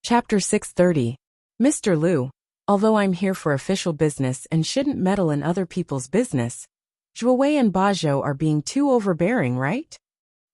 Chapter 630. Mr. Liu, although I'm here for official business and shouldn't meddle in other people's business, Zhuowei and Bajou are being too overbearing, right?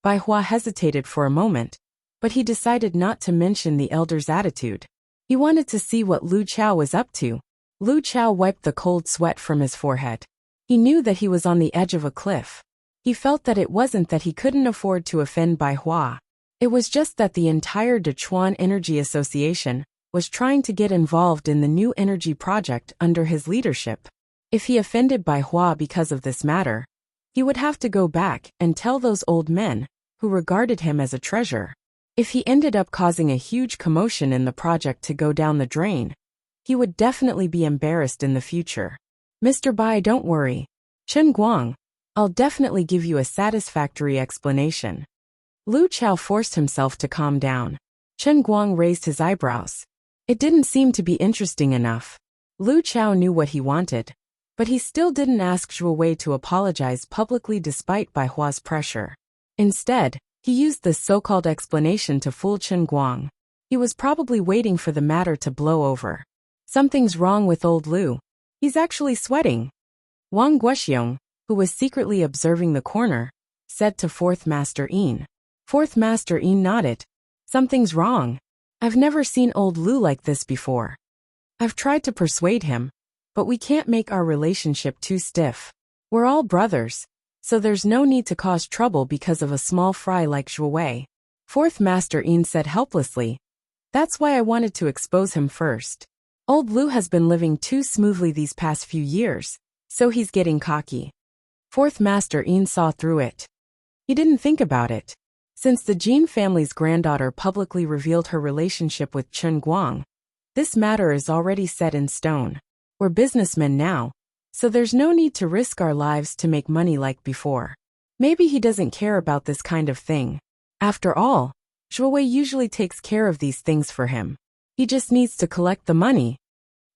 Bai Hua hesitated for a moment, but he decided not to mention the elder's attitude. He wanted to see what Lu Chao was up to. Lu Chao wiped the cold sweat from his forehead. He knew that he was on the edge of a cliff. He felt that it wasn't that he couldn't afford to offend Bai Hua. It was just that the entire Dechuan Energy Association was trying to get involved in the new energy project under his leadership. If he offended Bai Hua because of this matter, he would have to go back and tell those old men, who regarded him as a treasure. If he ended up causing a huge commotion in the project to go down the drain, he would definitely be embarrassed in the future. Mr. Bai, don't worry. Chen Guang, I'll definitely give you a satisfactory explanation. Lu Chao forced himself to calm down. Chen Guang raised his eyebrows. It didn't seem to be interesting enough. Lu Chao knew what he wanted, but he still didn't ask Zhuowei to apologize publicly despite Bai Hua's pressure. Instead, he used this so-called explanation to fool Chen Guang. He was probably waiting for the matter to blow over. Something's wrong with old Lu. He's actually sweating. Wang Guoxiong, who was secretly observing the corner, said to Fourth Master Yin. Fourth Master Yin nodded. Something's wrong. I've never seen old Lu like this before. I've tried to persuade him, but we can't make our relationship too stiff. We're all brothers, so there's no need to cause trouble because of a small fry like Zhuowei. Fourth Master Yin said helplessly. That's why I wanted to expose him first. Old Lu has been living too smoothly these past few years, so he's getting cocky. Fourth Master Yin saw through it. He didn't think about it. Since the Jin family's granddaughter publicly revealed her relationship with Chen Guang, this matter is already set in stone. We're businessmen now, so there's no need to risk our lives to make money like before. Maybe he doesn't care about this kind of thing. After all, Zhuowei usually takes care of these things for him. He just needs to collect the money.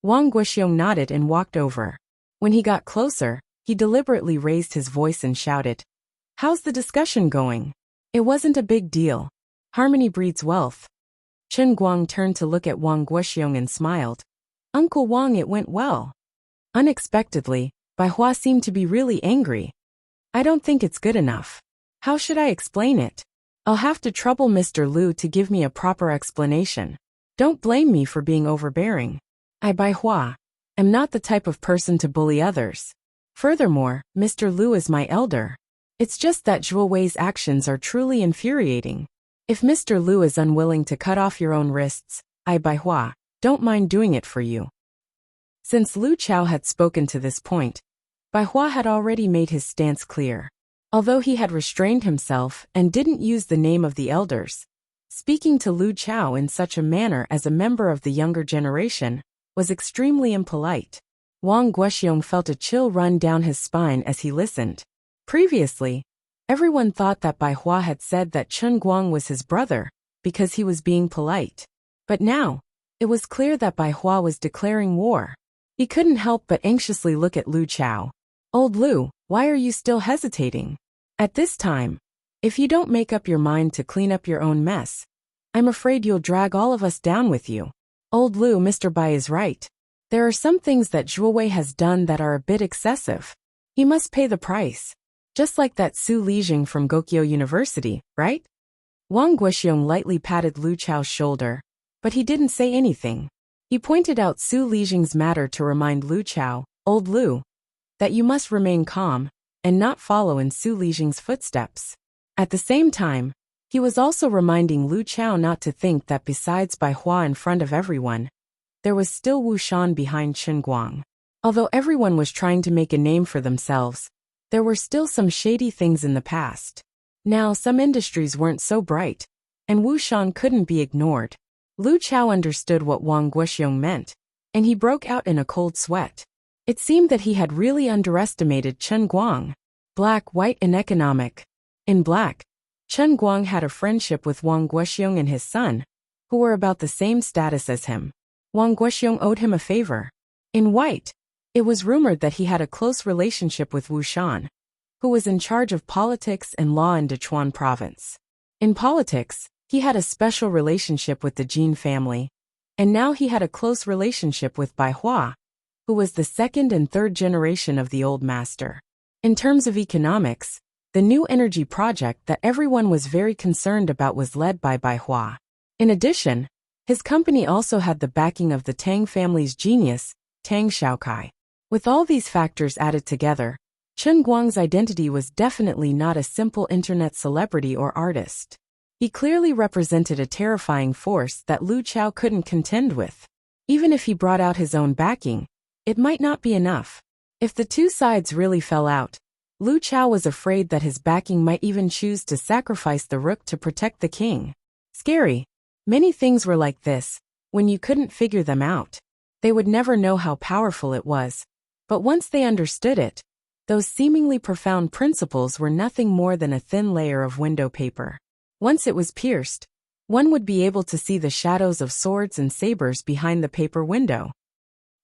Wang Guoxiong nodded and walked over. When he got closer, he deliberately raised his voice and shouted, "How's the discussion going?" It wasn't a big deal. Harmony breeds wealth. Chen Guang turned to look at Wang Guoxiong and smiled. Uncle Wang, it went well. Unexpectedly, Bai Hua seemed to be really angry. I don't think it's good enough. How should I explain it? I'll have to trouble Mr. Liu to give me a proper explanation. Don't blame me for being overbearing. I, Bai Hua, am not the type of person to bully others. Furthermore, Mr. Liu is my elder. It's just that Zhuowei's actions are truly infuriating. If Mr. Liu is unwilling to cut off your own wrists, I, Bai Hua, don't mind doing it for you. Since Lu Chao had spoken to this point, Bai Hua had already made his stance clear. Although he had restrained himself and didn't use the name of the elders, speaking to Lu Chao in such a manner as a member of the younger generation was extremely impolite. Wang Guoxiong felt a chill run down his spine as he listened. Previously, everyone thought that Bai Hua had said that Chen Guang was his brother because he was being polite. But now, it was clear that Bai Hua was declaring war. He couldn't help but anxiously look at Lu Chao. Old Lu, why are you still hesitating? At this time, if you don't make up your mind to clean up your own mess, I'm afraid you'll drag all of us down with you. Old Lu, Mr. Bai is right. There are some things that Zhuowei has done that are a bit excessive. He must pay the price. Just like that Su Lijing from Gokyo University, right? Wang Guoxiong lightly patted Lu Chao's shoulder, but he didn't say anything. He pointed out Su Lijing's matter to remind Lu Chao, Old Lu, that you must remain calm and not follow in Su Lijing's footsteps. At the same time, he was also reminding Lu Chao not to think that besides Bai Hua in front of everyone, there was still Wu Shan behind Chen Guang. Although everyone was trying to make a name for themselves, there were still some shady things in the past. Now some industries weren't so bright, and Wu Shan couldn't be ignored. Lu Chao understood what Wang Guoxiong meant, and he broke out in a cold sweat. It seemed that he had really underestimated Chen Guang. Black, white, and economic. In black, Chen Guang had a friendship with Wang Guoxiong and his son, who were about the same status as him. Wang Guoxiong owed him a favor. In white, it was rumored that he had a close relationship with Wu Shan, who was in charge of politics and law in Dechuan province. In politics, he had a special relationship with the Jin family, and now he had a close relationship with Bai Hua, who was the second and third generation of the old master. In terms of economics, the new energy project that everyone was very concerned about was led by Bai Hua. In addition, his company also had the backing of the Tang family's genius, Tang Xiaokai. With all these factors added together, Chen Guang's identity was definitely not a simple internet celebrity or artist. He clearly represented a terrifying force that Lu Chao couldn't contend with. Even if he brought out his own backing, it might not be enough. If the two sides really fell out, Lu Chao was afraid that his backing might even choose to sacrifice the rook to protect the king. Scary. Many things were like this, when you couldn't figure them out. They would never know how powerful it was. But once they understood it, those seemingly profound principles were nothing more than a thin layer of window paper. Once it was pierced, one would be able to see the shadows of swords and sabers behind the paper window.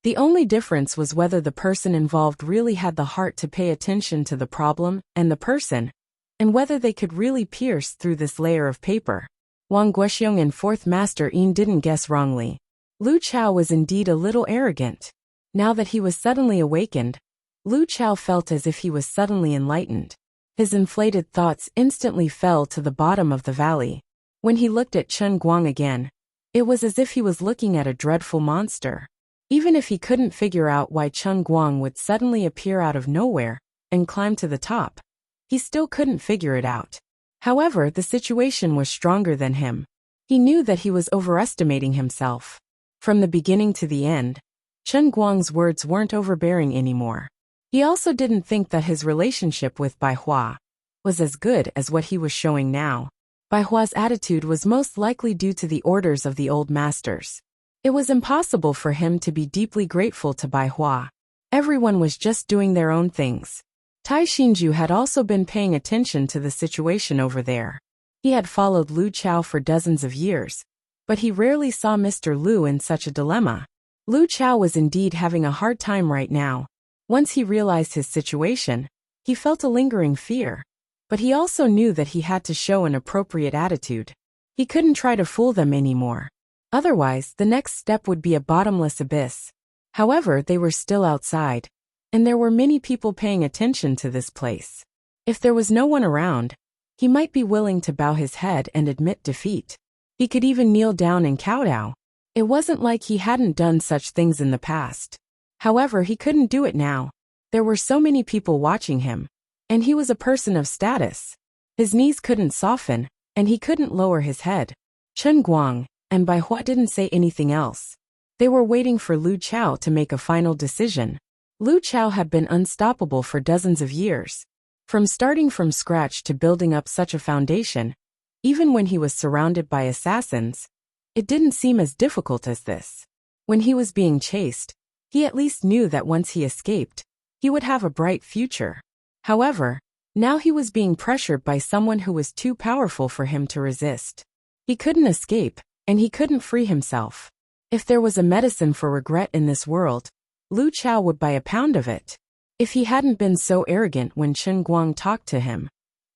The only difference was whether the person involved really had the heart to pay attention to the problem and the person, and whether they could really pierce through this layer of paper. Wang Guoxiong and Fourth Master Yin didn't guess wrongly. Lu Chao was indeed a little arrogant. Now that he was suddenly awakened, Lu Chao felt as if he was suddenly enlightened. His inflated thoughts instantly fell to the bottom of the valley. When he looked at Chen Guang again, it was as if he was looking at a dreadful monster. Even if he couldn't figure out why Chen Guang would suddenly appear out of nowhere and climb to the top, he still couldn't figure it out. However, the situation was stronger than him. He knew that he was overestimating himself. From the beginning to the end, Chen Guang's words weren't overbearing anymore. He also didn't think that his relationship with Bai Hua was as good as what he was showing now. Bai Hua's attitude was most likely due to the orders of the old masters. It was impossible for him to be deeply grateful to Bai Hua. Everyone was just doing their own things. Tai Xinju had also been paying attention to the situation over there. He had followed Lu Chao for dozens of years, but he rarely saw Mr. Lu in such a dilemma. Lu Chao was indeed having a hard time right now. Once he realized his situation, he felt a lingering fear. But he also knew that he had to show an appropriate attitude. He couldn't try to fool them anymore. Otherwise, the next step would be a bottomless abyss. However, they were still outside, and there were many people paying attention to this place. If there was no one around, he might be willing to bow his head and admit defeat. He could even kneel down and kowtow. It wasn't like he hadn't done such things in the past. However, he couldn't do it now. There were so many people watching him, and he was a person of status. His knees couldn't soften, and he couldn't lower his head. Chen Guang and Bai Hua didn't say anything else. They were waiting for Lu Chao to make a final decision. Lu Chao had been unstoppable for dozens of years. From starting from scratch to building up such a foundation, even when he was surrounded by assassins, it didn't seem as difficult as this. When he was being chased, he at least knew that once he escaped, he would have a bright future. However, now he was being pressured by someone who was too powerful for him to resist. He couldn't escape, and he couldn't free himself. If there was a medicine for regret in this world, Lu Chao would buy a pound of it. If he hadn't been so arrogant when Chen Guang talked to him,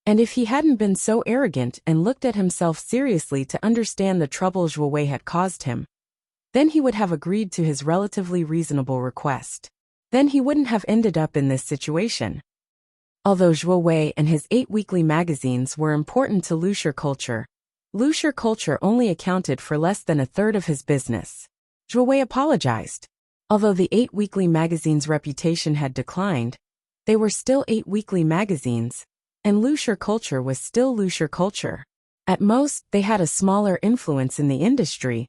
and if he hadn't been so arrogant and looked at himself seriously to understand the trouble Zhuo Wei had caused him, then he would have agreed to his relatively reasonable request. Then he wouldn't have ended up in this situation. Although Zhuo Wei and his 8 weekly magazines were important to Luxia culture, Luxia culture only accounted for less than a third of his business. Zhuo Wei apologized. Although the 8 weekly magazines' reputation had declined, they were still 8 weekly magazines, and Luxia culture was still Luxia culture. At most, they had a smaller influence in the industry,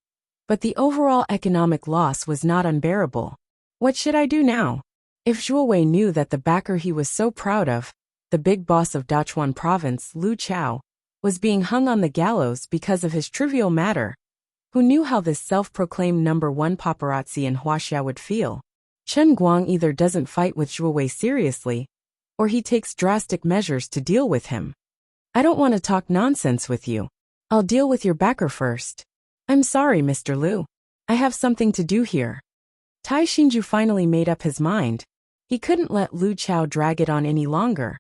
but the overall economic loss was not unbearable. What should I do now? If Zhuo Wei knew that the backer he was so proud of, the big boss of Dachuan province, Lu Chao, was being hung on the gallows because of his trivial matter, who knew how this self-proclaimed #1 paparazzi in Wuxia would feel? Chen Guang either doesn't fight with Zhuo Wei seriously, or he takes drastic measures to deal with him. I don't want to talk nonsense with you. I'll deal with your backer first. I'm sorry, Mr. Lu. I have something to do here. Tai Xinju finally made up his mind. He couldn't let Lu Chao drag it on any longer,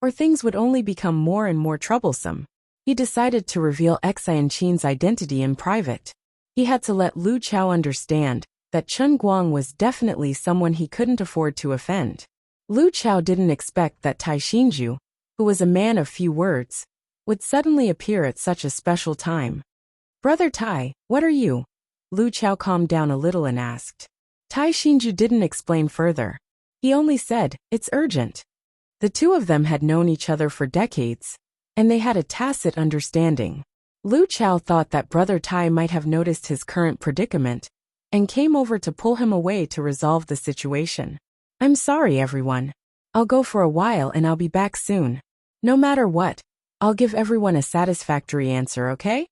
or things would only become more and more troublesome. He decided to reveal Xianqin's identity in private. He had to let Lu Chao understand that Chen Guang was definitely someone he couldn't afford to offend. Lu Chao didn't expect that Tai Xinju, who was a man of few words, would suddenly appear at such a special time. "Brother Tai, what are you?" Lu Chao calmed down a little and asked. Tai Xinju didn't explain further. He only said, "It's urgent." The two of them had known each other for decades, and they had a tacit understanding. Lu Chao thought that Brother Tai might have noticed his current predicament and came over to pull him away to resolve the situation. "I'm sorry, everyone. I'll go for a while and I'll be back soon. No matter what, I'll give everyone a satisfactory answer, okay?"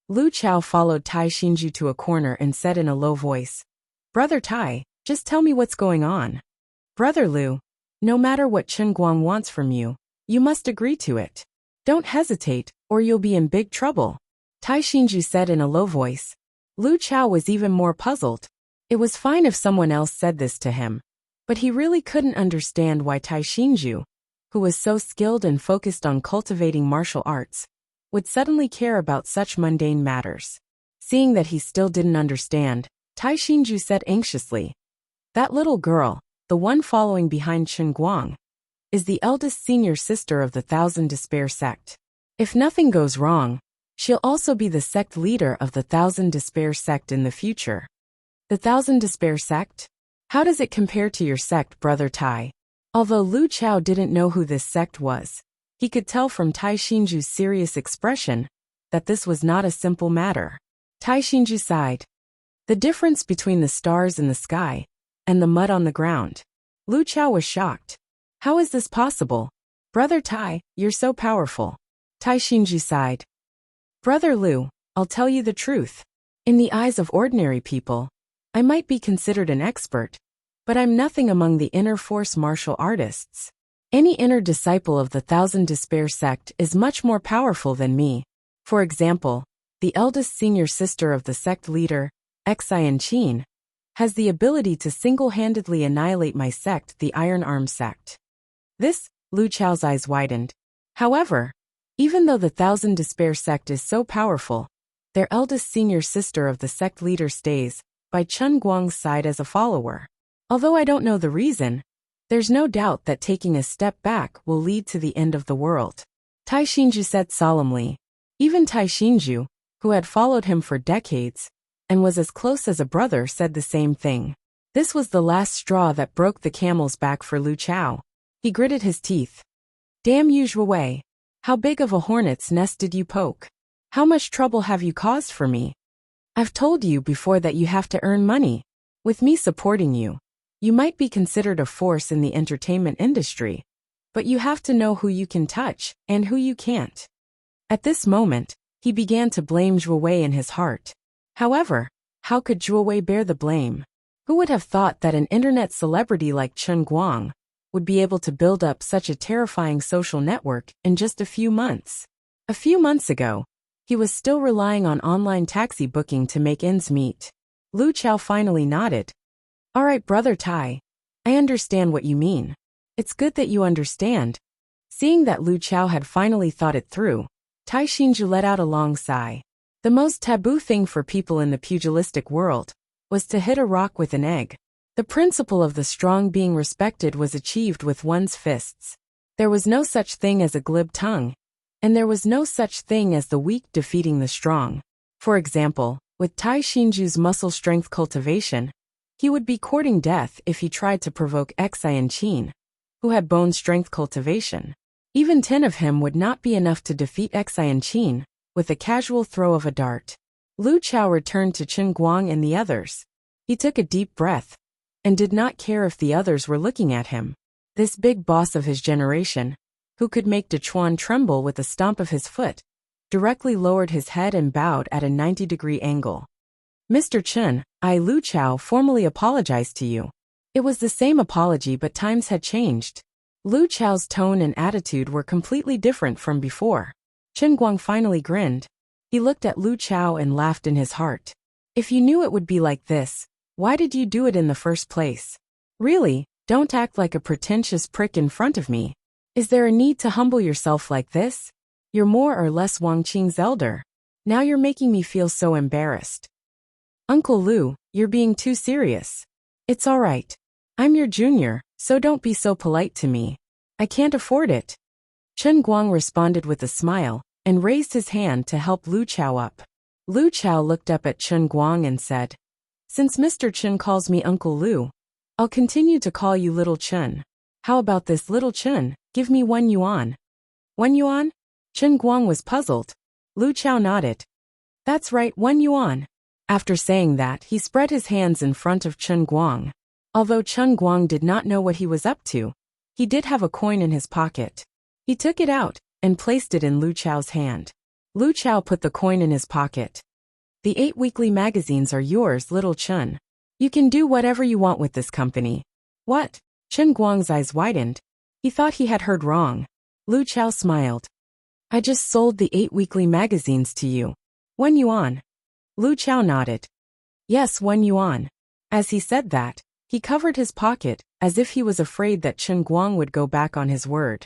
Lu Chao followed Tai Xinju to a corner and said in a low voice, "Brother Tai, just tell me what's going on." "Brother Lu, no matter what Chen Guang wants from you, you must agree to it. Don't hesitate, or you'll be in big trouble," Tai Xinju said in a low voice. Lu Chao was even more puzzled. It was fine if someone else said this to him, but he really couldn't understand why Tai Xinju, who was so skilled and focused on cultivating martial arts, would suddenly care about such mundane matters. Seeing that he still didn't understand, Tai Xinju said anxiously, "That little girl, the one following behind Chen Guang, is the eldest senior sister of the Thousand Despair sect. If nothing goes wrong, she'll also be the sect leader of the Thousand Despair sect in the future." "The Thousand Despair sect? How does it compare to your sect, Brother Tai?" Although Lu Chao didn't know who this sect was, he could tell from Tai Xinju's serious expression that this was not a simple matter. Tai Xinju sighed. "The difference between the stars in the sky and the mud on the ground." Lu Chao was shocked. "How is this possible? Brother Tai, you're so powerful." Tai Xinju sighed. "Brother Lu, I'll tell you the truth. In the eyes of ordinary people, I might be considered an expert, but I'm nothing among the inner force martial artists. Any inner disciple of the Thousand Despair sect is much more powerful than me. For example, the eldest senior sister of the sect leader, Xian Qin, has the ability to single-handedly annihilate my sect, the Iron Arm sect." This, Lu Chao's eyes widened. However, even though the Thousand Despair sect is so powerful, their eldest senior sister of the sect leader stays by Chen Guang's side as a follower. Although I don't know the reason, there's no doubt that taking a step back will lead to the end of the world. Tai Xinju said solemnly. Even Tai Xinju, who had followed him for decades and was as close as a brother, said the same thing. This was the last straw that broke the camel's back for Lu Chao. He gritted his teeth. "Damn you, Zhuwei. How big of a hornet's nest did you poke? How much trouble have you caused for me? I've told you before that you have to earn money. With me supporting you, you might be considered a force in the entertainment industry, but you have to know who you can touch and who you can't." At this moment, he began to blame Zhuwei in his heart. However, how could Zhuwei bear the blame? Who would have thought that an internet celebrity like Chen Guang would be able to build up such a terrifying social network in just a few months? A few months ago, he was still relying on online taxi booking to make ends meet. Lu Chao finally nodded. "All right, Brother Tai, I understand what you mean. It's good that you understand." Seeing that Lu Chao had finally thought it through, Tai Xinju let out a long sigh. The most taboo thing for people in the pugilistic world was to hit a rock with an egg. The principle of the strong being respected was achieved with one's fists. There was no such thing as a glib tongue, and there was no such thing as the weak defeating the strong. For example, with Tai Xinju's muscle strength cultivation, he would be courting death if he tried to provoke Xian Qin, who had bone strength cultivation. Even 10 of him would not be enough to defeat Xian Qin with a casual throw of a dart. Lu Chao returned to Chen Guang and the others. He took a deep breath and did not care if the others were looking at him. This big boss of his generation, who could make Dechuan tremble with a stomp of his foot, directly lowered his head and bowed at a 90-degree angle. "Mr. Chen, I, Lu Chao, formally apologize to you." It was the same apology, but times had changed. Lu Chao's tone and attitude were completely different from before. Chen Guang finally grinned. He looked at Lu Chao and laughed in his heart. "If you knew it would be like this, why did you do it in the first place? Really, don't act like a pretentious prick in front of me. Is there a need to humble yourself like this? You're more or less Wang Qing's elder. Now you're making me feel so embarrassed." Uncle Lu, you're being too serious. It's all right. I'm your junior, so don't be so polite to me. I can't afford it. Chen Guang responded with a smile and raised his hand to help Lu Chao up. Lu Chao looked up at Chen Guang and said, "Since Mr. Chen calls me Uncle Lu, I'll continue to call you Little Chen. How about this, Little Chen? Give me 1 yuan. 1 yuan? Chen Guang was puzzled. Lu Chao nodded. That's right, 1 yuan. After saying that, he spread his hands in front of Chen Guang. Although Chen Guang did not know what he was up to, he did have a coin in his pocket. He took it out and placed it in Lu Chao's hand. Lu Chao put the coin in his pocket. The 8 weekly magazines are yours, Little Chen. You can do whatever you want with this company. What? Chen Guang's eyes widened. He thought he had heard wrong. Lu Chao smiled. I just sold the 8 weekly magazines to you. 1 yuan. Lu Chao nodded. Yes, 1 yuan. As he said that, he covered his pocket as if he was afraid that Chen Guang would go back on his word.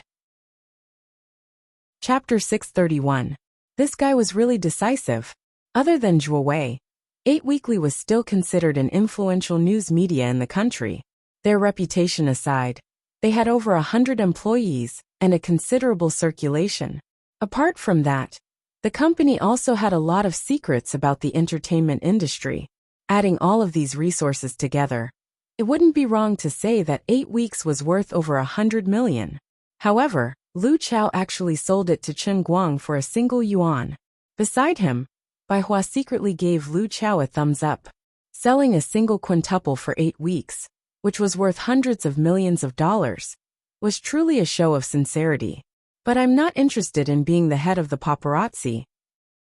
Chapter 631. This guy was really decisive. Other than Zhuo Wei, 8 Weekly was still considered an influential news media in the country. Their reputation aside, they had over 100 employees and a considerable circulation. Apart from that, the company also had a lot of secrets about the entertainment industry. Adding all of these resources together, it wouldn't be wrong to say that 8 Weeks was worth over 100 million. However, Lu Chao actually sold it to Chen Guang for a single yuan. Beside him, Bai Hua secretly gave Lu Chao a thumbs up. Selling a single quintuple for 8 weeks, which was worth hundreds of millions of dollars, was truly a show of sincerity. But I'm not interested in being the head of the paparazzi.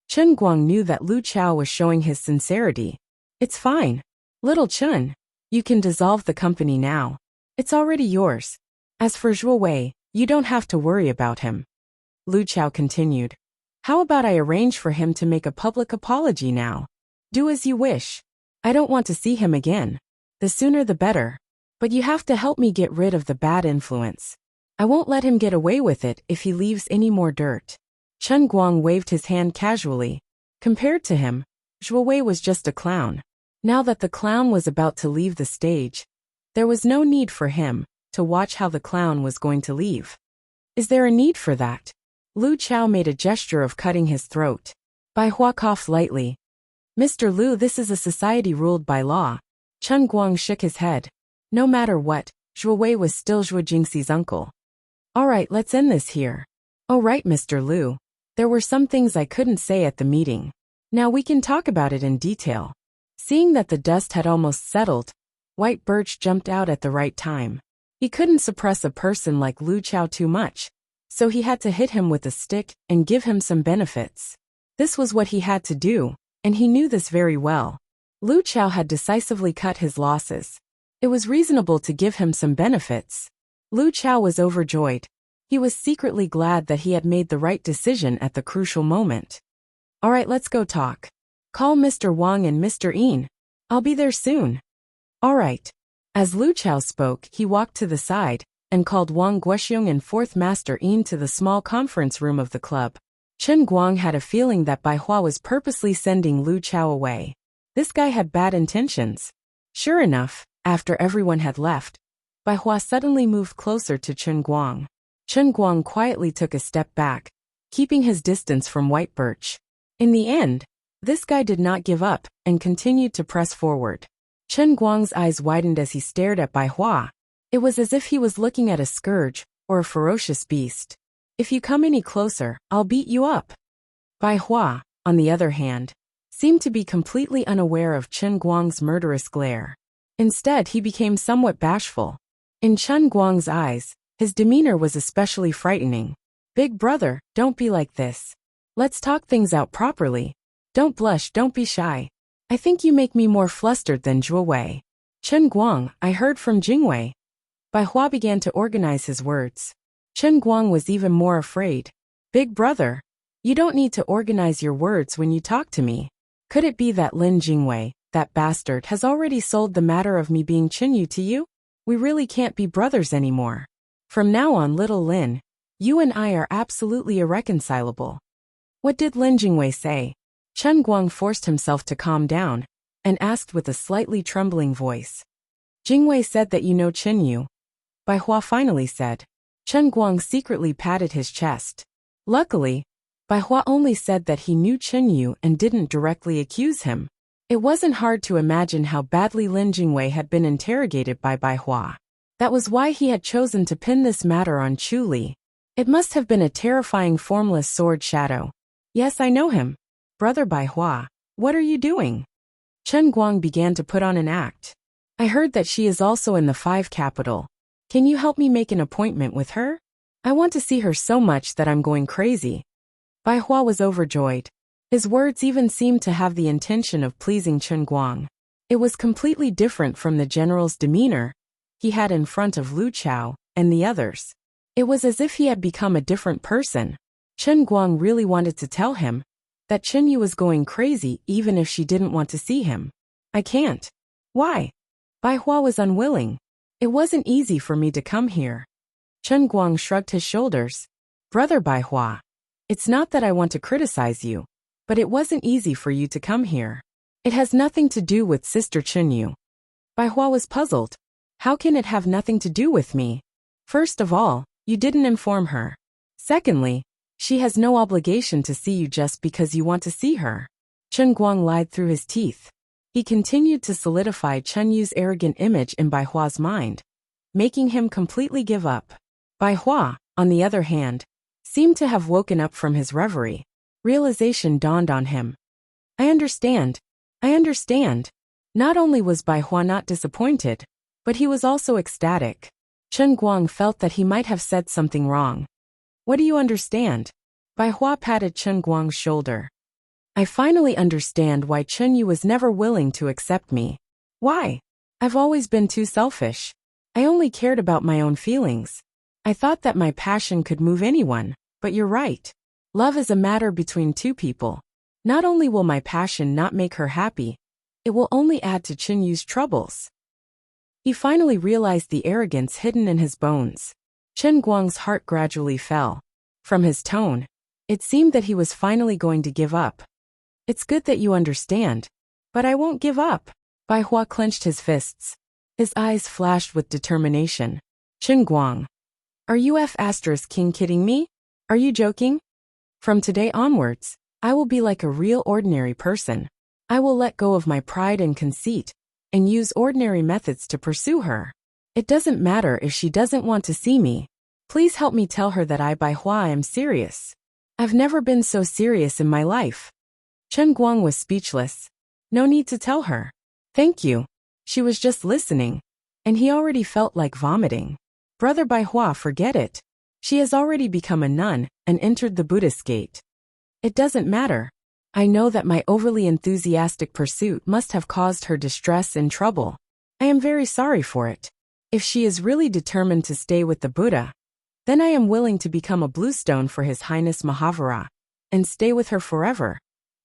Chen Guang knew that Lu Chao was showing his sincerity. It's fine. Little Chen, you can dissolve the company now. It's already yours. As for Zhuo Wei, you don't have to worry about him. Lu Chao continued. How about I arrange for him to make a public apology now? Do as you wish. I don't want to see him again. The sooner the better. But you have to help me get rid of the bad influence. I won't let him get away with it if he leaves any more dirt. Chen Guang waved his hand casually. Compared to him, Zhuo Wei was just a clown. Now that the clown was about to leave the stage, there was no need for him to watch how the clown was going to leave. Is there a need for that? Lu Chao made a gesture of cutting his throat. Bai Hua coughed lightly. Mr. Lu, this is a society ruled by law. Chen Guang shook his head. No matter what, Zhuo Wei was still Zhuo Jingxi's uncle. All right, let's end this here. Oh right, Mr. Lu. There were some things I couldn't say at the meeting. Now we can talk about it in detail. Seeing that the dust had almost settled, White Birch jumped out at the right time. He couldn't suppress a person like Lu Chao too much, so he had to hit him with a stick and give him some benefits. This was what he had to do, and he knew this very well. Lu Chao had decisively cut his losses. It was reasonable to give him some benefits. Lu Chao was overjoyed. He was secretly glad that he had made the right decision at the crucial moment. All right, let's go talk. Call Mr. Wang and Mr. Yin. I'll be there soon. All right. As Lu Chao spoke, he walked to the side and called Wang Guoxiong and Fourth Master Yin to the small conference room of the club. Chen Guang had a feeling that Bai Hua was purposely sending Lu Chao away. This guy had bad intentions. Sure enough, after everyone had left, Bai Hua suddenly moved closer to Chen Guang. Chen Guang quietly took a step back, keeping his distance from White Birch. In the end, this guy did not give up and continued to press forward. Chen Guang's eyes widened as he stared at Bai Hua. It was as if he was looking at a scourge or a ferocious beast. If you come any closer, I'll beat you up. Bai Hua, on the other hand, seemed to be completely unaware of Chen Guang's murderous glare. Instead, he became somewhat bashful. In Chen Guang's eyes, his demeanor was especially frightening. Big brother, don't be like this. Let's talk things out properly. Don't blush, don't be shy. I think you make me more flustered than Zhuo Wei. Chen Guang, I heard from Jingwei. Bai Hua began to organize his words. Chen Guang was even more afraid. Big brother, you don't need to organize your words when you talk to me. Could it be that Lin Jingwei, that bastard, has already sold the matter of me being Chinyu to you? We really can't be brothers anymore. From now on, little Lin, you and I are absolutely irreconcilable. What did Lin Jingwei say? Chen Guang forced himself to calm down and asked with a slightly trembling voice. Jingwei said that you know Chen Yu. Bai Hua finally said. Chen Guang secretly patted his chest. Luckily, Bai Hua only said that he knew Chen Yu and didn't directly accuse him. It wasn't hard to imagine how badly Lin Jingwei had been interrogated by Bai Hua. That was why he had chosen to pin this matter on Chu Li. It must have been a terrifying formless sword shadow. Yes, I know him. Brother Bai Hua, what are you doing? Chen Guang began to put on an act. I heard that she is also in the 5 capital. Can you help me make an appointment with her? I want to see her so much that I'm going crazy. Bai Hua was overjoyed. His words even seemed to have the intention of pleasing Chen Guang. It was completely different from the general's demeanor he had in front of Lu Chao and the others. It was as if he had become a different person. Chen Guang really wanted to tell him that Chen Yu was going crazy even if she didn't want to see him. I can't. Why? Bai Hua was unwilling. It wasn't easy for me to come here. Chen Guang shrugged his shoulders. Brother Bai Hua, it's not that I want to criticize you, but it wasn't easy for you to come here. It has nothing to do with Sister Chen Yu. Bai Hua was puzzled. How can it have nothing to do with me? First of all, you didn't inform her. Secondly, she has no obligation to see you just because you want to see her. Chen Guang lied through his teeth. He continued to solidify Chen Yu's arrogant image in Bai Hua's mind, making him completely give up. Bai Hua, on the other hand, seemed to have woken up from his reverie. Realization dawned on him. I understand. Not only was Bai Hua not disappointed, but he was also ecstatic. Chen Guang felt that he might have said something wrong. What do you understand? Bai Hua patted Chen Guang's shoulder. I finally understand why Chen Yu was never willing to accept me. Why? I've always been too selfish. I only cared about my own feelings. I thought that my passion could move anyone, but you're right. Love is a matter between two people. Not only will my passion not make her happy, it will only add to Chen Yu's troubles. He finally realized the arrogance hidden in his bones. Chen Guang's heart gradually fell. From his tone, it seemed that he was finally going to give up. It's good that you understand, but I won't give up. Bai Hua clenched his fists. His eyes flashed with determination. Chen Guang, are you King kidding me? Are you joking? From today onwards, I will be like a real ordinary person. I will let go of my pride and conceit, and use ordinary methods to pursue her. It doesn't matter if she doesn't want to see me. Please help me tell her that I, Bai Hua, am serious. I've never been so serious in my life. Chen Guang was speechless. No need to tell her. Thank you. She was just listening, and he already felt like vomiting. Brother Bai Hua, forget it. She has already become a nun and entered the Buddhist gate. It doesn't matter. I know that my overly enthusiastic pursuit must have caused her distress and trouble. I am very sorry for it. If she is really determined to stay with the Buddha, then I am willing to become a bluestone for His Highness Mahavira, and stay with her forever,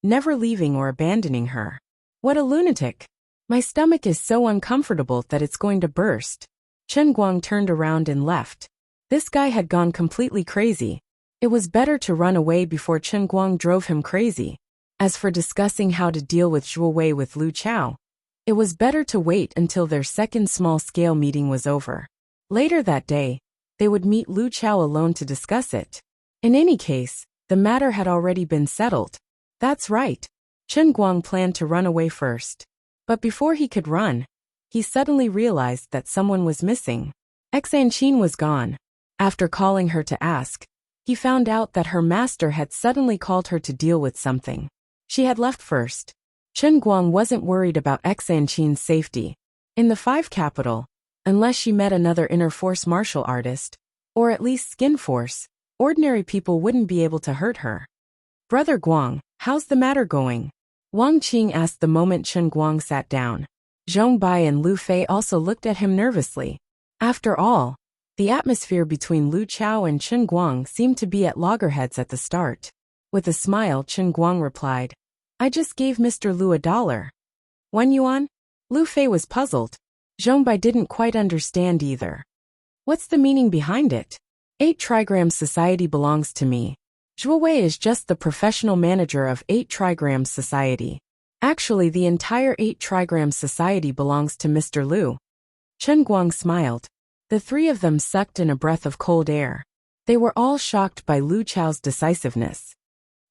never leaving or abandoning her. What a lunatic! My stomach is so uncomfortable that it's going to burst. Chen Guang turned around and left. This guy had gone completely crazy. It was better to run away before Chen Guang drove him crazy. As for discussing how to deal with Zhuo Wei with Lu Chao, it was better to wait until their second small-scale meeting was over. Later that day, they would meet Lu Chao alone to discuss it. In any case, the matter had already been settled. That's right. Chen Guang planned to run away first. But before he could run, he suddenly realized that someone was missing. Xanqin was gone. After calling her to ask, he found out that her master had suddenly called her to deal with something. She had left first. Chen Guang wasn't worried about Xanqin's safety. In the 5 capital, unless she met another inner force martial artist, or at least skin force, ordinary people wouldn't be able to hurt her. Brother Guang, how's the matter going? Wang Qing asked the moment Chen Guang sat down. Zhong Bai and Lu Fei also looked at him nervously. After all, the atmosphere between Lu Chao and Chen Guang seemed to be at loggerheads at the start. With a smile, Chen Guang replied, I just gave Mr. Lu $1. 1 yuan? Lu Fei was puzzled. Zhong Bai didn't quite understand either. What's the meaning behind it? 8 Trigrams Society belongs to me. Zhuo Wei is just the professional manager of 8 Trigrams Society. Actually, the entire 8 trigram society belongs to Mr. Liu. Chen Guang smiled. The three of them sucked in a breath of cold air. They were all shocked by Lu Chao's decisiveness.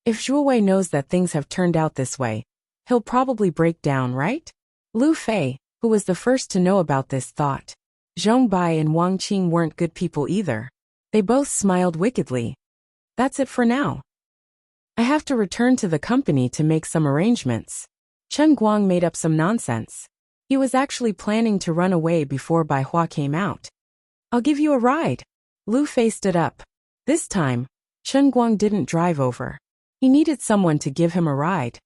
If Zhuo Wei knows that things have turned out this way, he'll probably break down, right? Lu Fei, who was the first to know about this, thought. Zhong Bai and Wang Qing weren't good people either. They both smiled wickedly. That's it for now. I have to return to the company to make some arrangements. Chen Guang made up some nonsense. He was actually planning to run away before Bai Hua came out. I'll give you a ride. Lu Fei stood up. This time, Chen Guang didn't drive over. He needed someone to give him a ride.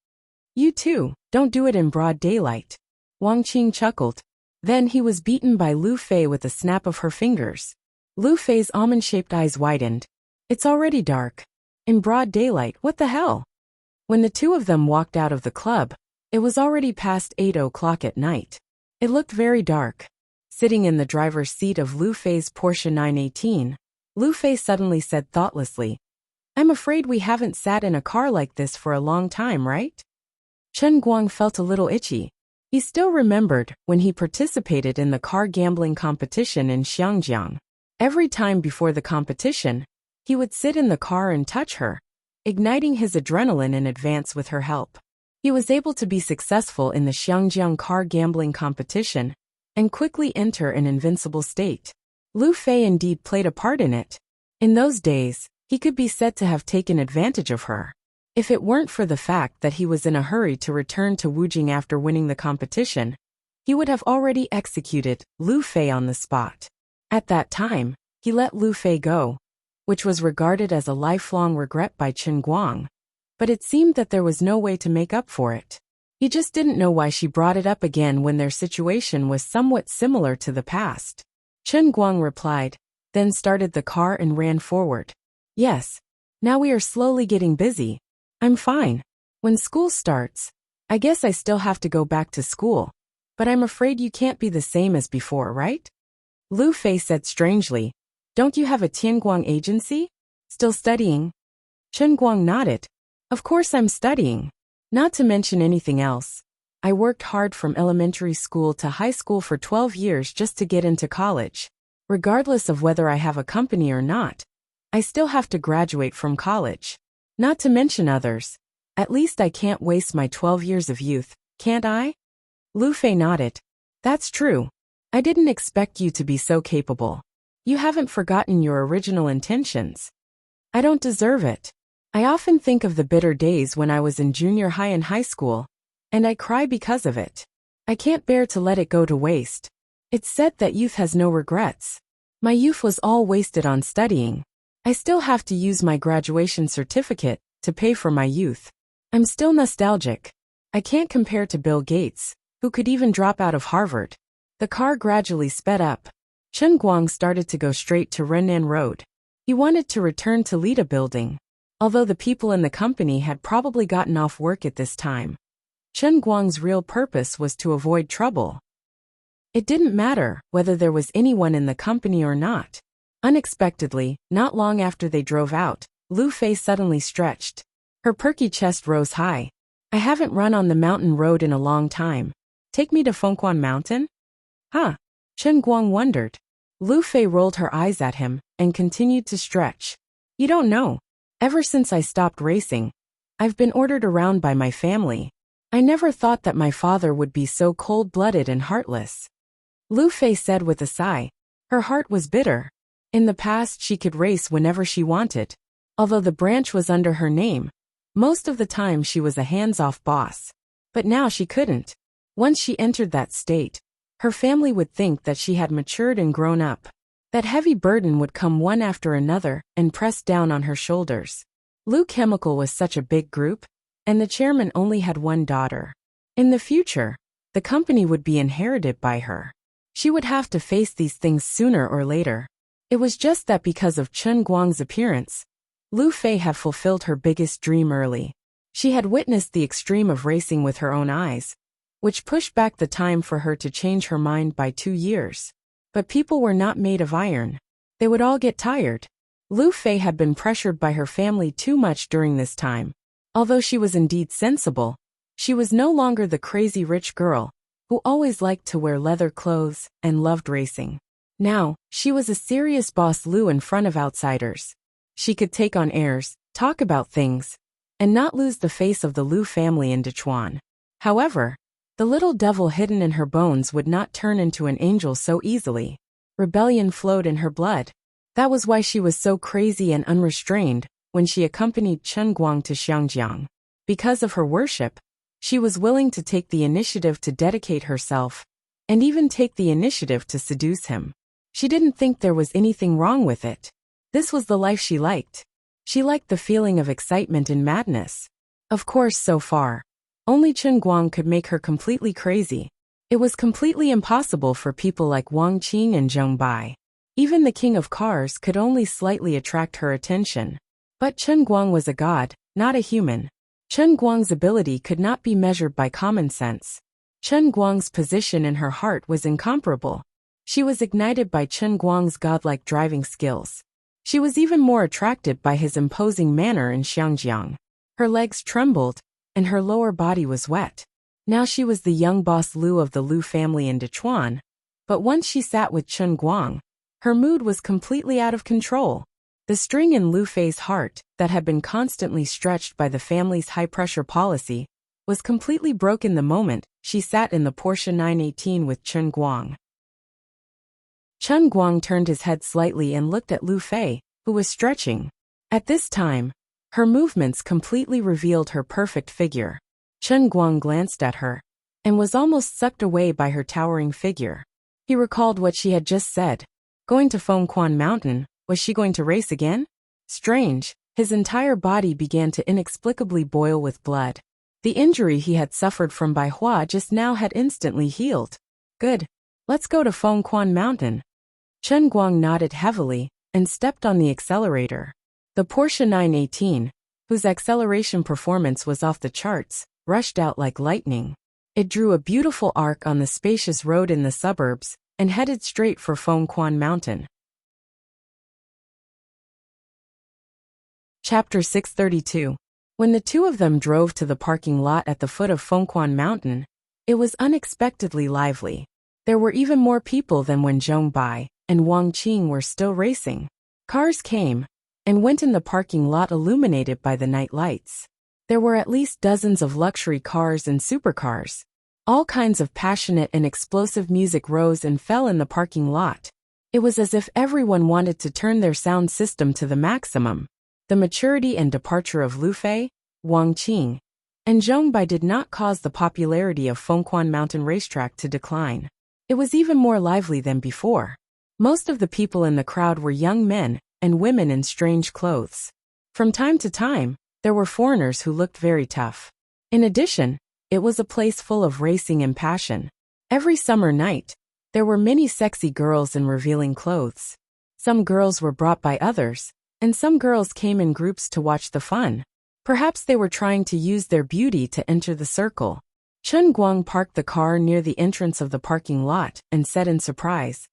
You too, don't do it in broad daylight. Wang Qing chuckled. Then he was beaten by Lu Fei with a snap of her fingers. Lu Fei's almond-shaped eyes widened. It's already dark. In broad daylight, what the hell? When the two of them walked out of the club, it was already past 8 o'clock at night. It looked very dark. Sitting in the driver's seat of Lu Fei's Porsche 918, Lu Fei suddenly said thoughtlessly, I'm afraid we haven't sat in a car like this for a long time, right? Chen Guang felt a little itchy. He still remembered when he participated in the car gambling competition in Xiangjiang. Every time before the competition, he would sit in the car and touch her, igniting his adrenaline in advance with her help. He was able to be successful in the Xiangjiang car gambling competition and quickly enter an invincible state. Lu Fei indeed played a part in it. In those days, he could be said to have taken advantage of her. If it weren't for the fact that he was in a hurry to return to Wujing after winning the competition, he would have already executed Lu Fei on the spot. At that time, he let Lu Fei go, which was regarded as a lifelong regret by Chen Guang. But it seemed that there was no way to make up for it. He just didn't know why she brought it up again when their situation was somewhat similar to the past. Chen Guang replied, then started the car and ran forward. Yes. Now we are slowly getting busy. I'm fine. When school starts, I guess I still have to go back to school. But I'm afraid you can't be the same as before, right? Lu Fei said strangely. Don't you have a Tianguang agency? Still studying? Chen Guang nodded. Of course I'm studying. Not to mention anything else. I worked hard from elementary school to high school for 12 years just to get into college. Regardless of whether I have a company or not, I still have to graduate from college. Not to mention others. At least I can't waste my 12 years of youth, can't I? Lu Fei nodded. That's true. I didn't expect you to be so capable. You haven't forgotten your original intentions. I don't deserve it. I often think of the bitter days when I was in junior high and high school, and I cry because of it. I can't bear to let it go to waste. It's said that youth has no regrets. My youth was all wasted on studying. I still have to use my graduation certificate to pay for my youth. I'm still nostalgic. I can't compare to Bill Gates, who could even drop out of Harvard. The car gradually sped up. Chen Guang started to go straight to Rennan Road. He wanted to return to Lida Building. Although the people in the company had probably gotten off work at this time, Chen Guang's real purpose was to avoid trouble. It didn't matter whether there was anyone in the company or not. Unexpectedly, not long after they drove out, Lu Fei suddenly stretched. Her perky chest rose high. I haven't run on the mountain road in a long time. Take me to Fengquan Mountain? Huh? Chen Guang wondered. Lu Fei rolled her eyes at him and continued to stretch. You don't know. Ever since I stopped racing, I've been ordered around by my family. I never thought that my father would be so cold-blooded and heartless. Lu Fei said with a sigh. Her heart was bitter. In the past she could race whenever she wanted. Although the branch was under her name, most of the time she was a hands-off boss. But now she couldn't. Once she entered that state, her family would think that she had matured and grown up. That heavy burden would come one after another and press down on her shoulders. Lu Chemical was such a big group, and the chairman only had one daughter. In the future, the company would be inherited by her. She would have to face these things sooner or later. It was just that because of Chen Guang's appearance, Lu Fei had fulfilled her biggest dream early. She had witnessed the extreme of racing with her own eyes, which pushed back the time for her to change her mind by 2 years. But people were not made of iron. They would all get tired. Lu Fei had been pressured by her family too much during this time. Although she was indeed sensible, She was no longer the crazy rich girl who always liked to wear leather clothes and loved racing. Now, she was a serious boss Lu in front of outsiders. She could take on airs, talk about things, and not lose the face of the Lu family in Dechuan. However, the little devil hidden in her bones would not turn into an angel so easily. Rebellion flowed in her blood. That was why she was so crazy and unrestrained when she accompanied Chen Guang to Xiangjiang. Because of her worship, she was willing to take the initiative to dedicate herself, and even take the initiative to seduce him. She didn't think there was anything wrong with it. This was the life she liked. She liked the feeling of excitement and madness. Of course, so far, only Chen Guang could make her completely crazy. It was completely impossible for people like Wang Qing and Zheng Bai. Even the king of cars could only slightly attract her attention. But Chen Guang was a god, not a human. Chen Guang's ability could not be measured by common sense. Chen Guang's position in her heart was incomparable. She was ignited by Chen Guang's godlike driving skills. She was even more attracted by his imposing manner in Xiangjiang. Her legs trembled, and her lower body was wet. Now she was the young boss Lu of the Lu family in Dechuan, but once she sat with Chen Guang, her mood was completely out of control. The string in Lu Fei's heart, that had been constantly stretched by the family's high-pressure policy, was completely broken the moment she sat in the Porsche 918 with Chen Guang. Chen Guang turned his head slightly and looked at Lu Fei, who was stretching. At this time, her movements completely revealed her perfect figure. Chen Guang glanced at her, and was almost sucked away by her towering figure. He recalled what she had just said. Going to Fengquan Mountain, was she going to race again? Strange, his entire body began to inexplicably boil with blood. The injury he had suffered from Bai Hua just now had instantly healed. Good. Let's go to Fengquan Mountain. Chen Guang nodded heavily, and stepped on the accelerator. The Porsche 918, whose acceleration performance was off the charts, rushed out like lightning. It drew a beautiful arc on the spacious road in the suburbs, and headed straight for Fengquan Mountain. Chapter 632. When the two of them drove to the parking lot at the foot of Fengquan Mountain, it was unexpectedly lively. There were even more people than when Zheng Bai and Wang Qing were still racing. Cars came and went in the parking lot illuminated by the night lights. There were at least dozens of luxury cars and supercars. All kinds of passionate and explosive music rose and fell in the parking lot. It was as if everyone wanted to turn their sound system to the maximum. The maturity and departure of Lu Fei, Wang Qing, and Zheng Bai did not cause the popularity of Fengquan Mountain Racetrack to decline. It was even more lively than before. Most of the people in the crowd were young men and women in strange clothes. From time to time, there were foreigners who looked very tough. In addition, it was a place full of racing and passion. Every summer night, there were many sexy girls in revealing clothes. Some girls were brought by others, and some girls came in groups to watch the fun. Perhaps they were trying to use their beauty to enter the circle. Chen Guang parked the car near the entrance of the parking lot and said in surprise,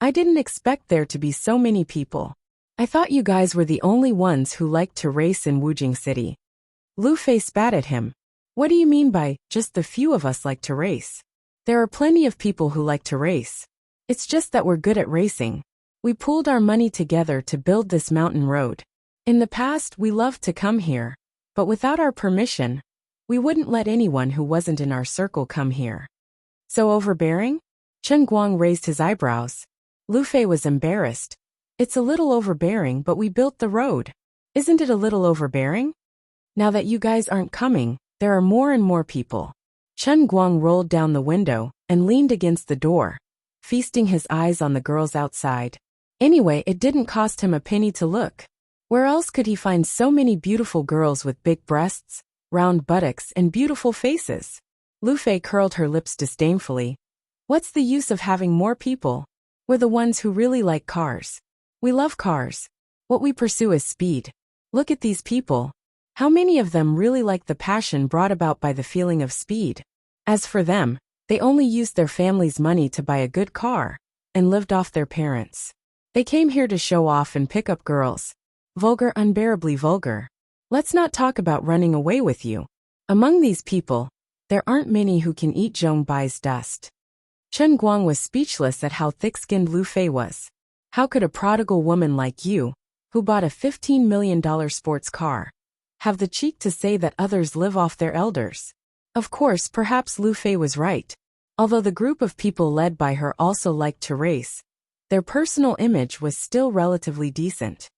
"I didn't expect there to be so many people. I thought you guys were the only ones who liked to race in Wujing City." Lu Fei spat at him. "What do you mean by, just the few of us like to race? There are plenty of people who like to race. It's just that we're good at racing. We pooled our money together to build this mountain road. In the past, we loved to come here, but without our permission, we wouldn't let anyone who wasn't in our circle come here." "So overbearing?" Chen Guang raised his eyebrows. Lu Fei was embarrassed. "It's a little overbearing, but we built the road. Isn't it a little overbearing? Now that you guys aren't coming, there are more and more people." Chen Guang rolled down the window and leaned against the door, feasting his eyes on the girls outside. Anyway, it didn't cost him a penny to look. Where else could he find so many beautiful girls with big breasts, round buttocks, and beautiful faces? Lu Fei curled her lips disdainfully. "What's the use of having more people? We're the ones who really like cars. We love cars. What we pursue is speed. Look at these people. How many of them really like the passion brought about by the feeling of speed? As for them, they only used their family's money to buy a good car, and lived off their parents. They came here to show off and pick up girls. Vulgar, unbearably vulgar. Let's not talk about running away with you. Among these people, There aren't many who can eat Zhong Bai's dust. Chen Guang was speechless at how thick-skinned Lu Fei was. How could a prodigal woman like you, who bought a $15 million sports car, have the cheek to say that others live off their elders? Of course, perhaps Lu Fei was right. Although the group of people led by her also liked to race, their personal image was still relatively decent.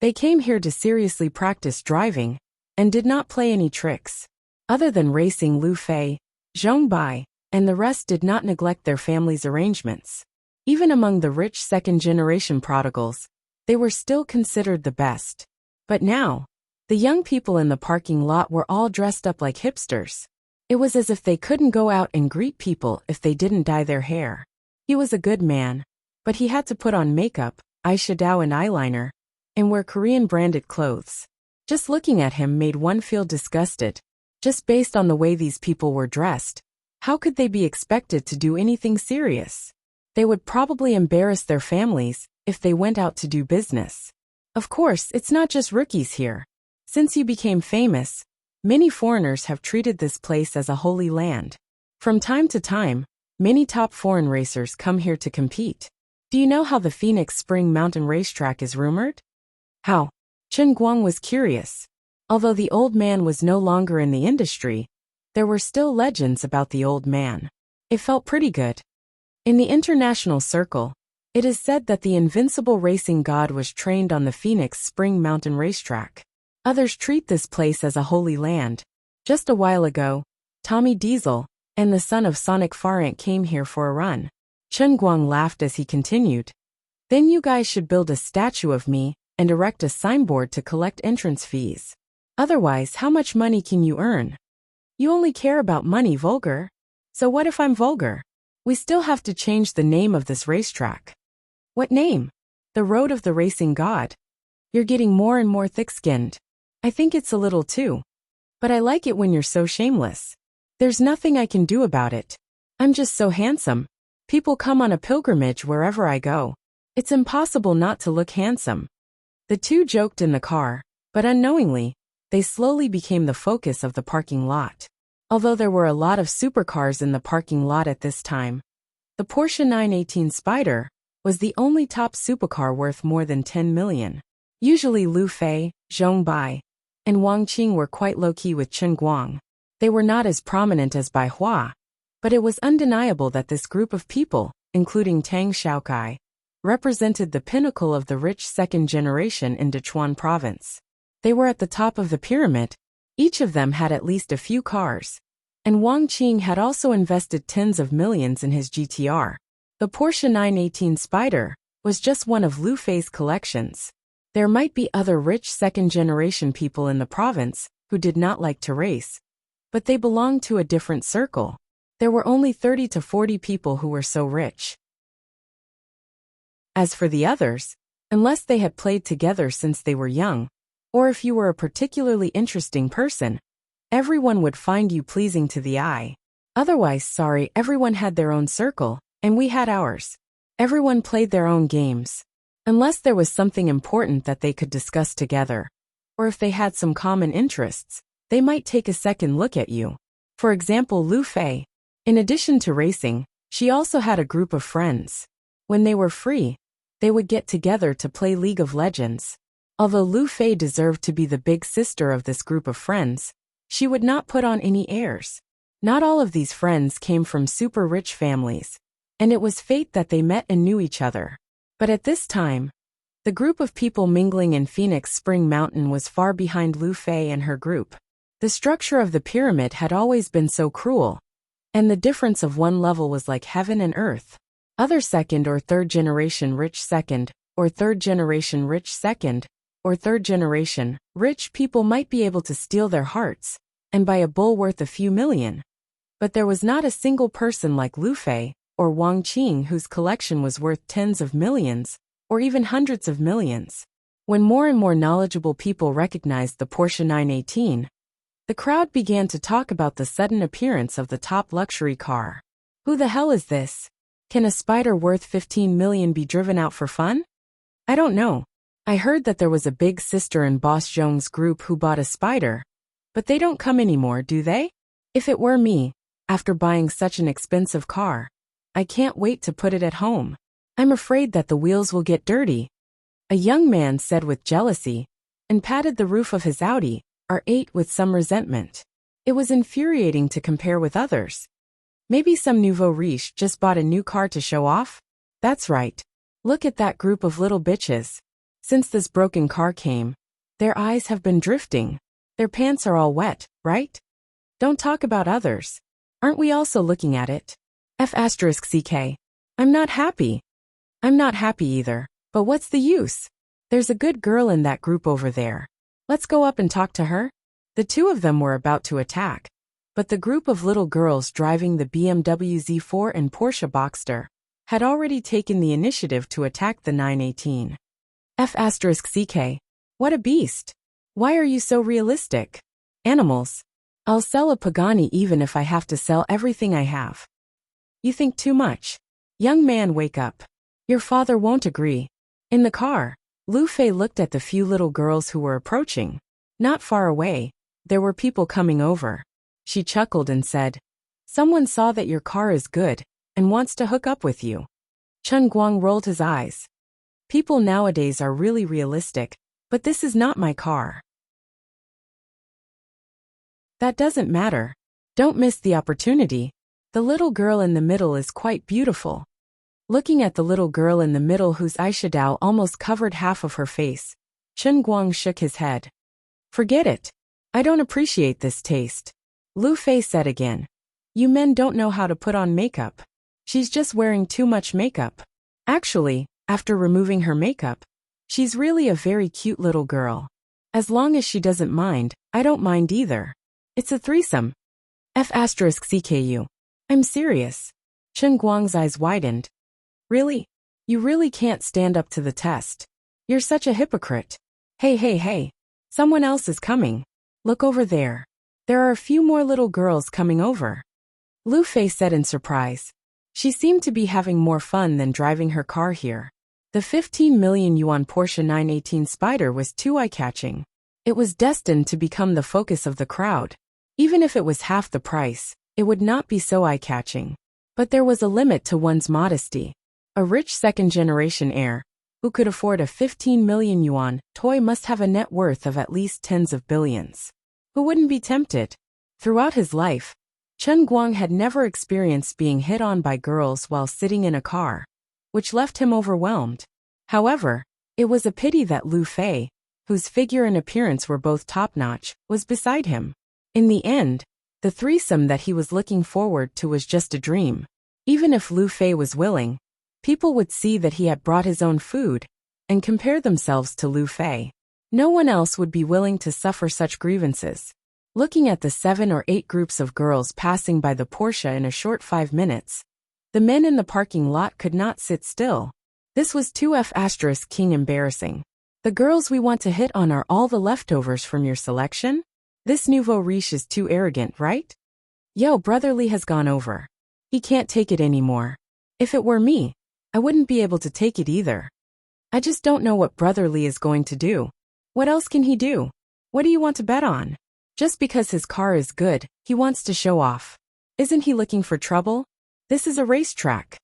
They came here to seriously practice driving, and did not play any tricks. Other than racing, Lu Fei, Zhong Bai, and the rest did not neglect their family's arrangements. Even among the rich second-generation prodigals, they were still considered the best. But now, the young people in the parking lot were all dressed up like hipsters. It was as if they couldn't go out and greet people if they didn't dye their hair. He was a good man, but he had to put on makeup, eyeshadow and eyeliner, and wear Korean-branded clothes. Just looking at him made one feel disgusted. Just based on the way these people were dressed, how could they be expected to do anything serious? They would probably embarrass their families if they went out to do business. Of course, it's not just rookies here. Since you became famous, many foreigners have treated this place as a holy land. From time to time, many top foreign racers come here to compete. Do you know how the Phoenix Spring Mountain Racetrack is rumored? How? Chen Guang was curious. Although the old man was no longer in the industry, there were still legends about the old man. It felt pretty good. In the international circle, it is said that the invincible racing god was trained on the Phoenix Spring Mountain Racetrack. Others treat this place as a holy land. Just a while ago, Tommy Diesel and the son of Sonic Farant came here for a run. Chen Guang laughed as he continued. Then you guys should build a statue of me and erect a signboard to collect entrance fees. Otherwise, how much money can you earn? You only care about money, vulgar. So what if I'm vulgar? We still have to change the name of this racetrack. What name? The Road of the Racing God. You're getting more and more thick-skinned. I think it's a little too. But I like it when you're so shameless. There's nothing I can do about it. I'm just so handsome. People come on a pilgrimage wherever I go. It's impossible not to look handsome. The two joked in the car, but unknowingly, they slowly became the focus of the parking lot. Although there were a lot of supercars in the parking lot at this time, the Porsche 918 Spyder was the only top supercar worth more than 10 million. Usually Lu Fei, Zhong Bai, and Wang Qing were quite low-key with Chen Guang. They were not as prominent as Bai Hua, but it was undeniable that this group of people, including Tang Xiaokai, represented the pinnacle of the rich second generation in Sichuan province. They were at the top of the pyramid. Each of them had at least a few cars. And Wang Qing had also invested tens of millions in his GTR. The Porsche 918 Spyder was just one of Lu Fei's collections. There might be other rich second-generation people in the province who did not like to race, but they belonged to a different circle. There were only 30 to 40 people who were so rich. As for the others, unless they had played together since they were young, or if you were a particularly interesting person, everyone would find you pleasing to the eye. Otherwise, sorry, everyone had their own circle, and we had ours. Everyone played their own games. Unless there was something important that they could discuss together, or if they had some common interests, they might take a second look at you. For example, Lu Fei. In addition to racing, she also had a group of friends. When they were free, they would get together to play League of Legends. Although Lu Fei deserved to be the big sister of this group of friends, she would not put on any airs. Not all of these friends came from super rich families, and it was fate that they met and knew each other. But at this time, the group of people mingling in Phoenix Spring Mountain was far behind Lu Fei and her group. The structure of the pyramid had always been so cruel, and the difference of one level was like heaven and earth. Other second or third generation rich second, or third generation rich second, or third generation rich people might be able to steal their hearts and buy a bull worth a few million. But there was not a single person like Lu Fei or Wang Qing whose collection was worth tens of millions, or even hundreds of millions. When more and more knowledgeable people recognized the Porsche 918, the crowd began to talk about the sudden appearance of the top luxury car. Who the hell is this? Can a Spyder worth 15 million be driven out for fun? I don't know. I heard that there was a big sister in Boss Zhong's group who bought a Spyder, but they don't come anymore, do they? If it were me, after buying such an expensive car, I can't wait to put it at home. I'm afraid that the wheels will get dirty. A young man said with jealousy, and patted the roof of his Audi R8 with some resentment. It was infuriating to compare with others. Maybe some nouveau riche just bought a new car to show off? That's right. Look at that group of little bitches. Since this broken car came, their eyes have been drifting. Their pants are all wet, right? Don't talk about others. Aren't we also looking at it? F***ck. I'm not happy. I'm not happy either, but what's the use? There's a good girl in that group over there. Let's go up and talk to her. The two of them were about to attack, but the group of little girls driving the BMW Z4 and Porsche Boxster had already taken the initiative to attack the 918. F***ck. What a beast. Why are you so realistic? Animals. I'll sell a Pagani even if I have to sell everything I have. You think too much. Young man, wake up. Your father won't agree. In the car, Lu Fei looked at the few little girls who were approaching. Not far away, there were people coming over. She chuckled and said, "Someone saw that your car is good and wants to hook up with you." Chen Guang rolled his eyes. People nowadays are really realistic, but this is not my car. That doesn't matter. Don't miss the opportunity. The little girl in the middle is quite beautiful. Looking at the little girl in the middle whose eyeshadow almost covered half of her face, Chen Guang shook his head. Forget it. I don't appreciate this taste. Lu Fei said again. You men don't know how to put on makeup. She's just wearing too much makeup. Actually, after removing her makeup, she's really a very cute little girl. As long as she doesn't mind, I don't mind either. It's a threesome. F***ck. I'm serious. Chen Guang's eyes widened. Really? You really can't stand up to the test. You're such a hypocrite. Hey. Someone else is coming. Look over there. There are a few more little girls coming over. Lu Fei said in surprise. She seemed to be having more fun than driving her car here. The 15 million yuan Porsche 918 Spider was too eye-catching. It was destined to become the focus of the crowd. Even if it was half the price, it would not be so eye-catching. But there was a limit to one's modesty. A rich second-generation heir, who could afford a 15 million yuan toy, must have a net worth of at least tens of billions. Who wouldn't be tempted? Throughout his life, Chen Guang had never experienced being hit on by girls while sitting in a car, which left him overwhelmed. However, it was a pity that Lu Fei, whose figure and appearance were both top-notch, was beside him. In the end, the threesome that he was looking forward to was just a dream. Even if Lu Fei was willing, people would see that he had brought his own food and compare themselves to Lu Fei. No one else would be willing to suffer such grievances. Looking at the 7 or 8 groups of girls passing by the Porsche in a short 5 minutes, the men in the parking lot could not sit still. This was too F***king embarrassing. The girls we want to hit on are all the leftovers from your selection? This nouveau riche is too arrogant, right? Yo, Brotherly has gone over. He can't take it anymore. If it were me, I wouldn't be able to take it either. I just don't know what Brotherly is going to do. What else can he do? What do you want to bet on? Just because his car is good, he wants to show off. Isn't he looking for trouble? This is a racetrack.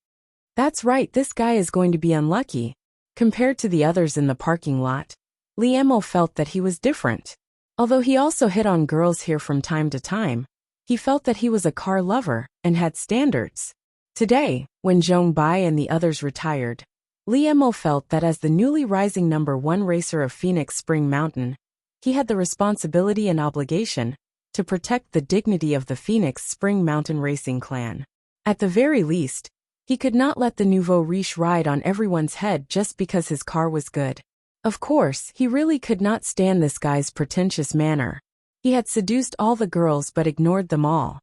That's right, this guy is going to be unlucky. Compared to the others in the parking lot, Liemo felt that he was different. Although he also hit on girls here from time to time, he felt that he was a car lover and had standards. Today, when Zhong Bai and the others retired, Liemo felt that as the newly rising #1 racer of Phoenix Spring Mountain, he had the responsibility and obligation to protect the dignity of the Phoenix Spring Mountain racing clan. At the very least, he could not let the nouveau riche ride on everyone's head just because his car was good. Of course, he really could not stand this guy's pretentious manner. He had seduced all the girls but ignored them all.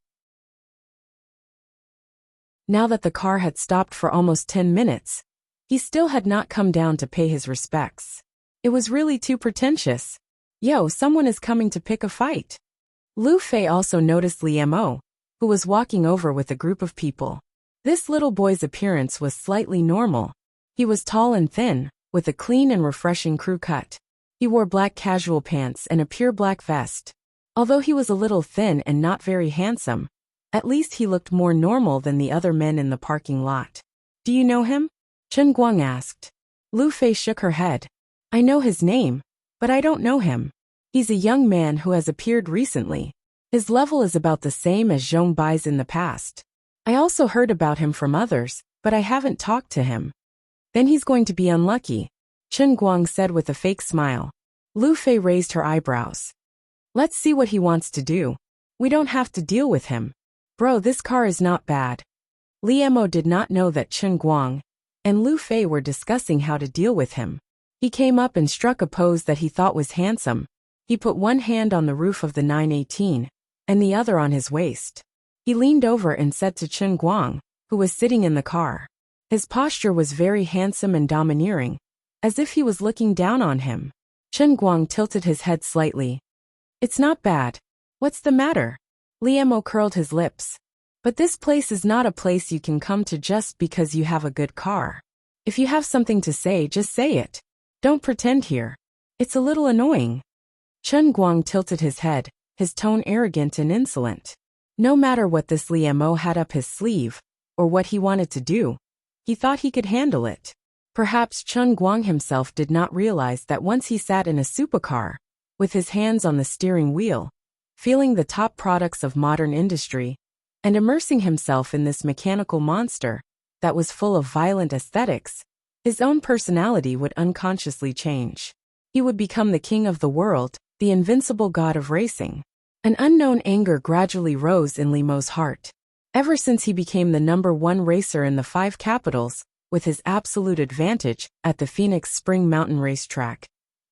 Now that the car had stopped for almost 10 minutes, he still had not come down to pay his respects. It was really too pretentious. Yo, someone is coming to pick a fight. Lu Fei also noticed Liemo, who was walking over with a group of people. This little boy's appearance was slightly normal. He was tall and thin, with a clean and refreshing crew cut. He wore black casual pants and a pure black vest. Although he was a little thin and not very handsome, at least he looked more normal than the other men in the parking lot. Do you know him? Chen Guang asked. Lu Fei shook her head. I know his name, but I don't know him. He's a young man who has appeared recently. His level is about the same as Zhong Bai's in the past. I also heard about him from others, but I haven't talked to him. Then he's going to be unlucky, Chen Guang said with a fake smile. Lu Fei raised her eyebrows. Let's see what he wants to do. We don't have to deal with him. Bro, this car is not bad. Li Mo did not know that Chen Guang and Lu Fei were discussing how to deal with him. He came up and struck a pose that he thought was handsome. He put one hand on the roof of the 918 and the other on his waist. He leaned over and said to Chen Guang, who was sitting in the car. His posture was very handsome and domineering, as if he was looking down on him. Chen Guang tilted his head slightly. It's not bad. What's the matter? Li Mo curled his lips. But this place is not a place you can come to just because you have a good car. If you have something to say, just say it. Don't pretend here. It's a little annoying. Chen Guang tilted his head, his tone arrogant and insolent. No matter what this Li Mo had up his sleeve, or what he wanted to do, he thought he could handle it. Perhaps Chen Guang himself did not realize that once he sat in a supercar, with his hands on the steering wheel, feeling the top products of modern industry, and immersing himself in this mechanical monster that was full of violent aesthetics, his own personality would unconsciously change. He would become the king of the world, the invincible god of racing. An unknown anger gradually rose in Li Mo's heart. Ever since he became the #1 racer in the 5 capitals, with his absolute advantage at the Phoenix Spring Mountain Racetrack,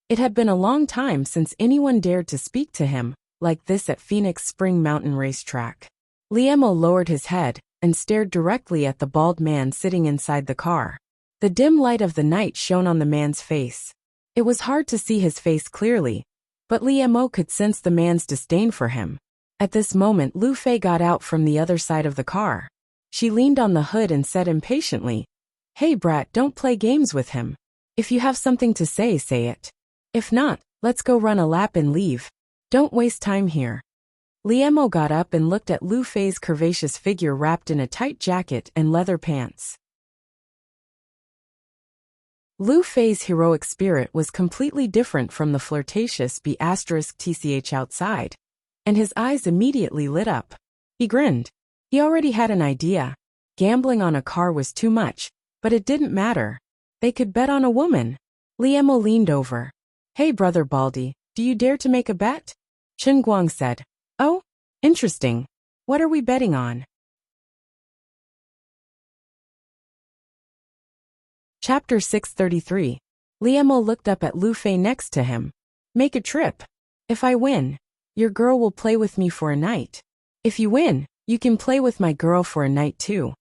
it had been a long time since anyone dared to speak to him like this at Phoenix Spring Mountain Racetrack. Li Mo lowered his head and stared directly at the bald man sitting inside the car. The dim light of the night shone on the man's face. It was hard to see his face clearly, but Li Mo could sense the man's disdain for him. At this moment, Lu Fei got out from the other side of the car. She leaned on the hood and said impatiently, Hey brat, don't play games with him. If you have something to say, say it. If not, let's go run a lap and leave. Don't waste time here. Li Mo got up and looked at Lu Fei's curvaceous figure wrapped in a tight jacket and leather pants. Lu Fei's heroic spirit was completely different from the flirtatious B*TCH outside, and his eyes immediately lit up. He grinned. He already had an idea. Gambling on a car was too much, but it didn't matter. They could bet on a woman. Li Mo leaned over. Hey brother Baldy, do you dare to make a bet? Chen Guang said. Oh, interesting. What are we betting on? Chapter 633. Li Mo looked up at Lu Fei next to him. Make a trip. If I win, your girl will play with me for a night. If you win, you can play with my girl for a night too.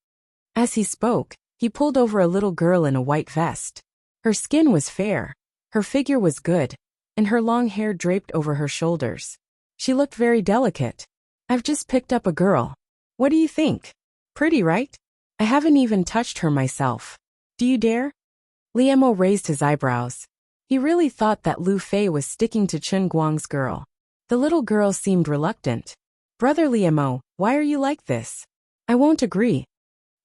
As he spoke, he pulled over a little girl in a white vest. Her skin was fair, her figure was good, and her long hair draped over her shoulders. She looked very delicate. I've just picked up a girl. What do you think? Pretty, right? I haven't even touched her myself. Do you dare? Li Mo raised his eyebrows. He really thought that Lu Fei was sticking to Chen Guang's girl. The little girl seemed reluctant. Brother Li Mo, why are you like this? I won't agree.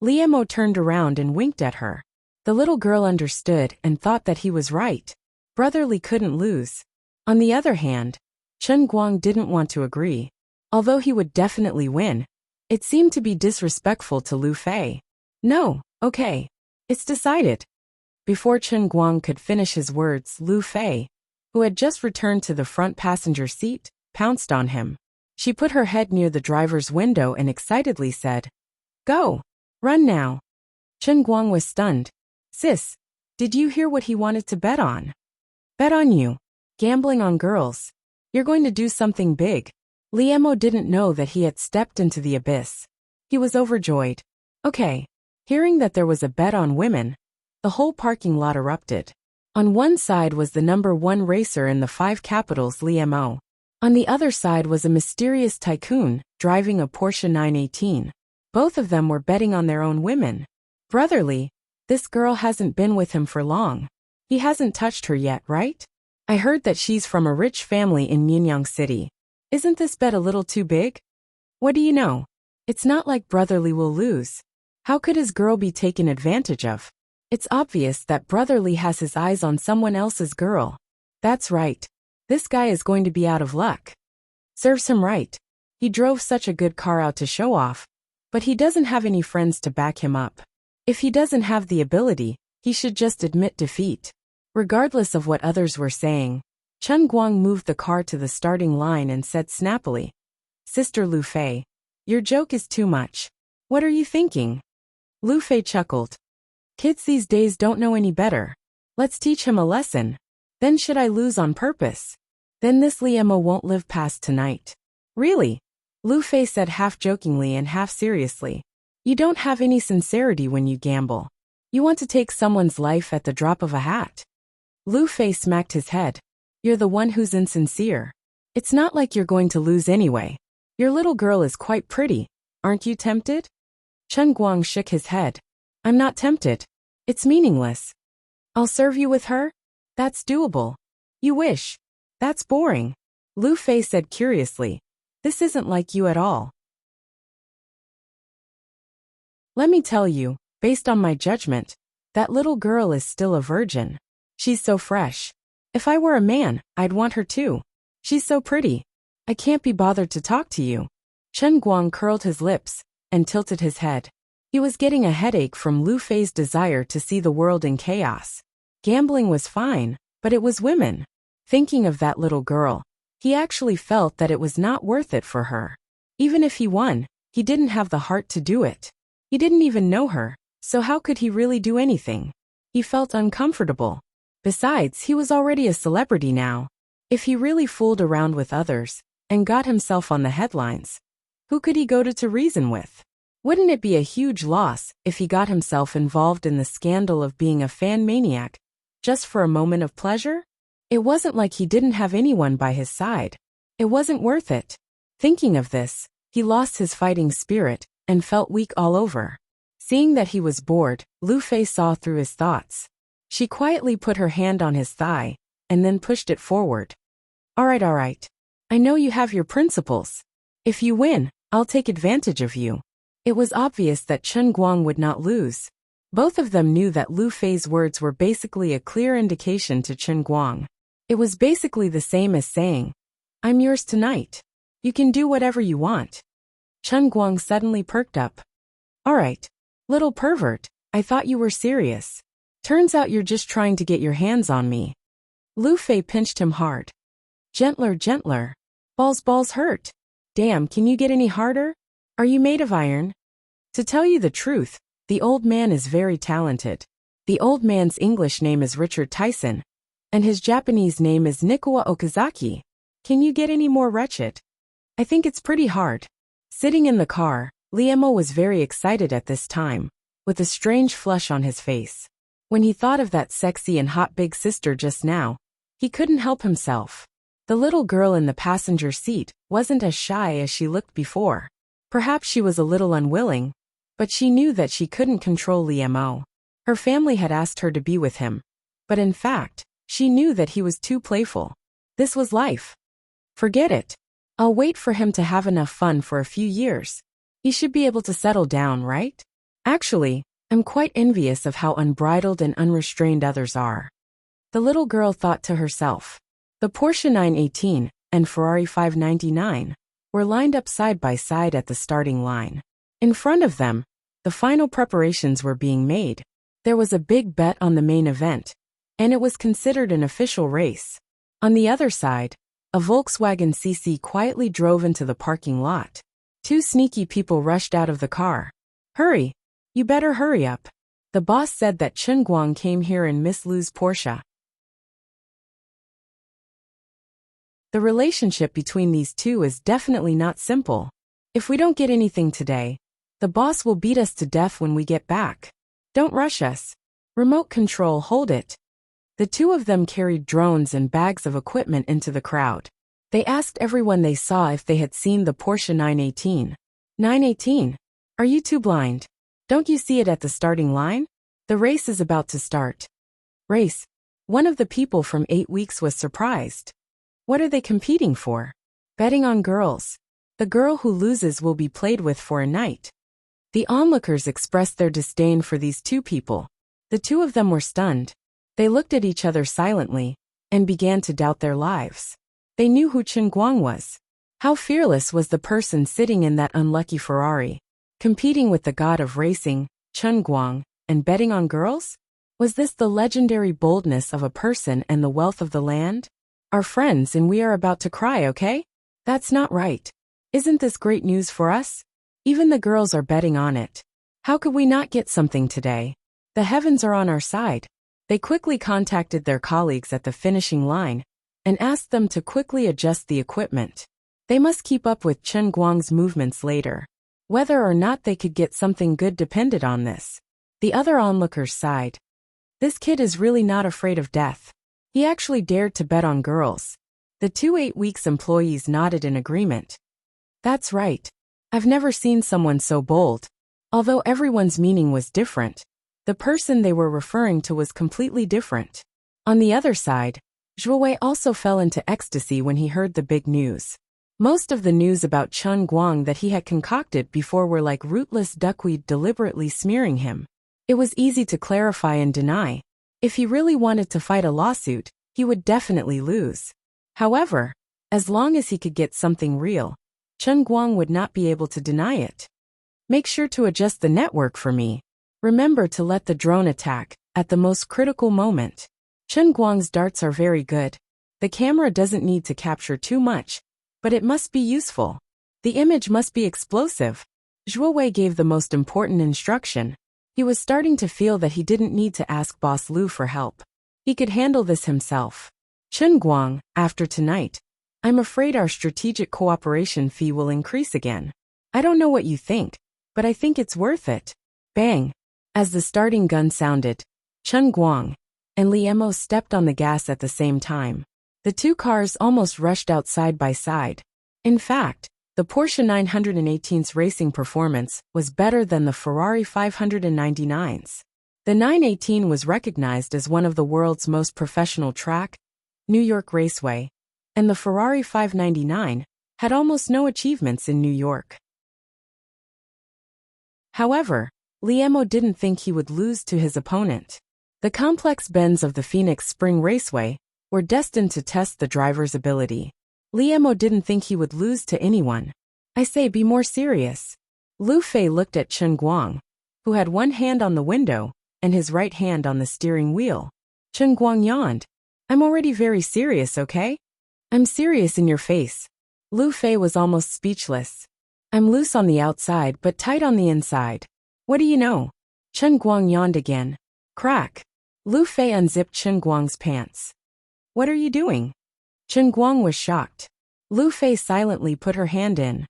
Li Mo turned around and winked at her. The little girl understood and thought that he was right. Brother Li couldn't lose. On the other hand, Chen Guang didn't want to agree. Although he would definitely win, it seemed to be disrespectful to Lu Fei. No, okay. It's decided. Before Chen Guang could finish his words, Lu Fei, who had just returned to the front passenger seat, pounced on him. She put her head near the driver's window and excitedly said, Go! Run now! Chen Guang was stunned. Sis, did you hear what he wanted to bet on? Bet on you. Gambling on girls. You're going to do something big. Li Mo didn't know that he had stepped into the abyss. He was overjoyed. Okay. Hearing that there was a bet on women, the whole parking lot erupted. On one side was the #1 racer in the 5 capitals, Li Mo. On the other side was a mysterious tycoon, driving a Porsche 918. Both of them were betting on their own women. Brotherly, this girl hasn't been with him for long. He hasn't touched her yet, right? I heard that she's from a rich family in Mianyang City. Isn't this bet a little too big? What do you know? It's not like Brotherly will lose. How could his girl be taken advantage of? It's obvious that Brotherly has his eyes on someone else's girl. That's right. This guy is going to be out of luck. Serves him right. He drove such a good car out to show off, but he doesn't have any friends to back him up. If he doesn't have the ability, he should just admit defeat. Regardless of what others were saying, Chen Guang moved the car to the starting line and said snappily, "Sister Lu Fei, your joke is too much. What are you thinking?" Lu Fei chuckled. "Kids these days don't know any better. Let's teach him a lesson. Then should I lose on purpose? Then this Liemo won't live past tonight." "Really?" Lu Fei said half jokingly and half seriously. "You don't have any sincerity when you gamble. You want to take someone's life at the drop of a hat." Lu Fei smacked his head. "You're the one who's insincere. It's not like you're going to lose anyway. Your little girl is quite pretty. Aren't you tempted?" Chen Guang shook his head. "I'm not tempted. It's meaningless. I'll serve you with her? That's doable. You wish. That's boring." Lu Fei said curiously. "This isn't like you at all." "Let me tell you, based on my judgment, that little girl is still a virgin. She's so fresh. If I were a man, I'd want her too. She's so pretty. I can't be bothered to talk to you." Chen Guang curled his lips and tilted his head. He was getting a headache from Lu Fei's desire to see the world in chaos. Gambling was fine, but it was women. Thinking of that little girl, he actually felt that it was not worth it for her. Even if he won, he didn't have the heart to do it. He didn't even know her, so how could he really do anything? He felt uncomfortable. Besides, he was already a celebrity now. If he really fooled around with others and got himself on the headlines, who could he go to reason with? Wouldn't it be a huge loss if he got himself involved in the scandal of being a fan maniac, just for a moment of pleasure? It wasn't like he didn't have anyone by his side. It wasn't worth it. Thinking of this, he lost his fighting spirit and felt weak all over. Seeing that he was bored, Lu Fei saw through his thoughts. She quietly put her hand on his thigh and then pushed it forward. All right. I know you have your principles. If you win, I'll take advantage of you." It was obvious that Chen Guang would not lose. Both of them knew that Lu Fei's words were basically a clear indication to Chen Guang. It was basically the same as saying, "I'm yours tonight. You can do whatever you want." Chen Guang suddenly perked up. "All right, little pervert, I thought you were serious. Turns out you're just trying to get your hands on me." Lu Fei pinched him hard. Gentler. Balls hurt. Damn, can you get any harder? Are you made of iron?" To tell you the truth, the old man is very talented. The old man's English name is Richard Tyson, and his Japanese name is Nikawa Okazaki. Can you get any more wretched? I think it's pretty hard. Sitting in the car, Liemo was very excited at this time, with a strange flush on his face. When he thought of that sexy and hot big sister just now, he couldn't help himself. The little girl in the passenger seat wasn't as shy as she looked before. Perhaps she was a little unwilling, but she knew that she couldn't control Liemo. Her family had asked her to be with him, but in fact, she knew that he was too playful. This was life. Forget it. I'll wait for him to have enough fun for a few years. He should be able to settle down, right? Actually, I'm quite envious of how unbridled and unrestrained others are. The little girl thought to herself. The Porsche 918 and Ferrari 599 were lined up side by side at the starting line. In front of them, the final preparations were being made. There was a big bet on the main event, and it was considered an official race. On the other side, a Volkswagen CC quietly drove into the parking lot. Two sneaky people rushed out of the car. "Hurry! You better hurry up. The boss said that Chen Guang came here in Miss Lu's Porsche." The relationship between these two is definitely not simple. If we don't get anything today, the boss will beat us to death when we get back. Don't rush us. Remote control, hold it. The two of them carried drones and bags of equipment into the crowd. They asked everyone they saw if they had seen the Porsche 918. 918? Are you too blind? Don't you see it at the starting line? The race is about to start. Race? One of the people from 8 weeks was surprised. What are they competing for? Betting on girls. The girl who loses will be played with for a night. The onlookers expressed their disdain for these two people. The two of them were stunned. They looked at each other silently and began to doubt their lives. They knew who Chen Guang was. How fearless was the person sitting in that unlucky Ferrari, competing with the god of racing, Chen Guang, and betting on girls? Was this the legendary boldness of a person and the wealth of the land? Our friends and we are about to cry, okay? That's not right. Isn't this great news for us? Even the girls are betting on it. How could we not get something today? The heavens are on our side. They quickly contacted their colleagues at the finishing line and asked them to quickly adjust the equipment. They must keep up with Chen Guang's movements later. Whether or not they could get something good depended on this. The other onlookers sighed. This kid is really not afraid of death. He actually dared to bet on girls. The two 8 weeks employees nodded in agreement. That's right. I've never seen someone so bold. Although everyone's meaning was different, the person they were referring to was completely different. On the other side, Zhuowei also fell into ecstasy when he heard the big news. Most of the news about Chen Guang that he had concocted before were like rootless duckweed deliberately smearing him. It was easy to clarify and deny. If he really wanted to fight a lawsuit, he would definitely lose. However, as long as he could get something real, Chen Guang would not be able to deny it. Make sure to adjust the network for me. Remember to let the drone attack at the most critical moment. Chen Guang's darts are very good. The camera doesn't need to capture too much, but it must be useful. The image must be explosive. Zhuowei gave the most important instruction. He was starting to feel that he didn't need to ask Boss Lu for help. He could handle this himself. Chen Guang, after tonight, I'm afraid our strategic cooperation fee will increase again. I don't know what you think, but I think it's worth it. Bang! As the starting gun sounded, Chen Guang and Li Emo stepped on the gas at the same time. The two cars almost rushed out side by side. In fact, the Porsche 918's racing performance was better than the Ferrari 599's. The 918 was recognized as one of the world's most professional track, New York Raceway, and the Ferrari 599 had almost no achievements in New York. However, Li Emo didn't think he would lose to his opponent. The complex bends of the Phoenix Spring Raceway were destined to test the driver's ability. Li Emo didn't think he would lose to anyone. I say be more serious. Lu Fei looked at Chen Guang, who had one hand on the window and his right hand on the steering wheel. Chen Guang yawned. I'm already very serious, okay? I'm serious in your face. Lu Fei was almost speechless. I'm loose on the outside but tight on the inside. What do you know? Chen Guang yawned again. Crack. Lu Fei unzipped Chen Guang's pants. What are you doing? Chen Guang was shocked. Lu Fei silently put her hand in.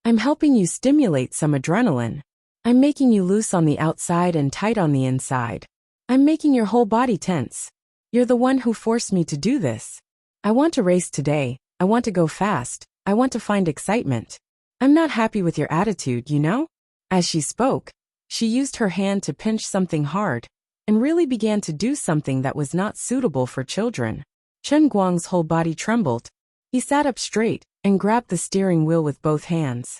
I'm helping you stimulate some adrenaline. I'm making you loose on the outside and tight on the inside. I'm making your whole body tense. You're the one who forced me to do this. I want to race today. I want to go fast. I want to find excitement. I'm not happy with your attitude, you know? As she spoke, she used her hand to pinch something hard and really began to do something that was not suitable for children. Chen Guang's whole body trembled. He sat up straight and grabbed the steering wheel with both hands.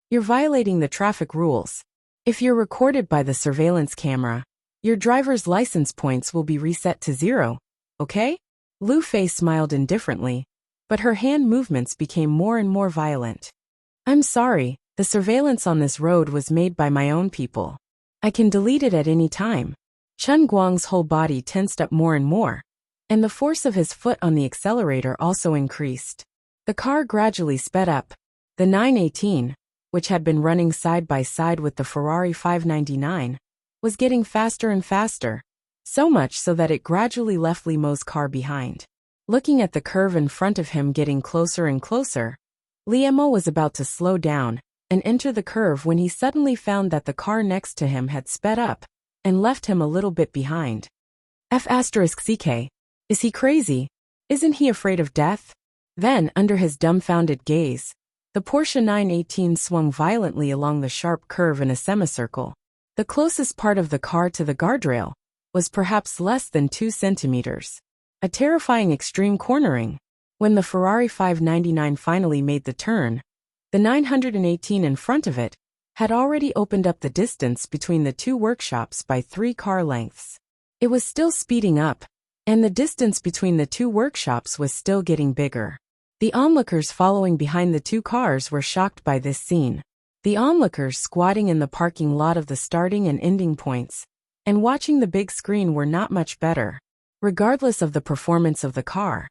You're violating the traffic rules. If you're recorded by the surveillance camera, your driver's license points will be reset to 0, okay? Lu Fei smiled indifferently, but her hand movements became more and more violent. I'm sorry, the surveillance on this road was made by my own people. I can delete it at any time. Chen Guang's whole body tensed up more and more, and the force of his foot on the accelerator also increased. The car gradually sped up. The 918, which had been running side by side with the Ferrari 599, was getting faster and faster, so much so that it gradually left Li Mo's car behind. Looking at the curve in front of him getting closer and closer, Li Mo was about to slow down and enter the curve when he suddenly found that the car next to him had sped up and left him a little bit behind. F***CK. Is he crazy? Isn't he afraid of death? Then, under his dumbfounded gaze, the Porsche 918 swung violently along the sharp curve in a semicircle. The closest part of the car to the guardrail was perhaps less than 2 centimeters. A terrifying extreme cornering. When the Ferrari 599 finally made the turn, the 918 in front of it had already opened up the distance between the two workshops by 3 car lengths. It was still speeding up, and the distance between the two workshops was still getting bigger. The onlookers following behind the two cars were shocked by this scene. The onlookers squatting in the parking lot of the starting and ending points and watching the big screen were not much better. Regardless of the performance of the car,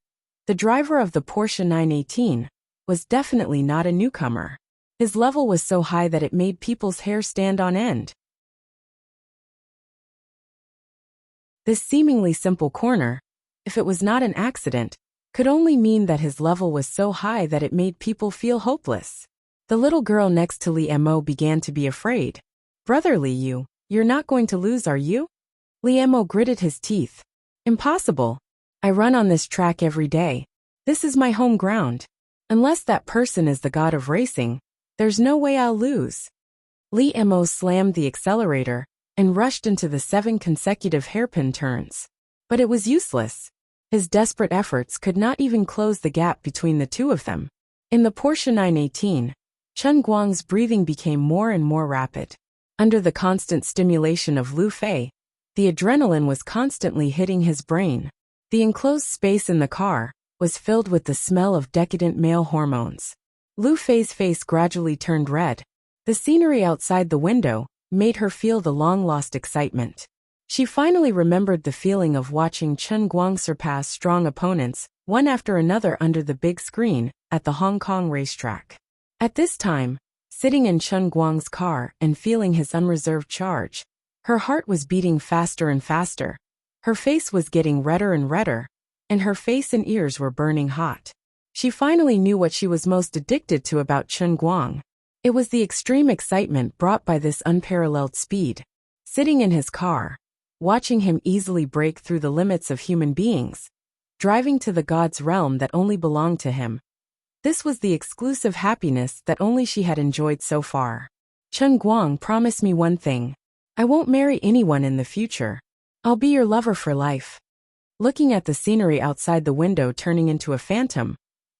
the driver of the Porsche 918 was definitely not a newcomer. His level was so high that it made people's hair stand on end. This seemingly simple corner, if it was not an accident, could only mean that his level was so high that it made people feel hopeless. The little girl next to Li Mo began to be afraid. "Brother Li, you're not going to lose, are you?" Li Mo gritted his teeth. "Impossible. I run on this track every day. This is my home ground. Unless that person is the god of racing, there's no way I'll lose." Li Mo slammed the accelerator and rushed into the 7 consecutive hairpin turns. But it was useless. His desperate efforts could not even close the gap between the two of them. In the Porsche 918, Chen Guang's breathing became more and more rapid. Under the constant stimulation of Lu Fei, the adrenaline was constantly hitting his brain. The enclosed space in the car was filled with the smell of decadent male hormones. Lu Fei's face gradually turned red. The scenery outside the window made her feel the long-lost excitement. She finally remembered the feeling of watching Chen Guang surpass strong opponents, one after another under the big screen, at the Hong Kong racetrack. At this time, sitting in Chen Guang's car and feeling his unreserved charge, her heart was beating faster and faster. Her face was getting redder and redder, and her face and ears were burning hot. She finally knew what she was most addicted to about Chen Guang. It was the extreme excitement brought by this unparalleled speed. Sitting in his car, watching him easily break through the limits of human beings, driving to the god's realm that only belonged to him. This was the exclusive happiness that only she had enjoyed so far. "Chen Guang, promise me one thing. I won't marry anyone in the future. I'll be your lover for life." Looking at the scenery outside the window turning into a phantom,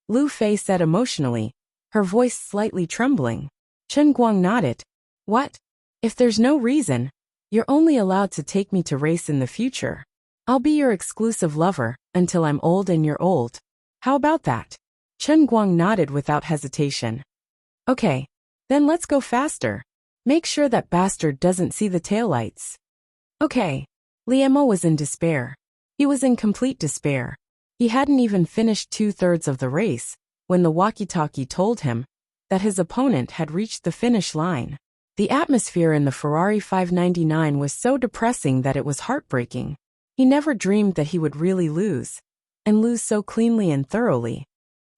Lu Fei said emotionally, her voice slightly trembling. Chen Guang nodded. "What? If there's no reason, you're only allowed to take me to race in the future. I'll be your exclusive lover until I'm old and you're old. How about that?" Chen Guang nodded without hesitation. "Okay. Then let's go faster. Make sure that bastard doesn't see the taillights." "Okay." Li Mo was in despair. He was in complete despair. He hadn't even finished 2/3 of the race when the walkie-talkie told him that his opponent had reached the finish line. The atmosphere in the Ferrari 599 was so depressing that it was heartbreaking. He never dreamed that he would really lose, and lose so cleanly and thoroughly.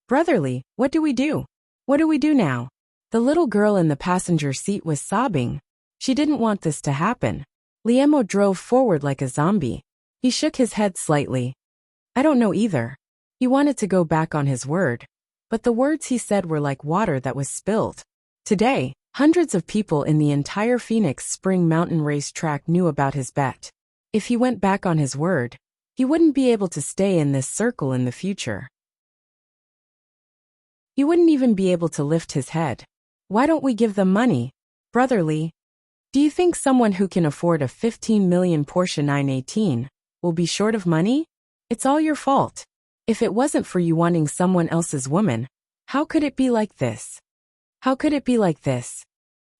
"Brotherly, what do we do? What do we do now?" The little girl in the passenger seat was sobbing. She didn't want this to happen. Li Mo drove forward like a zombie. He shook his head slightly. "I don't know either." He wanted to go back on his word, but the words he said were like water that was spilled. Today, hundreds of people in the entire Phoenix Spring Mountain Race track knew about his bet. If he went back on his word, he wouldn't be able to stay in this circle in the future. He wouldn't even be able to lift his head. "Why don't we give them money, brotherly? Do you think someone who can afford a 15 million Porsche 918 will be short of money? It's all your fault. If it wasn't for you wanting someone else's woman, how could it be like this? How could it be like this?"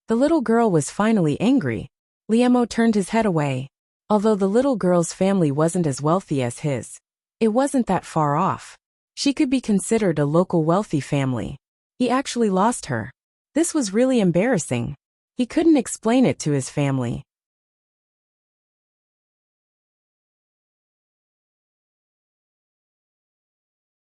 The little girl was finally angry. Li Mo turned his head away. Although the little girl's family wasn't as wealthy as his, it wasn't that far off. She could be considered a local wealthy family. He actually lost her. This was really embarrassing. He couldn't explain it to his family.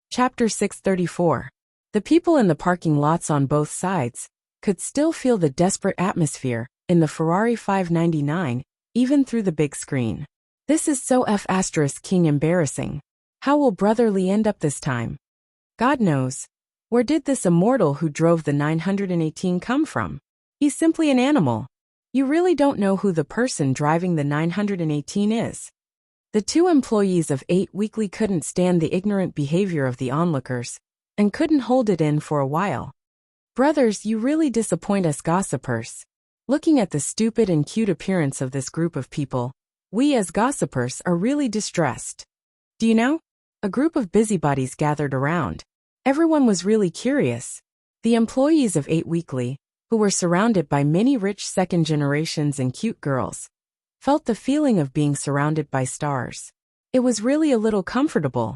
Chapter 634. The people in the parking lots on both sides could still feel the desperate atmosphere in the Ferrari 599, even through the big screen. "This is so King embarrassing. How will brotherly end up this time? God knows. Where did this immortal who drove the 918 come from? He's simply an animal. You really don't know who the person driving the 918 is." The two employees of 8 Weekly couldn't stand the ignorant behavior of the onlookers, and couldn't hold it in for a while. Brothers, you really disappoint us gossipers. Looking at the stupid and cute appearance of this group of people, we as gossipers are really distressed. Do you know? A group of busybodies gathered around. Everyone was really curious. The employees of 8 Weekly, who were surrounded by many rich second generations and cute girls, felt the feeling of being surrounded by stars. It was really a little comfortable.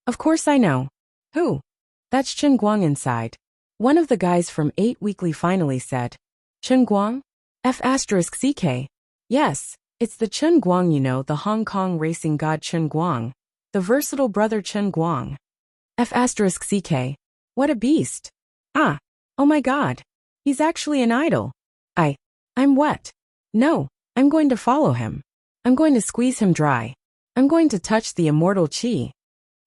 Of course I know. Who? That's Chen Guang inside. One of the guys from 8 Weekly finally said. Chen Guang? F***CK. Yes, it's the Chen Guang, you know, the Hong Kong racing god Chen Guang. The versatile brother Chen Guang. F***CK. What a beast. Ah, oh my god. He's actually an idol. I'm what? No, I'm going to follow him. I'm going to squeeze him dry. I'm going to touch the immortal chi.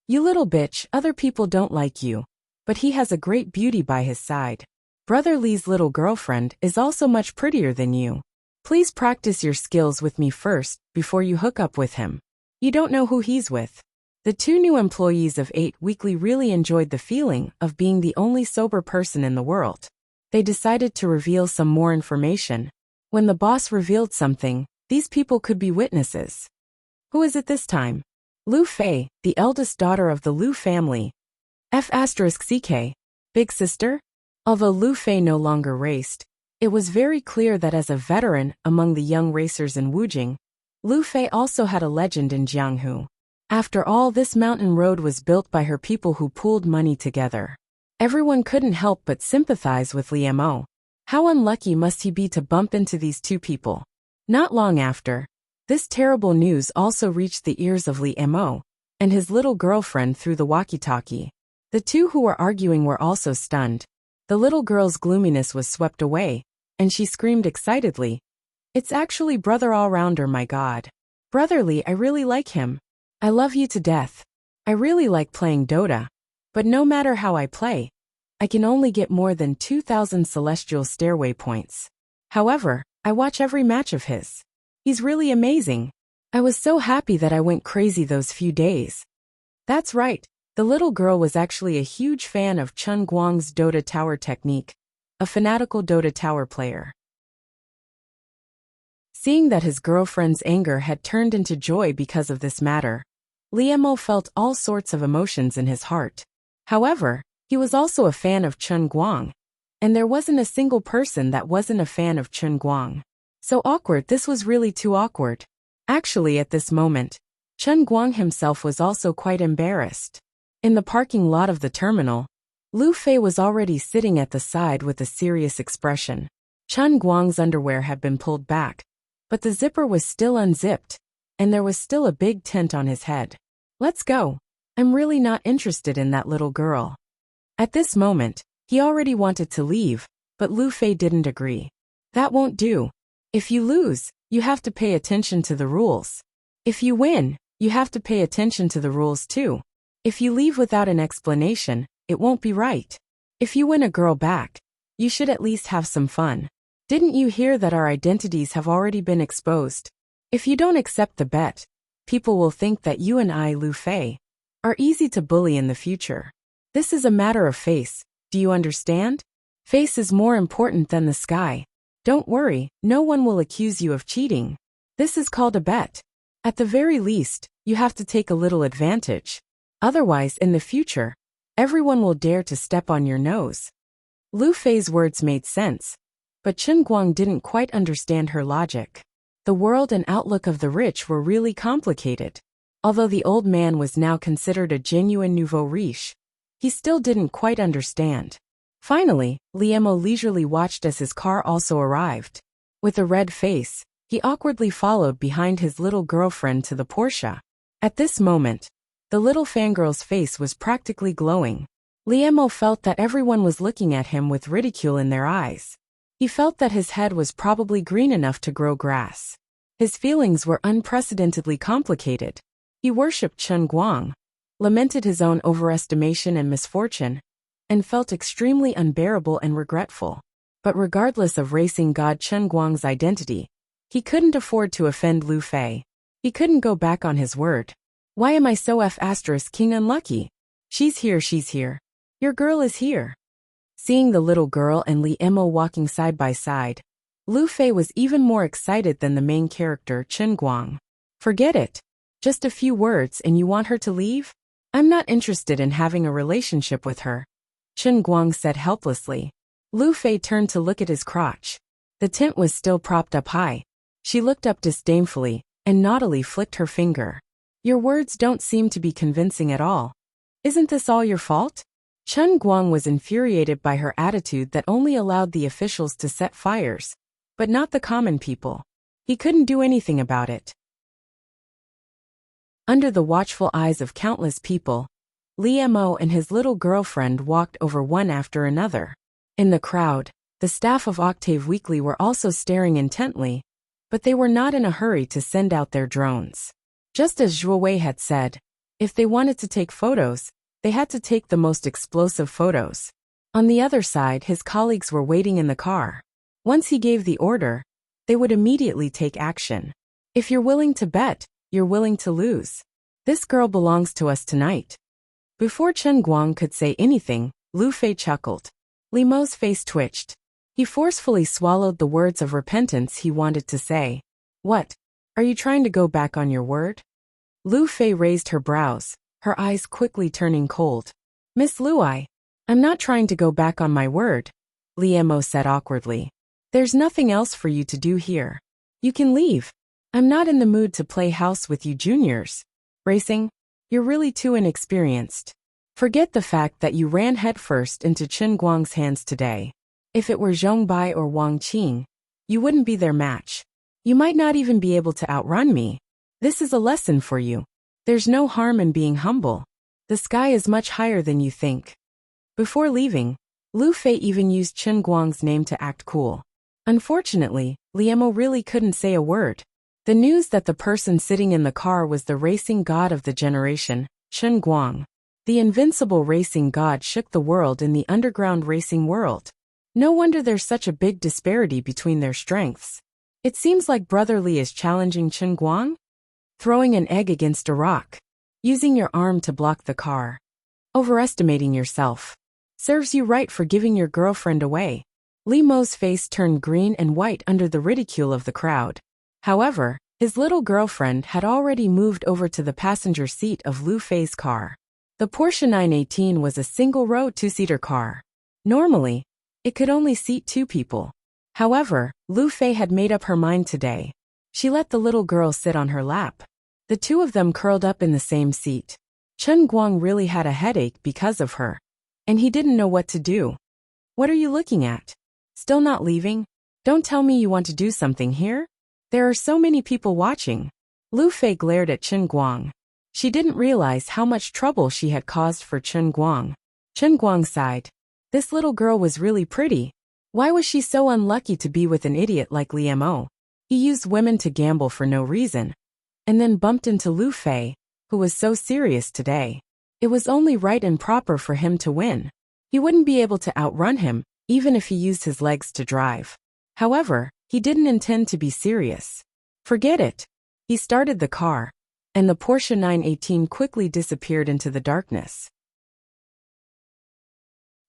You little bitch, other people don't like you, but he has a great beauty by his side. Brother Li's little girlfriend is also much prettier than you. Please practice your skills with me first before you hook up with him. You don't know who he's with. The two new employees of 8 Weekly really enjoyed the feeling of being the only sober person in the world. They decided to reveal some more information. When the boss revealed something, these people could be witnesses. Who is it this time? Lu Fei, the eldest daughter of the Lu family. F***CK. Big sister? Although Lu Fei no longer raced, it was very clear that as a veteran among the young racers in Wujing, Lu Fei also had a legend in Jianghu. After all, this mountain road was built by her people who pooled money together. Everyone couldn't help but sympathize with Li Mo. How unlucky must he be to bump into these two people? Not long after, this terrible news also reached the ears of Li Mo and his little girlfriend through the walkie-talkie. The two who were arguing were also stunned. The little girl's gloominess was swept away, and she screamed excitedly. It's actually Brother All-Rounder, my god. Brother Li, I really like him. I love you to death. I really like playing Dota. But no matter how I play, I can only get more than 2,000 celestial stairway points. However, I watch every match of his. He's really amazing. I was so happy that I went crazy those few days. That's right, the little girl was actually a huge fan of Chen Guang's Dota Tower technique, a fanatical Dota Tower player. Seeing that his girlfriend's anger had turned into joy because of this matter, Li Mo felt all sorts of emotions in his heart. However, he was also a fan of Chen Guang, and there wasn't a single person that wasn't a fan of Chen Guang. So awkward, this was really too awkward. Actually, at this moment, Chen Guang himself was also quite embarrassed. In the parking lot of the terminal, Lu Fei was already sitting at the side with a serious expression. Chen Guang's underwear had been pulled back, but the zipper was still unzipped, and there was still a big tent on his head. Let's go. I'm really not interested in that little girl. At this moment, he already wanted to leave, but Lu Fei didn't agree. That won't do. If you lose, you have to pay attention to the rules. If you win, you have to pay attention to the rules too. If you leave without an explanation, it won't be right. If you win a girl back, you should at least have some fun. Didn't you hear that our identities have already been exposed? If you don't accept the bet, people will think that you and I, Lu Fei, are easy to bully in the future. This is a matter of face, do you understand? Face is more important than the sky. Don't worry, no one will accuse you of cheating. This is called a bet. At the very least, you have to take a little advantage. Otherwise, in the future, everyone will dare to step on your nose. Lu Fei's words made sense, but Chen Guang didn't quite understand her logic. The world and outlook of the rich were really complicated. Although the old man was now considered a genuine nouveau riche, he still didn't quite understand. Finally, Li Mo leisurely watched as his car also arrived. With a red face, he awkwardly followed behind his little girlfriend to the Porsche. At this moment, the little fangirl's face was practically glowing. Li Mo felt that everyone was looking at him with ridicule in their eyes. He felt that his head was probably green enough to grow grass. His feelings were unprecedentedly complicated. He worshipped Chen Guang, lamented his own overestimation and misfortune, and felt extremely unbearable and regretful. But regardless of racing god Chen Guang's identity, he couldn't afford to offend Lu Fei. He couldn't go back on his word. Why am I so king unlucky? She's here. Your girl is here. Seeing the little girl and Li Emo walking side by side, Lu Fei was even more excited than the main character, Chen Guang. Forget it. Just a few words and you want her to leave? I'm not interested in having a relationship with her, Chen Guang said helplessly. Lu Fei turned to look at his crotch. The tent was still propped up high. She looked up disdainfully and naughtily flicked her finger. Your words don't seem to be convincing at all. Isn't this all your fault? Chen Guang was infuriated by her attitude that only allowed the officials to set fires, but not the common people. He couldn't do anything about it. Under the watchful eyes of countless people, Li Mo and his little girlfriend walked over one after another. In the crowd, the staff of Octave Weekly were also staring intently, but they were not in a hurry to send out their drones. Just as Zhuo Wei had said, if they wanted to take photos, they had to take the most explosive photos. On the other side, his colleagues were waiting in the car. Once he gave the order, they would immediately take action. If you're willing to bet, you're willing to lose. This girl belongs to us tonight. Before Chen Guang could say anything, Lu Fei chuckled. Li Mo's face twitched. He forcefully swallowed the words of repentance he wanted to say. What? Are you trying to go back on your word? Lu Fei raised her brows, her eyes quickly turning cold. Miss Lu, I'm not trying to go back on my word, Li Mo said awkwardly. There's nothing else for you to do here. You can leave. I'm not in the mood to play house with you juniors. Racing? You're really too inexperienced. Forget the fact that you ran headfirst into Chen Guang's hands today. If it were Zhong Bai or Wang Qing, you wouldn't be their match. You might not even be able to outrun me. This is a lesson for you. There's no harm in being humble. The sky is much higher than you think. Before leaving, Lu Fei even used Chen Guang's name to act cool. Unfortunately, Li Mo really couldn't say a word. The news that the person sitting in the car was the racing god of the generation, Chen Guang. The invincible racing god shook the world in the underground racing world. No wonder there's such a big disparity between their strengths. It seems like Brother Li is challenging Chen Guang? Throwing an egg against a rock. Using your arm to block the car. Overestimating yourself. Serves you right for giving your girlfriend away. Li Mo's face turned green and white under the ridicule of the crowd. However, his little girlfriend had already moved over to the passenger seat of Lu Fei's car. The Porsche 918 was a single-row two-seater car. Normally, it could only seat 2 people. However, Lu Fei had made up her mind today. She let the little girl sit on her lap. The 2 of them curled up in the same seat. Chen Guang really had a headache because of her, and he didn't know what to do. What are you looking at? Still not leaving? Don't tell me you want to do something here? There are so many people watching. Lu Fei glared at Chen Guang. She didn't realize how much trouble she had caused for Chen Guang. Chen Guang sighed. This little girl was really pretty. Why was she so unlucky to be with an idiot like Li Mo? He used women to gamble for no reason. And then bumped into Lu Fei, who was so serious today. It was only right and proper for him to win. He wouldn't be able to outrun him, even if he used his legs to drive. However, he didn't intend to be serious. Forget it. He started the car, and the Porsche 918 quickly disappeared into the darkness.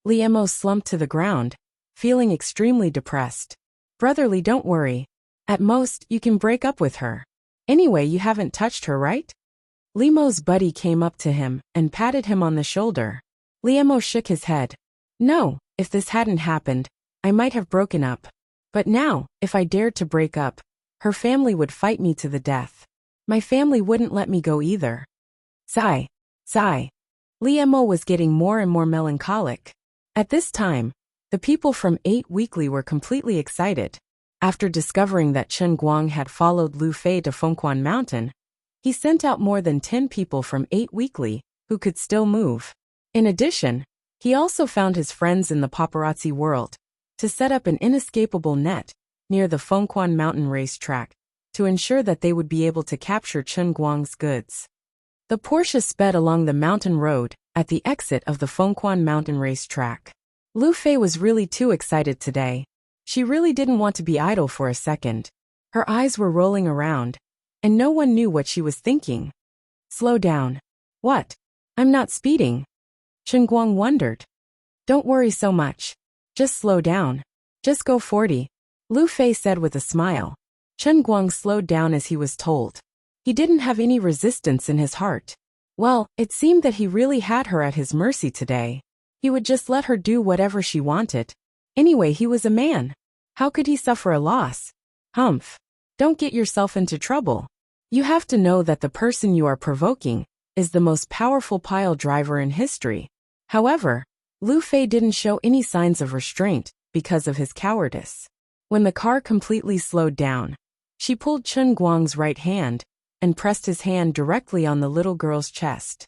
Li Mo slumped to the ground, feeling extremely depressed. Brotherly, don't worry. At most, you can break up with her. Anyway, you haven't touched her, right? Li Mo's buddy came up to him and patted him on the shoulder. Li Mo shook his head. No, if this hadn't happened, I might have broken up. But now, if I dared to break up, her family would fight me to the death. My family wouldn't let me go either. Sigh. Sigh. Li Mo was getting more and more melancholic. At this time, the people from 8 Weekly were completely excited. After discovering that Chen Guang had followed Lu Fei to Fengquan Mountain, he sent out more than 10 people from 8 Weekly who could still move. In addition, he also found his friends in the paparazzi world to set up an inescapable net near the Fengquan Mountain racetrack to ensure that they would be able to capture Chen Guang's goods. The Porsche sped along the mountain road at the exit of the Fengquan Mountain racetrack. Lu Fei was really too excited today. She really didn't want to be idle for a second. Her eyes were rolling around, and no one knew what she was thinking. Slow down. What? I'm not speeding. Chen Guang wondered. Don't worry so much. Just slow down. Just go 40. Lu Fei said with a smile. Chen Guang slowed down as he was told. He didn't have any resistance in his heart. Well, it seemed that he really had her at his mercy today. He would just let her do whatever she wanted. Anyway, he was a man. How could he suffer a loss? Humph. Don't get yourself into trouble. You have to know that the person you are provoking is the most powerful pile driver in history. However, Lu Fei didn't show any signs of restraint because of his cowardice. When the car completely slowed down, she pulled Chen Guang's right hand and pressed his hand directly on the little girl's chest.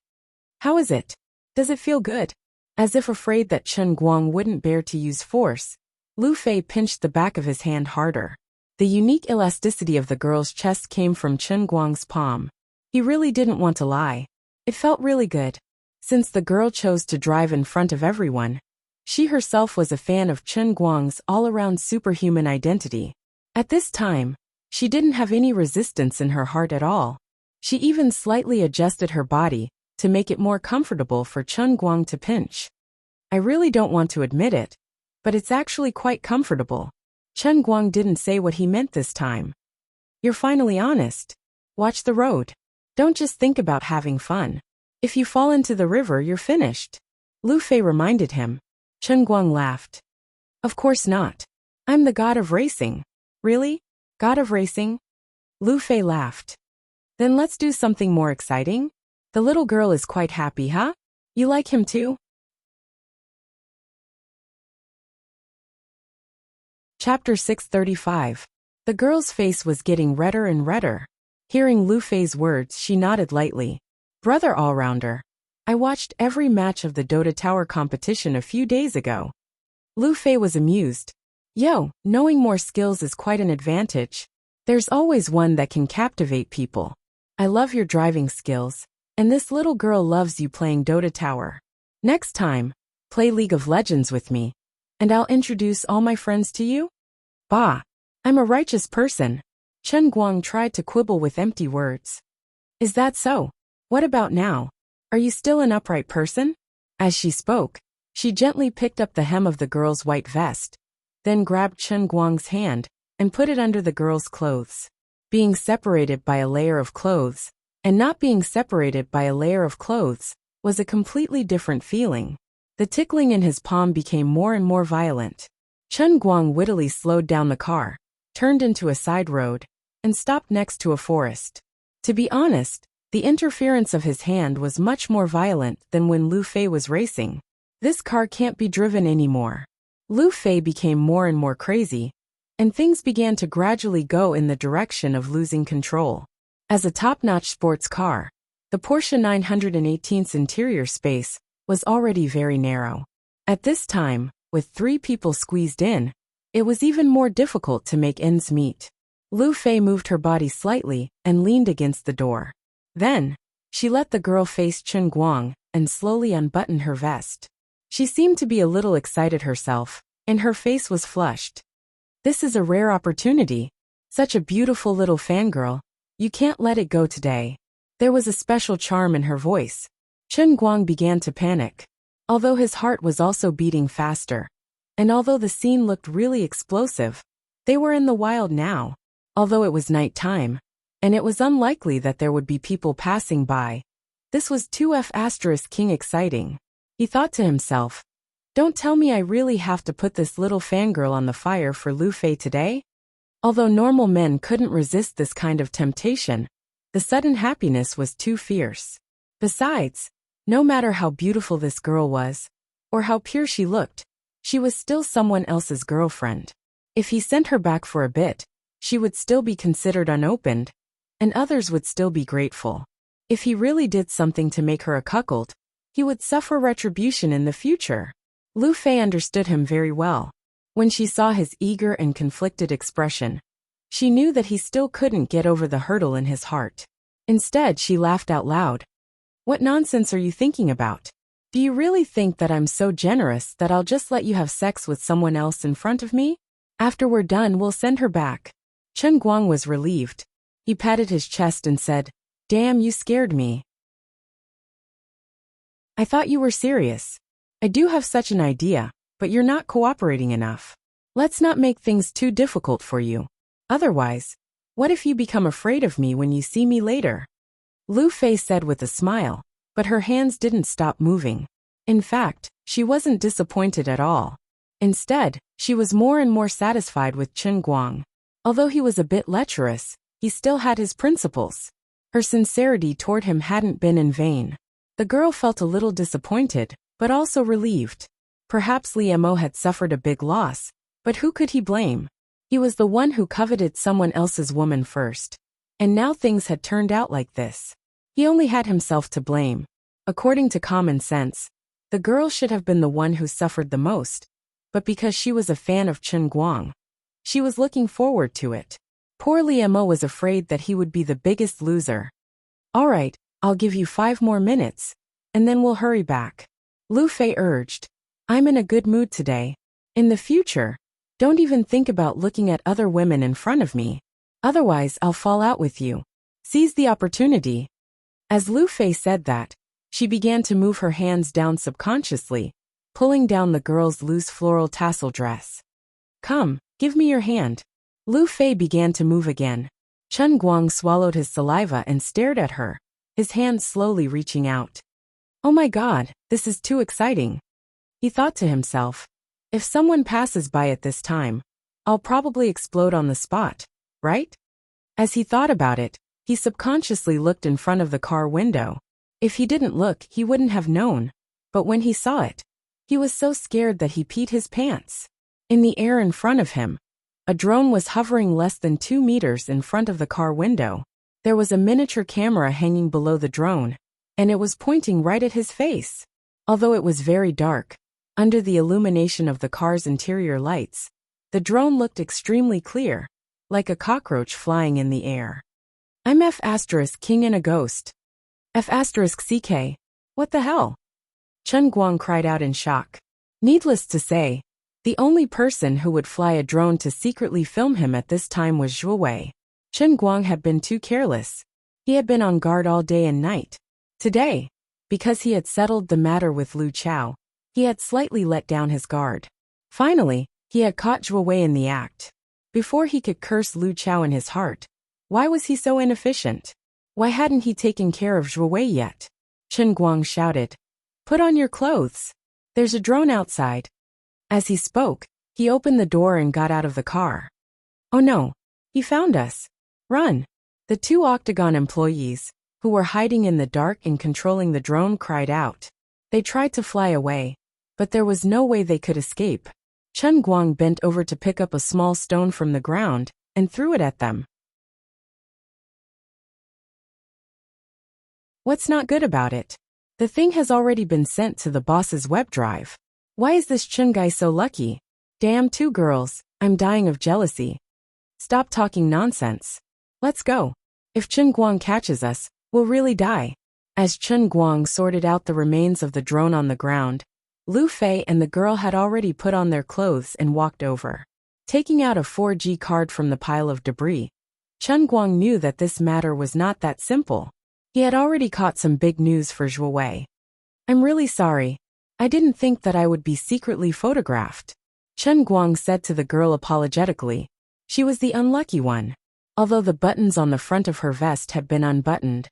How is it? Does it feel good? As if afraid that Chen Guang wouldn't bear to use force, Lu Fei pinched the back of his hand harder. The unique elasticity of the girl's chest came from Chen Guang's palm. He really didn't want to lie. It felt really good. Since the girl chose to drive in front of everyone, she herself was a fan of Chen Guang's all-around superhuman identity. At this time, she didn't have any resistance in her heart at all. She even slightly adjusted her body to make it more comfortable for Chen Guang to pinch. I really don't want to admit it, but it's actually quite comfortable. Chen Guang didn't say what he meant this time. You're finally honest. Watch the road. Don't just think about having fun. If you fall into the river, you're finished. Lu Fei reminded him. Chen Guang laughed. Of course not. I'm the god of racing. Really? God of racing? Lu Fei laughed. Then let's do something more exciting. The little girl is quite happy, huh? You like him too? Chapter 635. The girl's face was getting redder and redder. Hearing Lu Fei's words, she nodded lightly. Brother all-rounder. I watched every match of the Dota Tower competition a few days ago. Lu Fei was amused. Yo, knowing more skills is quite an advantage. There's always one that can captivate people. I love your driving skills, and this little girl loves you playing Dota Tower. Next time, play League of Legends with me, and I'll introduce all my friends to you? Bah, I'm a righteous person. Chen Guang tried to quibble with empty words. Is that so? What about now? Are you still an upright person? As she spoke, she gently picked up the hem of the girl's white vest, then grabbed Chen Guang's hand and put it under the girl's clothes. Being separated by a layer of clothes, and not being separated by a layer of clothes, was a completely different feeling. The tickling in his palm became more and more violent. Chen Guang wittily slowed down the car, turned into a side road, and stopped next to a forest. To be honest, the interference of his hand was much more violent than when Lu Fei was racing. This car can't be driven anymore. Lu Fei became more and more crazy, and things began to gradually go in the direction of losing control. As a top-notch sports car, the Porsche 918's interior space was already very narrow. At this time, with 3 people squeezed in, it was even more difficult to make ends meet. Lu Fei moved her body slightly and leaned against the door. Then, she let the girl face Chen Guang and slowly unbuttoned her vest. She seemed to be a little excited herself, and her face was flushed. This is a rare opportunity. Such a beautiful little fangirl. You can't let it go today. There was a special charm in her voice. Chen Guang began to panic. Although his heart was also beating faster, and although the scene looked really explosive, they were in the wild now. Although it was night time, and it was unlikely that there would be people passing by, this was 2F** king exciting. He thought to himself, don't tell me I really have to put this little fangirl on the fire for Lu Fei today? Although normal men couldn't resist this kind of temptation, the sudden happiness was too fierce. Besides, no matter how beautiful this girl was, or how pure she looked, she was still someone else's girlfriend. If he sent her back for a bit, she would still be considered unopened, and others would still be grateful. If he really did something to make her a cuckold, he would suffer retribution in the future. Lu Fei understood him very well. When she saw his eager and conflicted expression, she knew that he still couldn't get over the hurdle in his heart. Instead, she laughed out loud. What nonsense are you thinking about? Do you really think that I'm so generous that I'll just let you have sex with someone else in front of me? After we're done, we'll send her back. Chen Guang was relieved. He patted his chest and said, "Damn, you scared me. I thought you were serious. I do have such an idea, but you're not cooperating enough. Let's not make things too difficult for you. Otherwise, what if you become afraid of me when you see me later?" Lu Fei said with a smile, but her hands didn't stop moving. In fact, she wasn't disappointed at all. Instead, she was more and more satisfied with Chen Guang. Although he was a bit lecherous, he still had his principles. Her sincerity toward him hadn't been in vain. The girl felt a little disappointed, but also relieved. Perhaps Li Mo had suffered a big loss, but who could he blame? He was the one who coveted someone else's woman first. And now things had turned out like this. He only had himself to blame. According to common sense, the girl should have been the one who suffered the most. But because she was a fan of Chen Guang, she was looking forward to it. Poor Li Mo was afraid that he would be the biggest loser. "All right, I'll give you 5 more minutes, and then we'll hurry back," Lu Fei urged. "I'm in a good mood today. In the future, don't even think about looking at other women in front of me. Otherwise, I'll fall out with you. Seize the opportunity." As Lu Fei said that, she began to move her hands down subconsciously, pulling down the girl's loose floral tassel dress. "Come, give me your hand." Lu Fei began to move again. Chen Guang swallowed his saliva and stared at her, his hands slowly reaching out. "Oh my God, this is too exciting." He thought to himself, "If someone passes by at this time, I'll probably explode on the spot, right?" As he thought about it, he subconsciously looked in front of the car window. If he didn't look, he wouldn't have known. But when he saw it, he was so scared that he peed his pants. In the air in front of him, a drone was hovering less than 2 meters in front of the car window. There was a miniature camera hanging below the drone, and it was pointing right at his face. Although it was very dark, under the illumination of the car's interior lights, the drone looked extremely clear, like a cockroach flying in the air. "I'm F*King and a ghost. F*CK. What the hell?" Chen Guang cried out in shock. Needless to say, the only person who would fly a drone to secretly film him at this time was Zhuo Wei. Chen Guang had been too careless. He had been on guard all day and night. Today, because he had settled the matter with Lu Chao, he had slightly let down his guard. Finally, he had caught Zhuo Wei in the act. Before he could curse Lu Chao in his heart, why was he so inefficient? Why hadn't he taken care of Zhuo Wei yet? Chen Guang shouted, "Put on your clothes. There's a drone outside." As he spoke, he opened the door and got out of the car. "Oh no, he found us. Run." The 2 Octagon employees, who were hiding in the dark and controlling the drone, cried out. They tried to fly away, but there was no way they could escape. Chen Guang bent over to pick up a small stone from the ground and threw it at them. What's not good about it? The thing has already been sent to the boss's web drive. Why is this Chen guy so lucky? Damn 2 girls, I'm dying of jealousy. Stop talking nonsense. Let's go. If Chen Guang catches us, we'll really die. As Chen Guang sorted out the remains of the drone on the ground, Lu Fei and the girl had already put on their clothes and walked over. Taking out a 4G card from the pile of debris, Chen Guang knew that this matter was not that simple. He had already caught some big news for Zhuo Wei. "I'm really sorry. I didn't think that I would be secretly photographed," Chen Guang said to the girl apologetically. She was the unlucky one. Although the buttons on the front of her vest had been unbuttoned,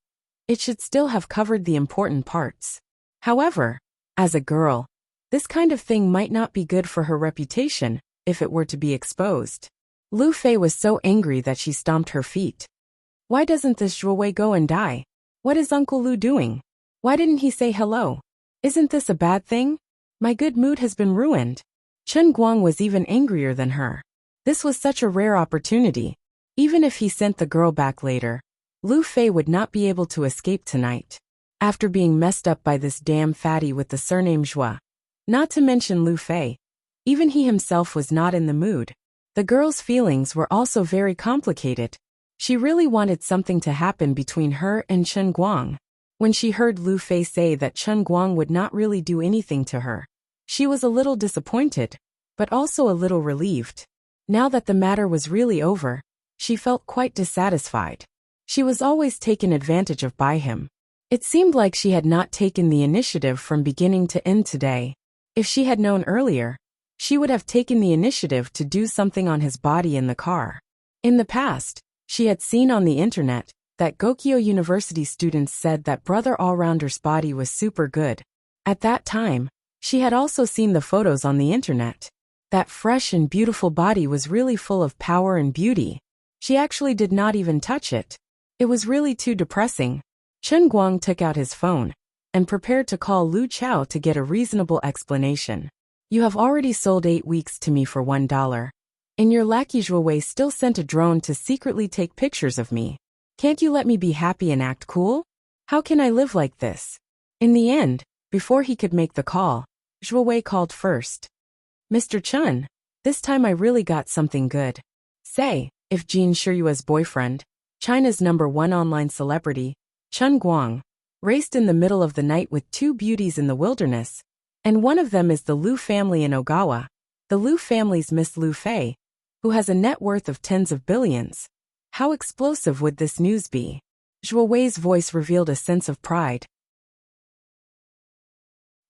it should still have covered the important parts. However, as a girl, this kind of thing might not be good for her reputation if it were to be exposed. Lu Fei was so angry that she stomped her feet. Why doesn't this Zhuo Wei go and die? What is Uncle Lu doing? Why didn't he say hello? Isn't this a bad thing? My good mood has been ruined. Chen Guang was even angrier than her. This was such a rare opportunity. Even if he sent the girl back later, Lu Fei would not be able to escape tonight. After being messed up by this damn fatty with the surname Zhua. Not to mention Lu Fei. Even he himself was not in the mood. The girl's feelings were also very complicated. She really wanted something to happen between her and Chen Guang. When she heard Lu Fei say that Chen Guang would not really do anything to her, she was a little disappointed, but also a little relieved. Now that the matter was really over, she felt quite dissatisfied. She was always taken advantage of by him. It seemed like she had not taken the initiative from beginning to end today. If she had known earlier, she would have taken the initiative to do something on his body in the car. In the past, she had seen on the internet that Gokyo University students said that Brother Allrounder's body was super good. At that time, she had also seen the photos on the internet. That fresh and beautiful body was really full of power and beauty. She actually did not even touch it. It was really too depressing. Chen Guang took out his phone and prepared to call Lu Chao to get a reasonable explanation. You have already sold 8 weeks to me for $1. And your lackey Zhuowei still sent a drone to secretly take pictures of me. Can't you let me be happy and act cool? How can I live like this? In the end, before he could make the call, Zhuowei called first. Mr. Chen, this time I really got something good. Say, if Jin Shiyue's boyfriend, China's #1 online celebrity, Chen Guang, raced in the middle of the night with 2 beauties in the wilderness, and one of them is the Liu family in Ogawa, the Liu family's Miss Liu Fei, who has a net worth of tens of billions. How explosive would this news be? Zhuowei's voice revealed a sense of pride.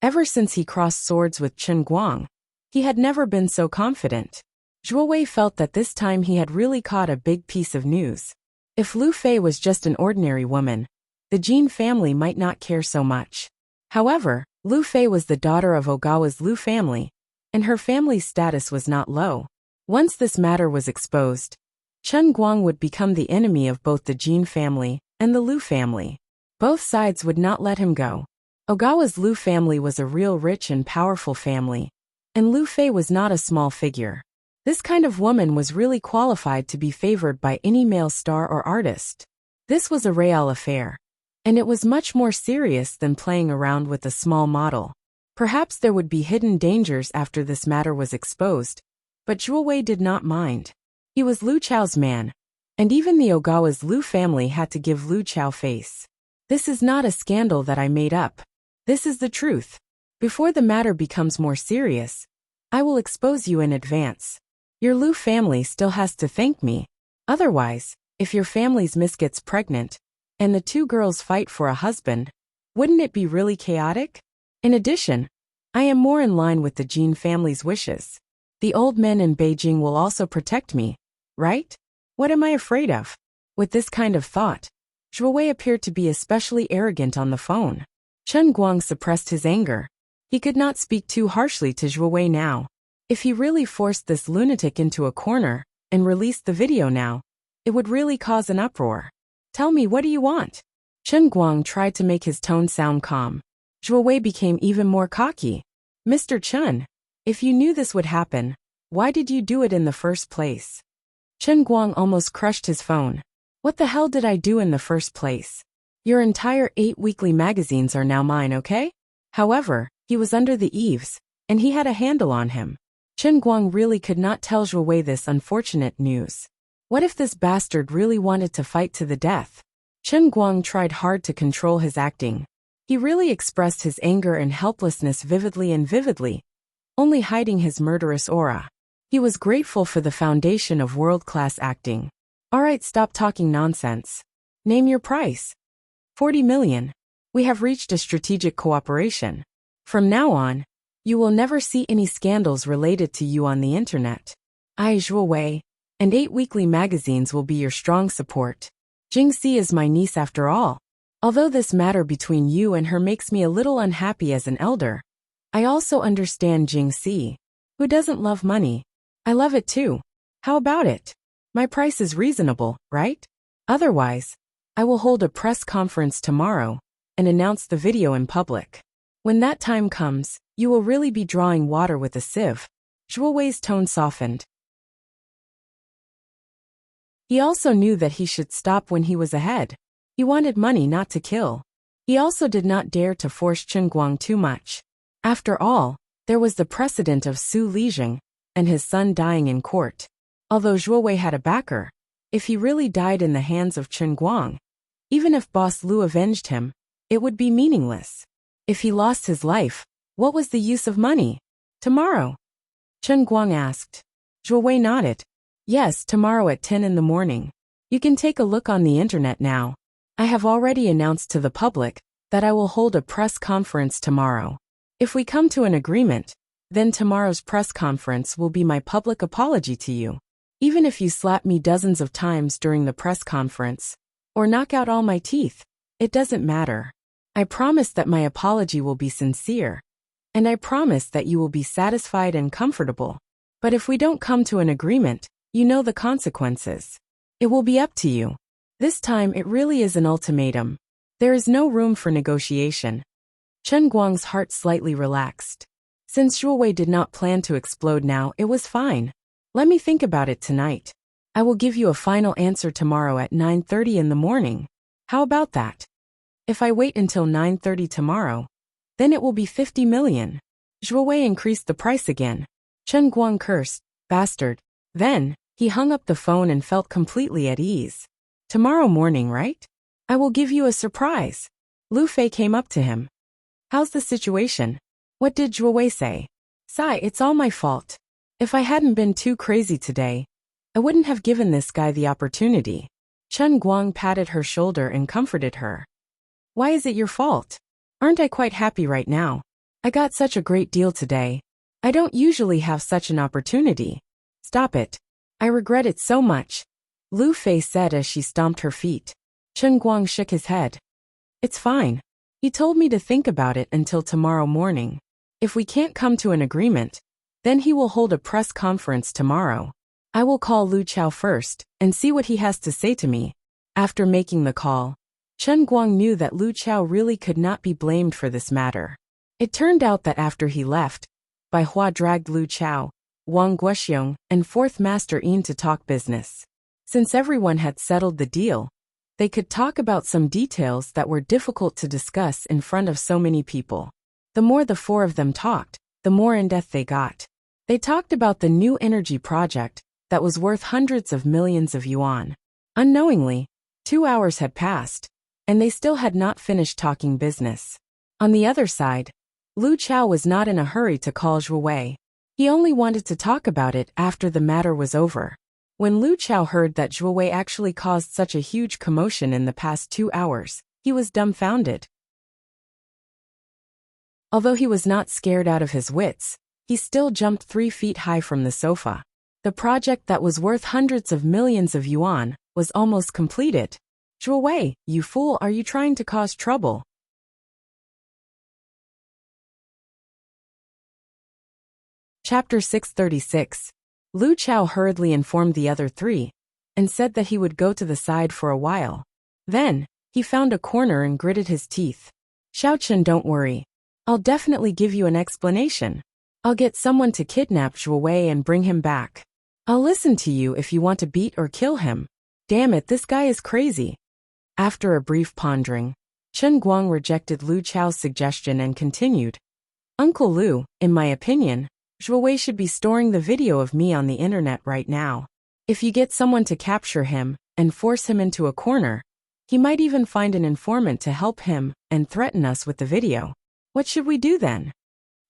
Ever since he crossed swords with Chen Guang, he had never been so confident. Zhuowei felt that this time he had really caught a big piece of news. If Liu Fei was just an ordinary woman, the Jin family might not care so much. However, Liu Fei was the daughter of Ogawa's Liu family, and her family's status was not low. Once this matter was exposed, Chen Guang would become the enemy of both the Jin family and the Liu family. Both sides would not let him go. Ogawa's Liu family was a real rich and powerful family, and Liu Fei was not a small figure. This kind of woman was really qualified to be favored by any male star or artist. This was a real affair, and it was much more serious than playing around with a small model. Perhaps there would be hidden dangers after this matter was exposed, but Zhuowei did not mind. He was Lu Chao's man, and even the Ogawa's Liu family had to give Lu Chao face. This is not a scandal that I made up. This is the truth. Before the matter becomes more serious, I will expose you in advance. Your Liu family still has to thank me. Otherwise, if your family's miss gets pregnant, and the 2 girls fight for a husband, wouldn't it be really chaotic? In addition, I am more in line with the Jin family's wishes. The old men in Beijing will also protect me, right? What am I afraid of? With this kind of thought, Zhuowei appeared to be especially arrogant on the phone. Chen Guang suppressed his anger. He could not speak too harshly to Zhuowei now. If he really forced this lunatic into a corner and released the video now, it would really cause an uproar. Tell me, what do you want? Chen Guang tried to make his tone sound calm. Zhuowei became even more cocky. Mr. Chen, if you knew this would happen, why did you do it in the first place? Chen Guang almost crushed his phone. What the hell did I do in the first place? Your entire 8 weekly magazines are now mine, okay? However, he was under the eaves, and he had a handle on him. Chen Guang really could not tell Zhuowei this unfortunate news. What if this bastard really wanted to fight to the death? Chen Guang tried hard to control his acting. He really expressed his anger and helplessness vividly, only hiding his murderous aura. He was grateful for the foundation of world-class acting. Alright, stop talking nonsense. Name your price. 40 million. We have reached a strategic cooperation. From now on, you will never see any scandals related to you on the internet. I, Zhuowei, and 8 weekly magazines will be your strong support. Jingxi is my niece after all. Although this matter between you and her makes me a little unhappy as an elder, I also understand Jingxi. Who doesn't love money? I love it too. How about it? My price is reasonable, right? Otherwise, I will hold a press conference tomorrow and announce the video in public. When that time comes, you will really be drawing water with a sieve. Zhuowei's tone softened. He also knew that he should stop when he was ahead. He wanted money, not to kill. He also did not dare to force Chen Guang too much. After all, there was the precedent of Su Lijing and his son dying in court. Although Zhuowei had a backer, if he really died in the hands of Chen Guang, even if Boss Lu avenged him, it would be meaningless. If he lost his life, what was the use of money? Tomorrow? Chen Guang asked. Zhuowei nodded. Yes, tomorrow at 10 in the morning. You can take a look on the internet now. I have already announced to the public that I will hold a press conference tomorrow. If we come to an agreement, then tomorrow's press conference will be my public apology to you. Even if you slap me dozens of times during the press conference, or knock out all my teeth, it doesn't matter. I promise that my apology will be sincere, and I promise that you will be satisfied and comfortable. But if we don't come to an agreement, you know the consequences. It will be up to you. This time it really is an ultimatum. There is no room for negotiation. Chen Guang's heart slightly relaxed. Since Zhuo Wei did not plan to explode now, it was fine. Let me think about it tonight. I will give you a final answer tomorrow at 9:30 in the morning. How about that? If I wait until 9:30 tomorrow, then it will be 50 million. Zhuo Wei increased the price again. Chen Guang cursed, bastard. Then, he hung up the phone and felt completely at ease. Tomorrow morning, right? I will give you a surprise. Lu Fei came up to him. How's the situation? What did Zhuo Wei say? Sai, it's all my fault. If I hadn't been too crazy today, I wouldn't have given this guy the opportunity. Chen Guang patted her shoulder and comforted her. Why is it your fault? Aren't I quite happy right now? I got such a great deal today. I don't usually have such an opportunity. Stop it. I regret it so much, Lu Fei said as she stomped her feet. Chen Guang shook his head. It's fine. He told me to think about it until tomorrow morning. If we can't come to an agreement, then he will hold a press conference tomorrow. I will call Lu Chao first and see what he has to say to me. After making the call, Chen Guang knew that Lu Chao really could not be blamed for this matter. It turned out that after he left, Bai Hua dragged Lu Chao, Wang Guoxiong, and Fourth Master Yin to talk business. Since everyone had settled the deal, they could talk about some details that were difficult to discuss in front of so many people. The more the four of them talked, the more in-depth they got. They talked about the new energy project that was worth hundreds of millions of yuan. Unknowingly, 2 hours had passed, and they still had not finished talking business. On the other side, Lu Chao was not in a hurry to call Zhuo Wei. He only wanted to talk about it after the matter was over. When Lu Chao heard that Zhuo Wei actually caused such a huge commotion in the past 2 hours, he was dumbfounded. Although he was not scared out of his wits, he still jumped 3 feet high from the sofa. The project that was worth hundreds of millions of yuan was almost completed. Zhuo Wei, you fool, are you trying to cause trouble? Chapter 636. Lu Chao hurriedly informed the other three, and said that he would go to the side for a while. Then, he found a corner and gritted his teeth. Xiaochen, don't worry. I'll definitely give you an explanation. I'll get someone to kidnap Zhuo Wei and bring him back. I'll listen to you if you want to beat or kill him. Damn it, this guy is crazy. After a brief pondering, Chen Guang rejected Lu Chao's suggestion and continued. Uncle Lu, in my opinion, Zhuo Wei should be storing the video of me on the internet right now. If you get someone to capture him and force him into a corner, he might even find an informant to help him and threaten us with the video. What should we do then?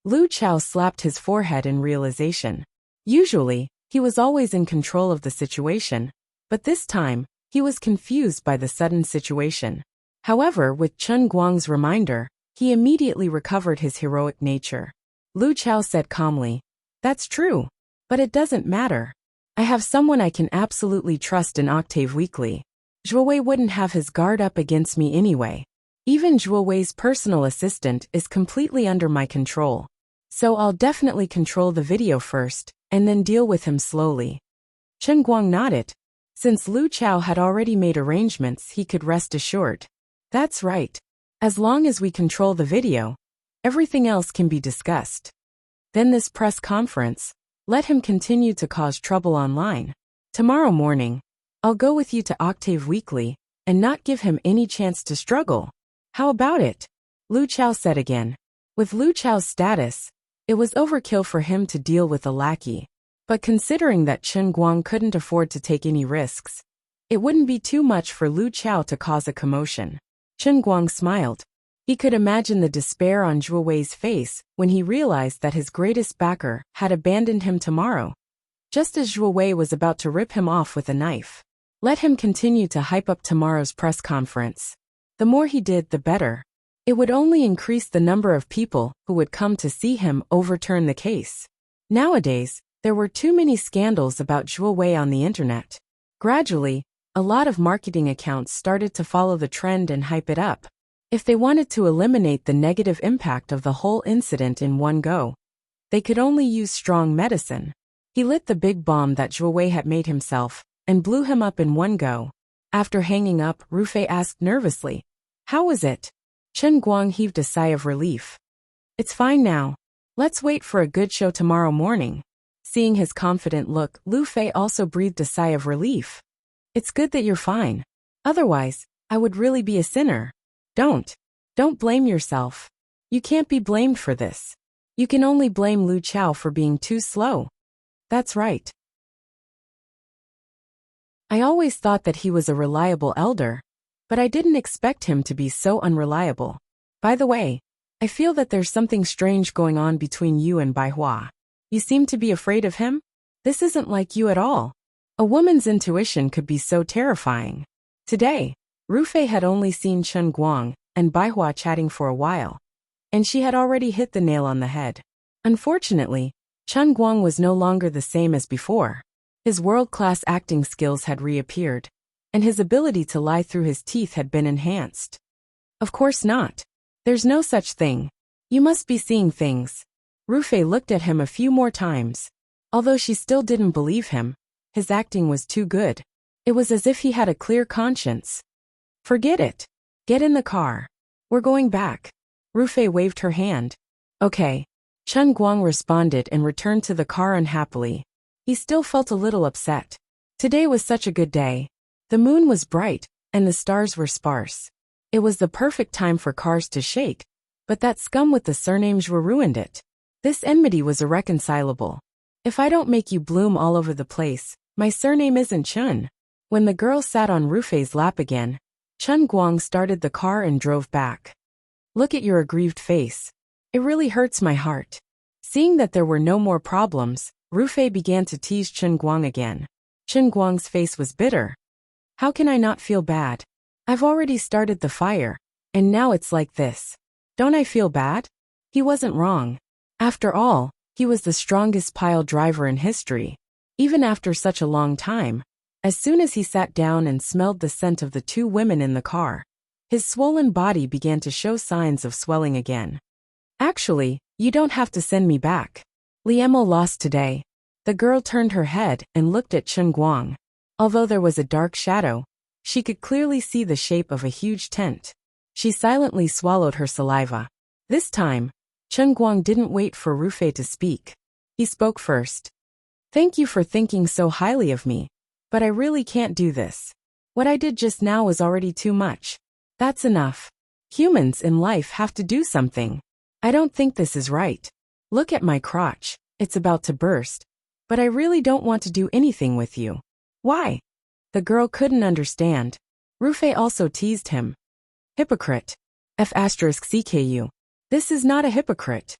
Lu Chao slapped his forehead in realization. Usually, he was always in control of the situation, but this time, he was confused by the sudden situation. However, with Chen Guang's reminder, he immediately recovered his heroic nature. Lu Chao said calmly, That's true, but it doesn't matter. I have someone I can absolutely trust in Octave Weekly. Zhuo Wei wouldn't have his guard up against me anyway. Even Zhuo Wei's personal assistant is completely under my control. So I'll definitely control the video first, and then deal with him slowly. Chen Guang nodded. Since Lu Chao had already made arrangements, he could rest assured. That's right. As long as we control the video, everything else can be discussed. Then this press conference, let him continue to cause trouble online. Tomorrow morning, I'll go with you to Octave Weekly, and not give him any chance to struggle. How about it? Lu Chao said again. With Lu Chao's status, it was overkill for him to deal with a lackey. But considering that Chen Guang couldn't afford to take any risks, it wouldn't be too much for Lu Chao to cause a commotion. Chen Guang smiled. He could imagine the despair on Zhuo Wei's face when he realized that his greatest backer had abandoned him tomorrow, just as Zhuo Wei was about to rip him off with a knife. Let him continue to hype up tomorrow's press conference. The more he did, the better. It would only increase the number of people who would come to see him overturn the case. Nowadays, there were too many scandals about Zhuo Wei on the internet. Gradually, a lot of marketing accounts started to follow the trend and hype it up. If they wanted to eliminate the negative impact of the whole incident in one go, they could only use strong medicine. He lit the big bomb that Zhuo Wei had made himself and blew him up in one go. After hanging up, Rufei asked nervously, "How was it?" Chen Guang heaved a sigh of relief. "It's fine now. Let's wait for a good show tomorrow morning." Seeing his confident look, Lu Fei also breathed a sigh of relief. "It's good that you're fine. Otherwise, I would really be a sinner." Don't blame yourself. You can't be blamed for this. You can only blame Lu Chao for being too slow." "That's right. I always thought that he was a reliable elder, but I didn't expect him to be so unreliable. By the way, I feel that there's something strange going on between you and Bai Hua. You seem to be afraid of him? This isn't like you at all. A woman's intuition could be so terrifying." Today, Rufei had only seen Chen Guang and Bai Hua chatting for a while, and she had already hit the nail on the head. Unfortunately, Chen Guang was no longer the same as before. His world-class acting skills had reappeared, and his ability to lie through his teeth had been enhanced. "Of course not. There's no such thing. You must be seeing things." Rufei looked at him a few more times. Although she still didn't believe him, his acting was too good. It was as if he had a clear conscience. "Forget it. Get in the car. We're going back." Rufei waved her hand. "Okay." Chen Guang responded and returned to the car unhappily. He still felt a little upset. Today was such a good day. The moon was bright, and the stars were sparse. It was the perfect time for cars to shake, but that scum with the surname Zhuo ruined it. This enmity was irreconcilable. "If I don't make you bloom all over the place, my surname isn't Chen." When the girl sat on Rufei's lap again, Chen Guang started the car and drove back. "Look at your aggrieved face. It really hurts my heart." Seeing that there were no more problems, Rufei began to tease Chen Guang again. Chen Guang's face was bitter. "How can I not feel bad? I've already started the fire, and now it's like this. Don't I feel bad?" He wasn't wrong. After all, he was the strongest pile driver in history. Even after such a long time, as soon as he sat down and smelled the scent of the two women in the car, his swollen body began to show signs of swelling again. "Actually, you don't have to send me back. Liemo lost today." The girl turned her head and looked at Chen Guang. Although there was a dark shadow, she could clearly see the shape of a huge tent. She silently swallowed her saliva. This time, Chen Guang didn't wait for Rufei to speak. He spoke first. "Thank you for thinking so highly of me, but I really can't do this. What I did just now was already too much. That's enough. Humans in life have to do something. I don't think this is right. Look at my crotch, it's about to burst. But I really don't want to do anything with you." "Why?" The girl couldn't understand. Rufei also teased him. "Hypocrite. F*CKU. This is not a hypocrite."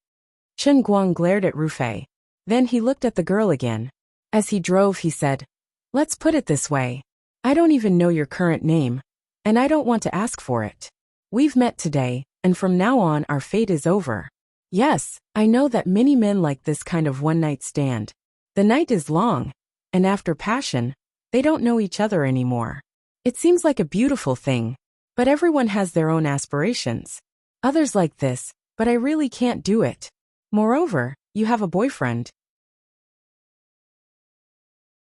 Chen Guang glared at Rufei. Then he looked at the girl again. As he drove, he said, "Let's put it this way. I don't even know your current name, and I don't want to ask for it. We've met today, and from now on our fate is over. Yes, I know that many men like this kind of one-night stand. The night is long, and after passion, they don't know each other anymore. It seems like a beautiful thing, but everyone has their own aspirations. Others like this, but I really can't do it. Moreover, you have a boyfriend.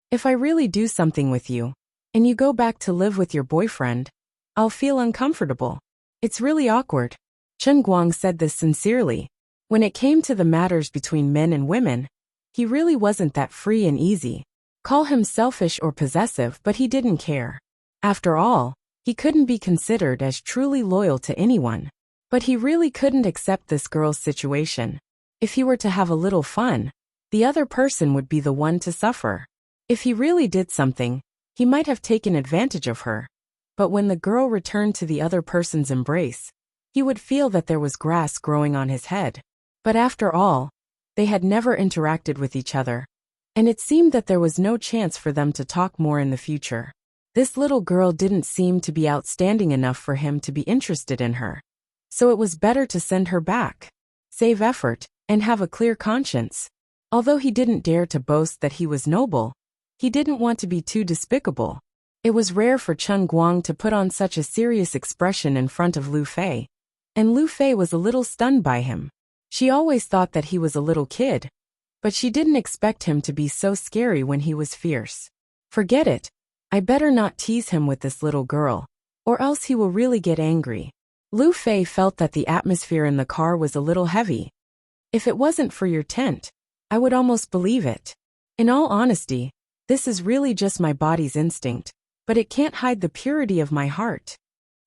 If I really do something with you, and you go back to live with your boyfriend, I'll feel uncomfortable. It's really awkward." Chen Guang said this sincerely. When it came to the matters between men and women, he really wasn't that free and easy. Call him selfish or possessive, but he didn't care. After all, he couldn't be considered as truly loyal to anyone. But he really couldn't accept this girl's situation. If he were to have a little fun, the other person would be the one to suffer. If he really did something, he might have taken advantage of her. But when the girl returned to the other person's embrace, he would feel that there was grass growing on his head. But after all, they had never interacted with each other, and it seemed that there was no chance for them to talk more in the future. This little girl didn't seem to be outstanding enough for him to be interested in her. So it was better to send her back, save effort, and have a clear conscience. Although he didn't dare to boast that he was noble, he didn't want to be too despicable. It was rare for Chen Guang to put on such a serious expression in front of Lu Fei, and Lu Fei was a little stunned by him. She always thought that he was a little kid, but she didn't expect him to be so scary when he was fierce. Forget it. I better not tease him with this little girl, or else he will really get angry. Lu Fei felt that the atmosphere in the car was a little heavy. If it wasn't for your tent, I would almost believe it. In all honesty, this is really just my body's instinct, but it can't hide the purity of my heart.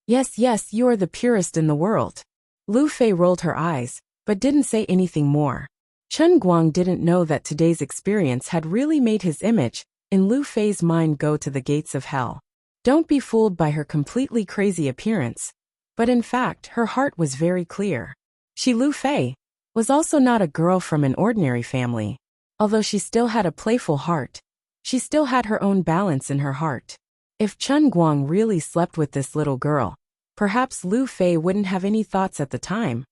Yes, you are the purest in the world. Lu Fei rolled her eyes, but didn't say anything more. Chen Guang didn't know that today's experience had really made his image in Lu Fei's mind go to the gates of hell. Don't be fooled by her completely crazy appearance, but in fact her heart was very clear. She, Lu Fei, was also not a girl from an ordinary family. Although she still had a playful heart, she still had her own balance in her heart. If Chen Guang really slept with this little girl, perhaps Lu Fei wouldn't have any thoughts at the time.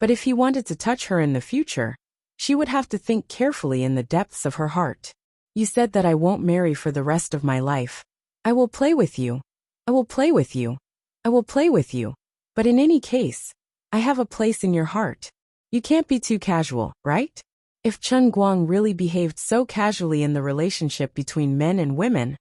But if he wanted to touch her in the future, she would have to think carefully in the depths of her heart. You said that I won't marry for the rest of my life. I will play with you. I will play with you. I will play with you. But in any case, I have a place in your heart. You can't be too casual, right? If Chen Guang really behaved so casually in the relationship between men and women,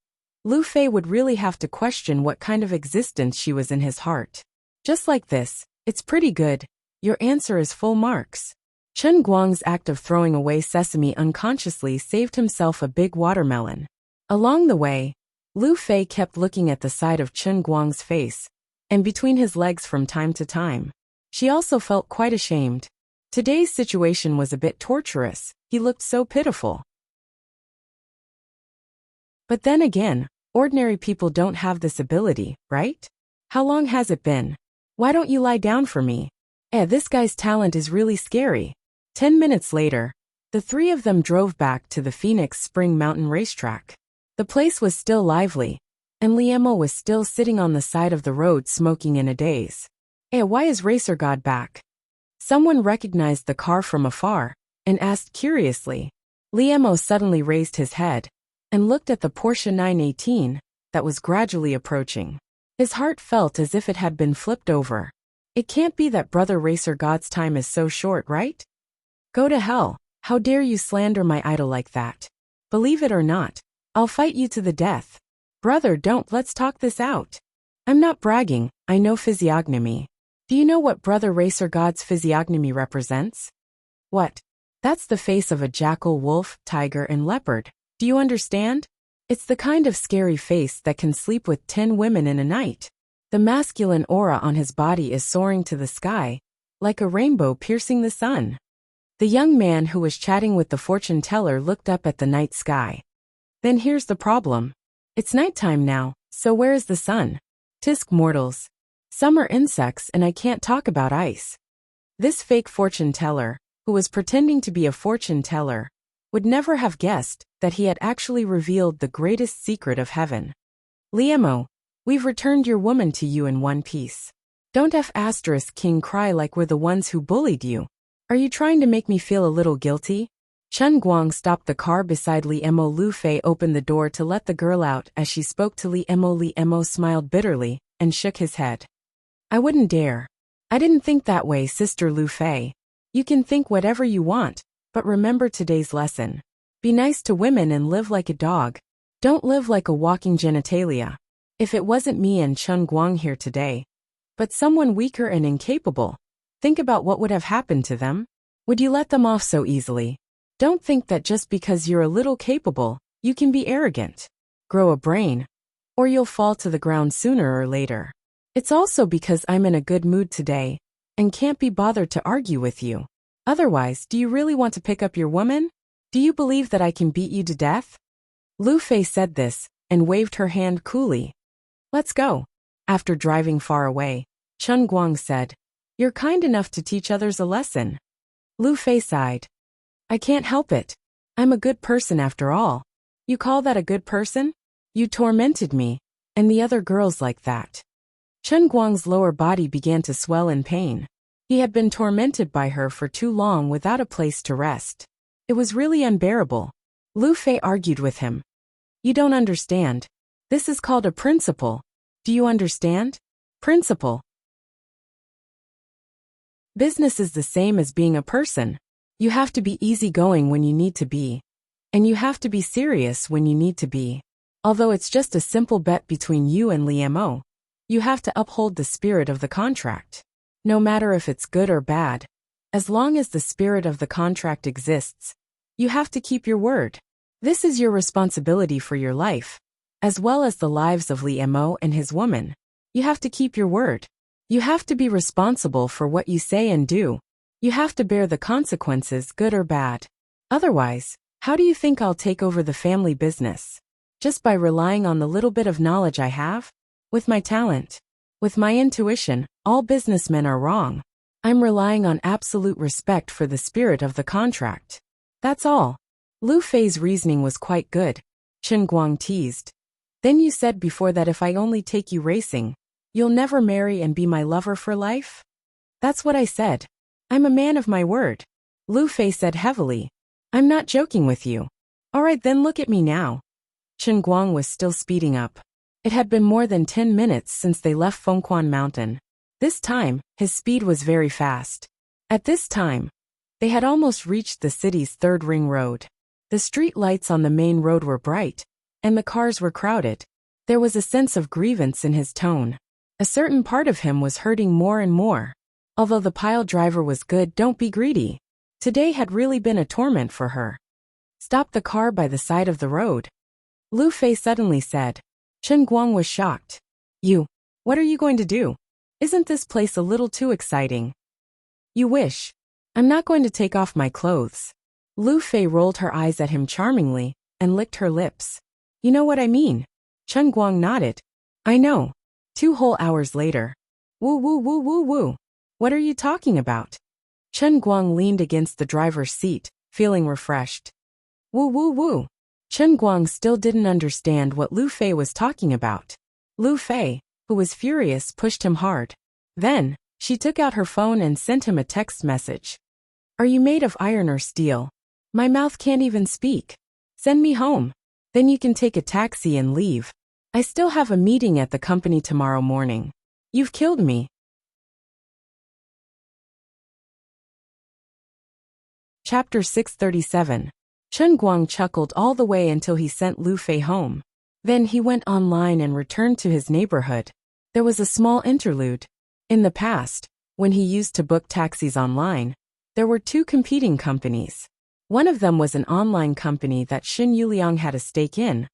Lu Fei would really have to question what kind of existence she was in his heart. Just like this, it's pretty good. Your answer is full marks. Chen Guang's act of throwing away sesame unconsciously saved himself a big watermelon. Along the way, Lu Fei kept looking at the side of Chen Guang's face, and between his legs from time to time. She also felt quite ashamed. Today's situation was a bit torturous. He looked so pitiful. But then again, ordinary people don't have this ability, right? How long has it been? Why don't you lie down for me? This guy's talent is really scary. 10 minutes later, the three of them drove back to the Phoenix Spring Mountain racetrack. The place was still lively, and Liemo was still sitting on the side of the road smoking in a daze. Why is Racer God back? Someone recognized the car from afar and asked curiously. Liemo suddenly raised his head and looked at the Porsche 918 that was gradually approaching. His heart felt as if it had been flipped over. It can't be that Brother Racer God's time is so short, right? Go to hell. How dare you slander my idol like that? Believe it or not, I'll fight you to the death. Brother, don't, let's talk this out. I'm not bragging, I know physiognomy. Do you know what Brother Racer God's physiognomy represents? What? That's the face of a jackal, wolf, tiger, and leopard. Do you understand? It's the kind of scary face that can sleep with 10 women in a night. The masculine aura on his body is soaring to the sky, like a rainbow piercing the sun. The young man who was chatting with the fortune teller looked up at the night sky. Then here's the problem. It's nighttime now, so where is the sun? Tisk mortals. Some are insects and I can't talk about ice. This fake fortune teller, who was pretending to be a fortune teller, would never have guessed that he had actually revealed the greatest secret of heaven. Liemo, we've returned your woman to you in one piece. Don't King cry like we're the ones who bullied you. Are you trying to make me feel a little guilty? Chen Guang stopped the car beside Liemo. Lu Fei opened the door to let the girl out as she spoke to Liemo. Liemo smiled bitterly and shook his head. I wouldn't dare. I didn't think that way, Sister Lu Fei. You can think whatever you want, but remember today's lesson. Be nice to women and live like a dog. Don't live like a walking genitalia. If it wasn't me and Chen Guang here today, but someone weaker and incapable, think about what would have happened to them. Would you let them off so easily? Don't think that just because you're a little capable, you can be arrogant. Grow a brain, or you'll fall to the ground sooner or later. It's also because I'm in a good mood today, and can't be bothered to argue with you. Otherwise, do you really want to pick up your woman? Do you believe that I can beat you to death? Lu Fei said this, and waved her hand coolly. Let's go. After driving far away, Chen Guang said, You're kind enough to teach others a lesson. Lu Fei sighed. I can't help it. I'm a good person after all. You call that a good person? You tormented me, And the other girls like that. Chen Guang's lower body began to swell in pain. He had been tormented by her for too long without a place to rest. It was really unbearable. Lu Fei argued with him. You don't understand. This is called a principle. Do you understand? Principle. Business is the same as being a person. You have to be easygoing when you need to be. And you have to be serious when you need to be. Although it's just a simple bet between you and Li Mo, you have to uphold the spirit of the contract. No matter if it's good or bad, as long as the spirit of the contract exists, you have to keep your word. This is your responsibility for your life, as well as the lives of Li Mo and his woman. You have to keep your word. You have to be responsible for what you say and do. You have to bear the consequences, good or bad. Otherwise, how do you think I'll take over the family business? Just by relying on the little bit of knowledge I have? With my talent? With my intuition, all businessmen are wrong. I'm relying on absolute respect for the spirit of the contract. That's all. Lu Fei's reasoning was quite good. Chen Guang teased. Then you said before that if I only take you racing, you'll never marry and be my lover for life? That's what I said. I'm a man of my word. Lu Fei said heavily. I'm not joking with you. All right, then look at me now. Chen Guang was still speeding up. It had been more than 10 minutes since they left Fengquan Mountain. This time, his speed was very fast. At this time, they had almost reached the city's third ring road. The street lights on the main road were bright, and the cars were crowded. There was a sense of grievance in his tone. A certain part of him was hurting more and more. Although the pile driver was good, don't be greedy. Today had really been a torment for her. Stop the car by the side of the road. Lu Fei suddenly said. Chen Guang was shocked. What are you going to do? Isn't this place a little too exciting? You wish. I'm not going to take off my clothes. Lu Fei rolled her eyes at him charmingly and licked her lips. You know what I mean? Chen Guang nodded. I know. 2 whole hours later. Woo woo woo woo woo. What are you talking about? Chen Guang leaned against the driver's seat, feeling refreshed. Woo woo woo. Chen Guang still didn't understand what Lu Fei was talking about. Lu Fei, who was furious, pushed him hard. Then, she took out her phone and sent him a text message. Are you made of iron or steel? My mouth can't even speak. Send me home. Then you can take a taxi and leave. I still have a meeting at the company tomorrow morning. You've killed me. Chapter 637. Chen Guang chuckled all the way until he sent Lu Fei home. Then he went online and returned to his neighborhood. There was a small interlude. In the past, when he used to book taxis online, there were 2 competing companies. One of them was an online company that Xin Yuliang had a stake in,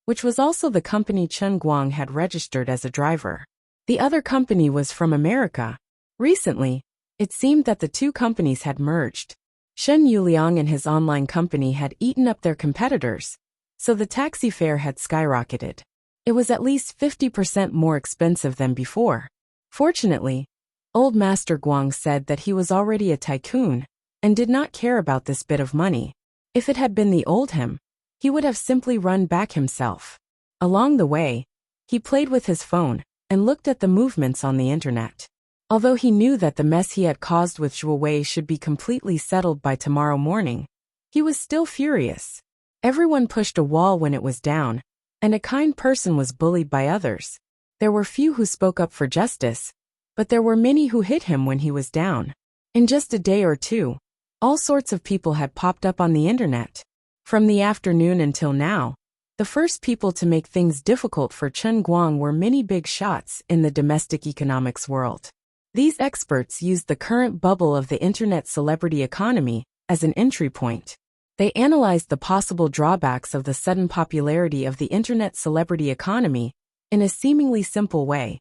which was also the company Chen Guang had registered as a driver. The other company was from America. Recently, it seemed that the 2 companies had merged. Shen Yuliang and his online company had eaten up their competitors, so the taxi fare had skyrocketed. It was at least 50% more expensive than before. Fortunately, old Master Guang said that he was already a tycoon and did not care about this bit of money. If it had been the old him, he would have simply run back himself. Along the way, he played with his phone and looked at the movements on the internet. Although he knew that the mess he had caused with Zhuo Wei should be completely settled by tomorrow morning, he was still furious. Everyone pushed a wall when it was down, and a kind person was bullied by others. There were few who spoke up for justice, but there were many who hit him when he was down. In just a day or two, all sorts of people had popped up on the internet. From the afternoon until now, the first people to make things difficult for Chen Guang were many big shots in the domestic economics world. These experts used the current bubble of the internet celebrity economy as an entry point. They analyzed the possible drawbacks of the sudden popularity of the internet celebrity economy in a seemingly simple way,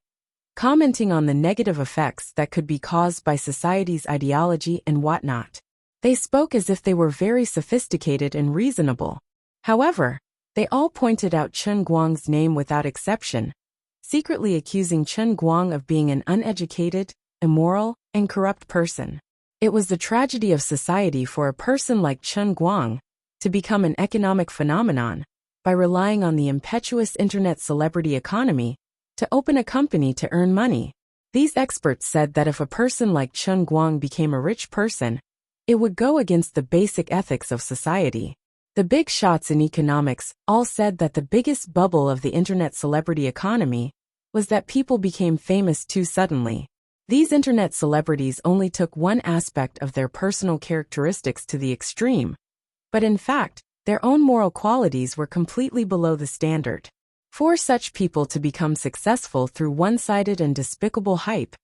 commenting on the negative effects that could be caused by society's ideology and whatnot. They spoke as if they were very sophisticated and reasonable. However, they all pointed out Chen Guang's name without exception, secretly accusing Chen Guang of being an uneducated, immoral, and corrupt person. It was the tragedy of society for a person like Chen Guang to become an economic phenomenon, by relying on the impetuous internet celebrity economy to open a company to earn money. These experts said that if a person like Chen Guang became a rich person, it would go against the basic ethics of society. The big shots in economics all said that the biggest bubble of the internet celebrity economy was that people became famous too suddenly. These internet celebrities only took one aspect of their personal characteristics to the extreme, but in fact, their own moral qualities were completely below the standard. For such people to become successful through one-sided and despicable hype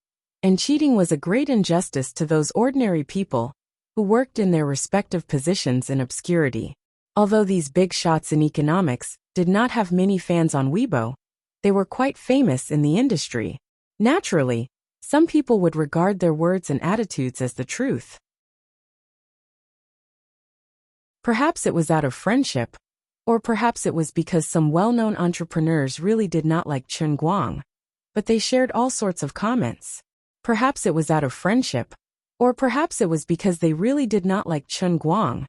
and cheating was a great injustice to those ordinary people who worked in their respective positions in obscurity. Although these big shots in economics did not have many fans on Weibo, they were quite famous in the industry. Naturally, some people would regard their words and attitudes as the truth. Perhaps it was out of friendship, or perhaps it was because some well-known entrepreneurs really did not like Chen Guang, but they shared all sorts of comments. Perhaps it was out of friendship, or perhaps it was because they really did not like Chen Guang.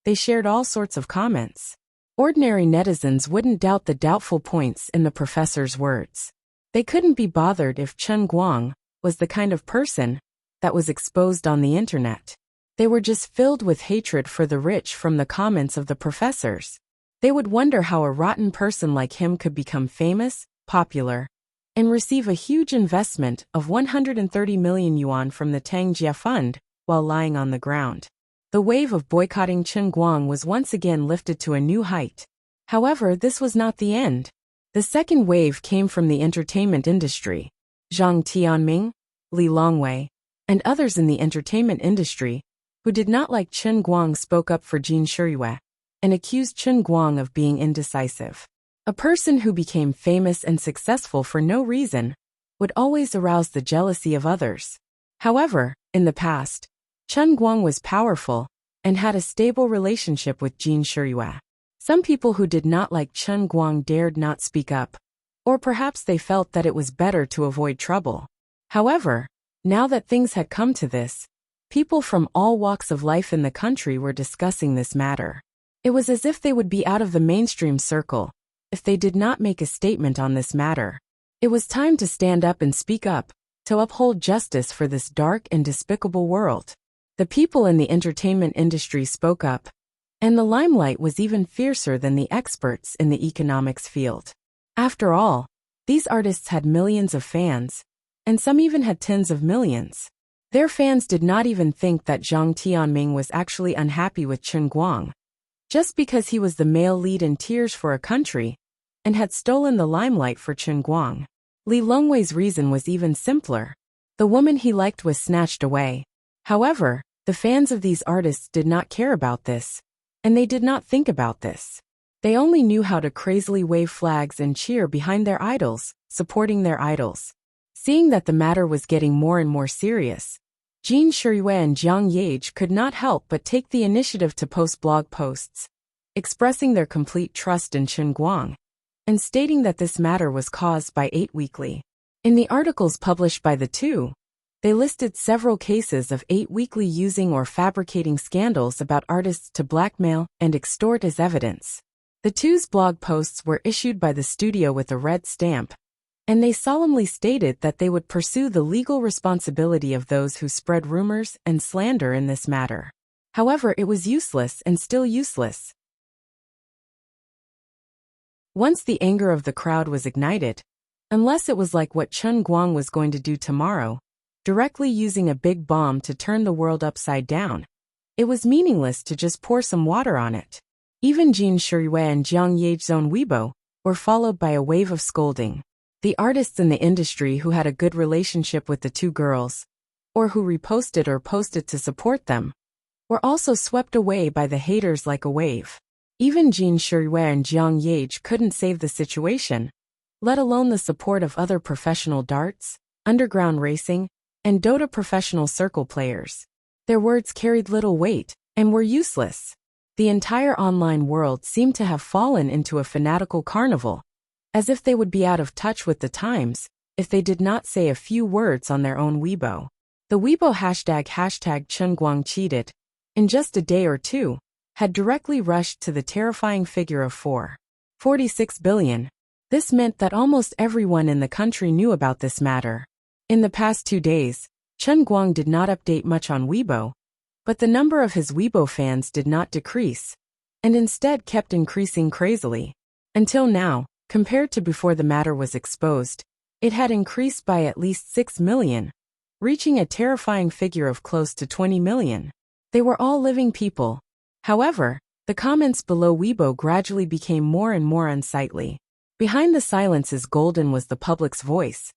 They shared all sorts of comments. Ordinary netizens wouldn't doubt the doubtful points in the professor's words. They couldn't be bothered if Chen Guang was the kind of person that was exposed on the internet. They were just filled with hatred for the rich from the comments of the professors. They would wonder how a rotten person like him could become famous, popular, and receive a huge investment of 130 million yuan from the Tangjia Fund while lying on the ground. The wave of boycotting Chen Guang was once again lifted to a new height. However, this was not the end. The second wave came from the entertainment industry. Zhang Tianming, Li Longwei, and others in the entertainment industry who did not like Chen Guang spoke up for Jin Shiyue and accused Chen Guang of being indecisive. A person who became famous and successful for no reason would always arouse the jealousy of others. However, in the past, Chen Guang was powerful and had a stable relationship with Jin Shiyue. Some people who did not like Chen Guang dared not speak up, or perhaps they felt that it was better to avoid trouble. However, now that things had come to this, people from all walks of life in the country were discussing this matter. It was as if they would be out of the mainstream circle if they did not make a statement on this matter. It was time to stand up and speak up, to uphold justice for this dark and despicable world. The people in the entertainment industry spoke up, and the limelight was even fiercer than the experts in the economics field. After all, these artists had millions of fans, and some even had tens of millions. Their fans did not even think that Zhang Tianming was actually unhappy with Chen Guang, just because he was the male lead in Tears for a Country, and had stolen the limelight for Chen Guang. Li Longwei's reason was even simpler. The woman he liked was snatched away. However, the fans of these artists did not care about this, and they did not think about this. They only knew how to crazily wave flags and cheer behind their idols, supporting their idols. Seeing that the matter was getting more and more serious, Jin Shiyue and Jiang Yage could not help but take the initiative to post blog posts, expressing their complete trust in Chen Guang, and stating that this matter was caused by 8 Weekly. In the articles published by the two, they listed several cases of 8 Weekly using or fabricating scandals about artists to blackmail and extort as evidence. The two's blog posts were issued by the studio with a red stamp, and they solemnly stated that they would pursue the legal responsibility of those who spread rumors and slander in this matter. However, it was useless and still useless. Once the anger of the crowd was ignited, unless it was like what Chen Guang was going to do tomorrow, directly using a big bomb to turn the world upside down, it was meaningless to just pour some water on it. Even Jin Shiyue and Jiang Yage's own Weibo were followed by a wave of scolding. The artists in the industry who had a good relationship with the two girls, or who reposted or posted to support them, were also swept away by the haters like a wave. Even Jin Shiyue and Jiang Yage couldn't save the situation, let alone the support of other professional darts, underground racing, and Dota professional circle players. Their words carried little weight and were useless. The entire online world seemed to have fallen into a fanatical carnival, as if they would be out of touch with the times if they did not say a few words on their own Weibo. The Weibo hashtag Chen Guang cheated, in just a day or two, had directly rushed to the terrifying figure of 4. 46 billion. This meant that almost everyone in the country knew about this matter. In the past 2 days, Chen Guang did not update much on Weibo, but the number of his Weibo fans did not decrease, and instead kept increasing crazily. Until now, compared to before the matter was exposed, it had increased by at least 6 million, reaching a terrifying figure of close to 20 million. They were all living people. However, the comments below Weibo gradually became more and more unsightly. Behind the silences, golden was the public's voice,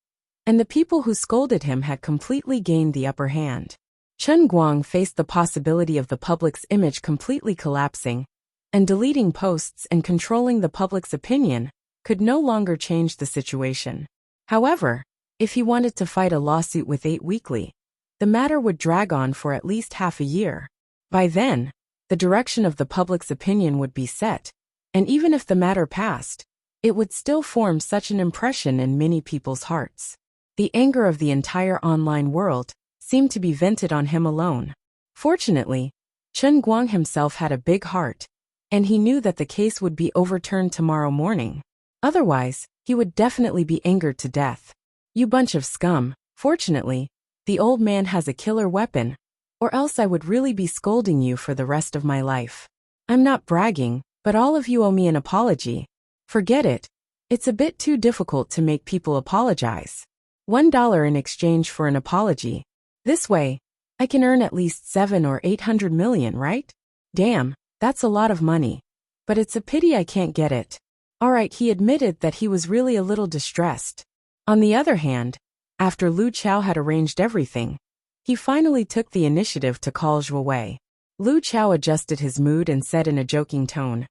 and the people who scolded him had completely gained the upper hand. Chen Guang faced the possibility of the public's image completely collapsing, and deleting posts and controlling the public's opinion could no longer change the situation. However, if he wanted to fight a lawsuit with 8 Weekly, the matter would drag on for at least half a year. By then, the direction of the public's opinion would be set, and even if the matter passed, it would still form such an impression in many people's hearts. The anger of the entire online world seemed to be vented on him alone. Fortunately, Chen Guang himself had a big heart, and he knew that the case would be overturned tomorrow morning. Otherwise, he would definitely be angered to death. You bunch of scum. Fortunately, the old man has a killer weapon, or else I would really be scolding you for the rest of my life. I'm not bragging, but all of you owe me an apology. Forget it. It's a bit too difficult to make people apologize. $1 in exchange for an apology. This way, I can earn at least 700 or 800 million, right? Damn, that's a lot of money. But it's a pity I can't get it. Alright, he admitted that he was really a little distressed. On the other hand, after Lu Chao had arranged everything, he finally took the initiative to call Zhuo Wei. Lu Chao adjusted his mood and said in a joking tone,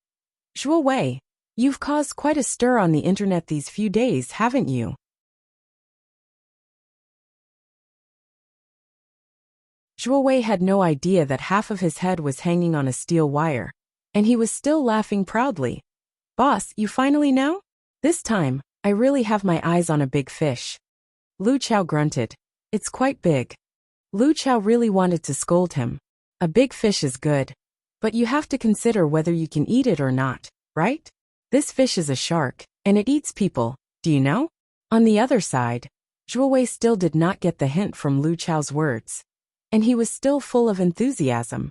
Zhuo Wei, you've caused quite a stir on the internet these few days, haven't you? Zhuo Wei had no idea that half of his head was hanging on a steel wire, and he was still laughing proudly. Boss, you finally know? This time, I really have my eyes on a big fish. Lu Chao grunted. It's quite big. Lu Chao really wanted to scold him. A big fish is good, but you have to consider whether you can eat it or not, right? This fish is a shark, and it eats people, do you know? On the other side, Zhuo Wei still did not get the hint from Lu Chao's words, and he was still full of enthusiasm.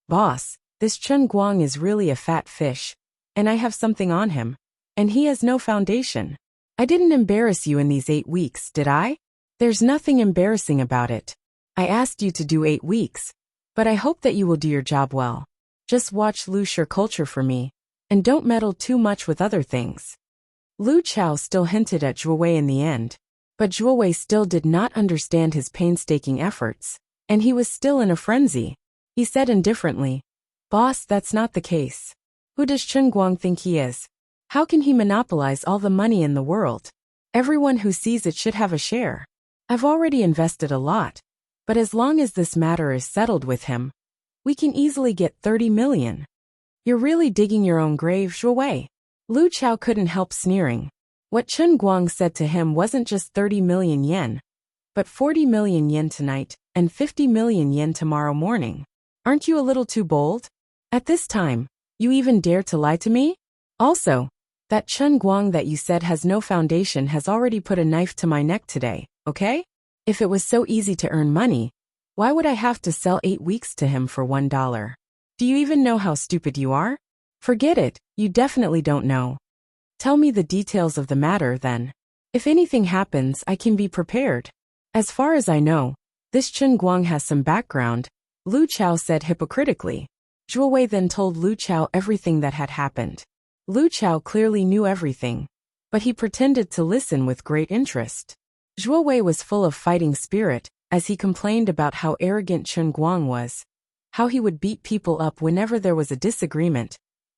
Boss, this Chen Guang is really a fat fish, and I have something on him, and he has no foundation. I didn't embarrass you in these 8 weeks, did I? There's nothing embarrassing about it. I asked you to do 8 weeks, but I hope that you will do your job well. Just watch Lu Shur culture for me, and don't meddle too much with other things. Lu Chao still hinted at Zhuo Wei in the end, but Zhuo Wei still did not understand his painstaking efforts, and he was still in a frenzy. He said indifferently, Boss, that's not the case. Who does Chen Guang think he is? How can he monopolize all the money in the world? Everyone who sees it should have a share. I've already invested a lot, but as long as this matter is settled with him, we can easily get 30 million. You're really digging your own grave, Zhuo Wei. Lu Chao couldn't help sneering. What Chen Guang said to him wasn't just 30 million yen, but 40 million yen tonight and 50 million yen tomorrow morning. Aren't you a little too bold? At this time, you even dare to lie to me? Also, that Chen Guang that you said has no foundation has already put a knife to my neck today, okay? If it was so easy to earn money, why would I have to sell 8 weeks to him for $1? Do you even know how stupid you are? Forget it, you definitely don't know. Tell me the details of the matter then. If anything happens, I can be prepared. As far as I know, this Chen Guang has some background, Lu Chao said hypocritically. Zhuo Wei then told Lu Chao everything that had happened. Lu Chao clearly knew everything, but he pretended to listen with great interest. Zhuo Wei was full of fighting spirit, as he complained about how arrogant Chen Guang was, how he would beat people up whenever there was a disagreement,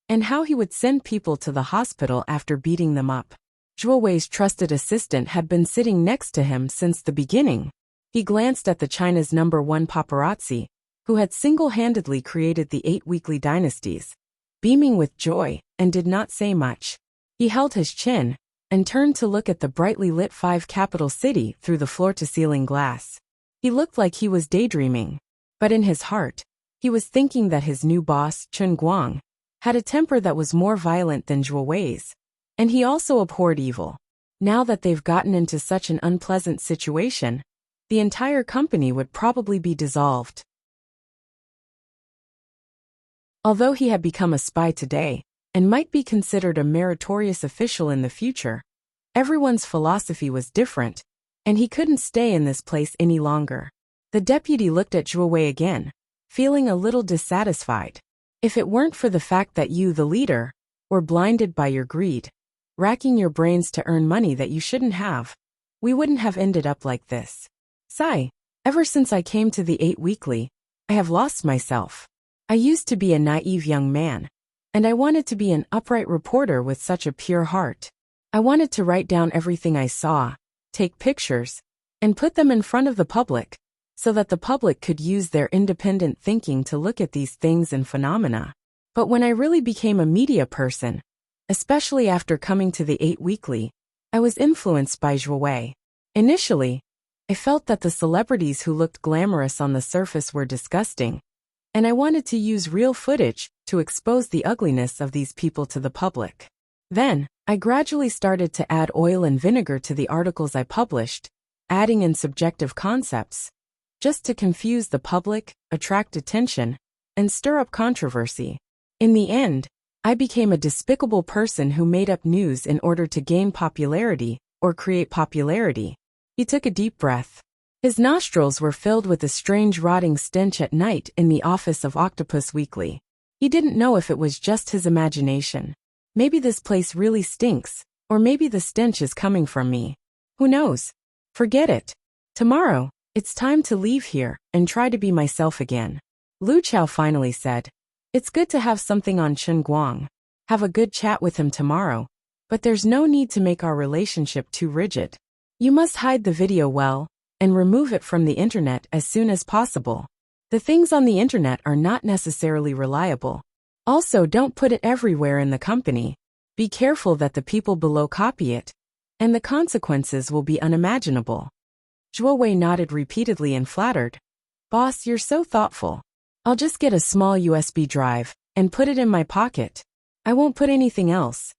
and how he would send people to the hospital after beating them up. Zhuo Wei's trusted assistant had been sitting next to him since the beginning. He glanced at the China's #1 paparazzi, who had single-handedly created the 8 weekly dynasties, beaming with joy, and did not say much. He held his chin, and turned to look at the brightly lit 5 capital city through the floor-to-ceiling glass. He looked like he was daydreaming, but in his heart, he was thinking that his new boss, Chen Guang, had a temper that was more violent than Zhuo Wei's, And he also abhorred evil. Now that they've gotten into such an unpleasant situation, the entire company would probably be dissolved. Although he had become a spy today, and might be considered a meritorious official in the future, everyone's philosophy was different, and he couldn't stay in this place any longer. The deputy looked at Zhuo Wei again, feeling a little dissatisfied. If it weren't for the fact that you, the leader, were blinded by your greed, racking your brains to earn money that you shouldn't have, we wouldn't have ended up like this. Sigh, ever since I came to the 8 Weekly, I have lost myself. I used to be a naive young man, and I wanted to be an upright reporter with such a pure heart. I wanted to write down everything I saw, take pictures, and put them in front of the public, so that the public could use their independent thinking to look at these things and phenomena. But when I really became a media person, especially after coming to the 8 Weekly, I was influenced by Zhuo Wei. Initially, I felt that the celebrities who looked glamorous on the surface were disgusting, and I wanted to use real footage to expose the ugliness of these people to the public. Then, I gradually started to add oil and vinegar to the articles I published, adding in subjective concepts, just to confuse the public, attract attention, and stir up controversy. In the end, I became a despicable person who made up news in order to gain popularity or create popularity. He took a deep breath. His nostrils were filled with a strange rotting stench at night in the office of Octopus Weekly. He didn't know if it was just his imagination. Maybe this place really stinks, or maybe the stench is coming from me. Who knows? Forget it. Tomorrow, it's time to leave here and try to be myself again. Lu Chao finally said. It's good to have something on Chen Guang. Have a good chat with him tomorrow, but there's no need to make our relationship too rigid. You must hide the video well, and remove it from the internet as soon as possible. The things on the internet are not necessarily reliable. Also, don't put it everywhere in the company. Be careful that the people below copy it, and the consequences will be unimaginable. Zhuo Wei nodded repeatedly and flattered. Boss, you're so thoughtful. I'll just get a small USB drive and put it in my pocket. I won't put anything else.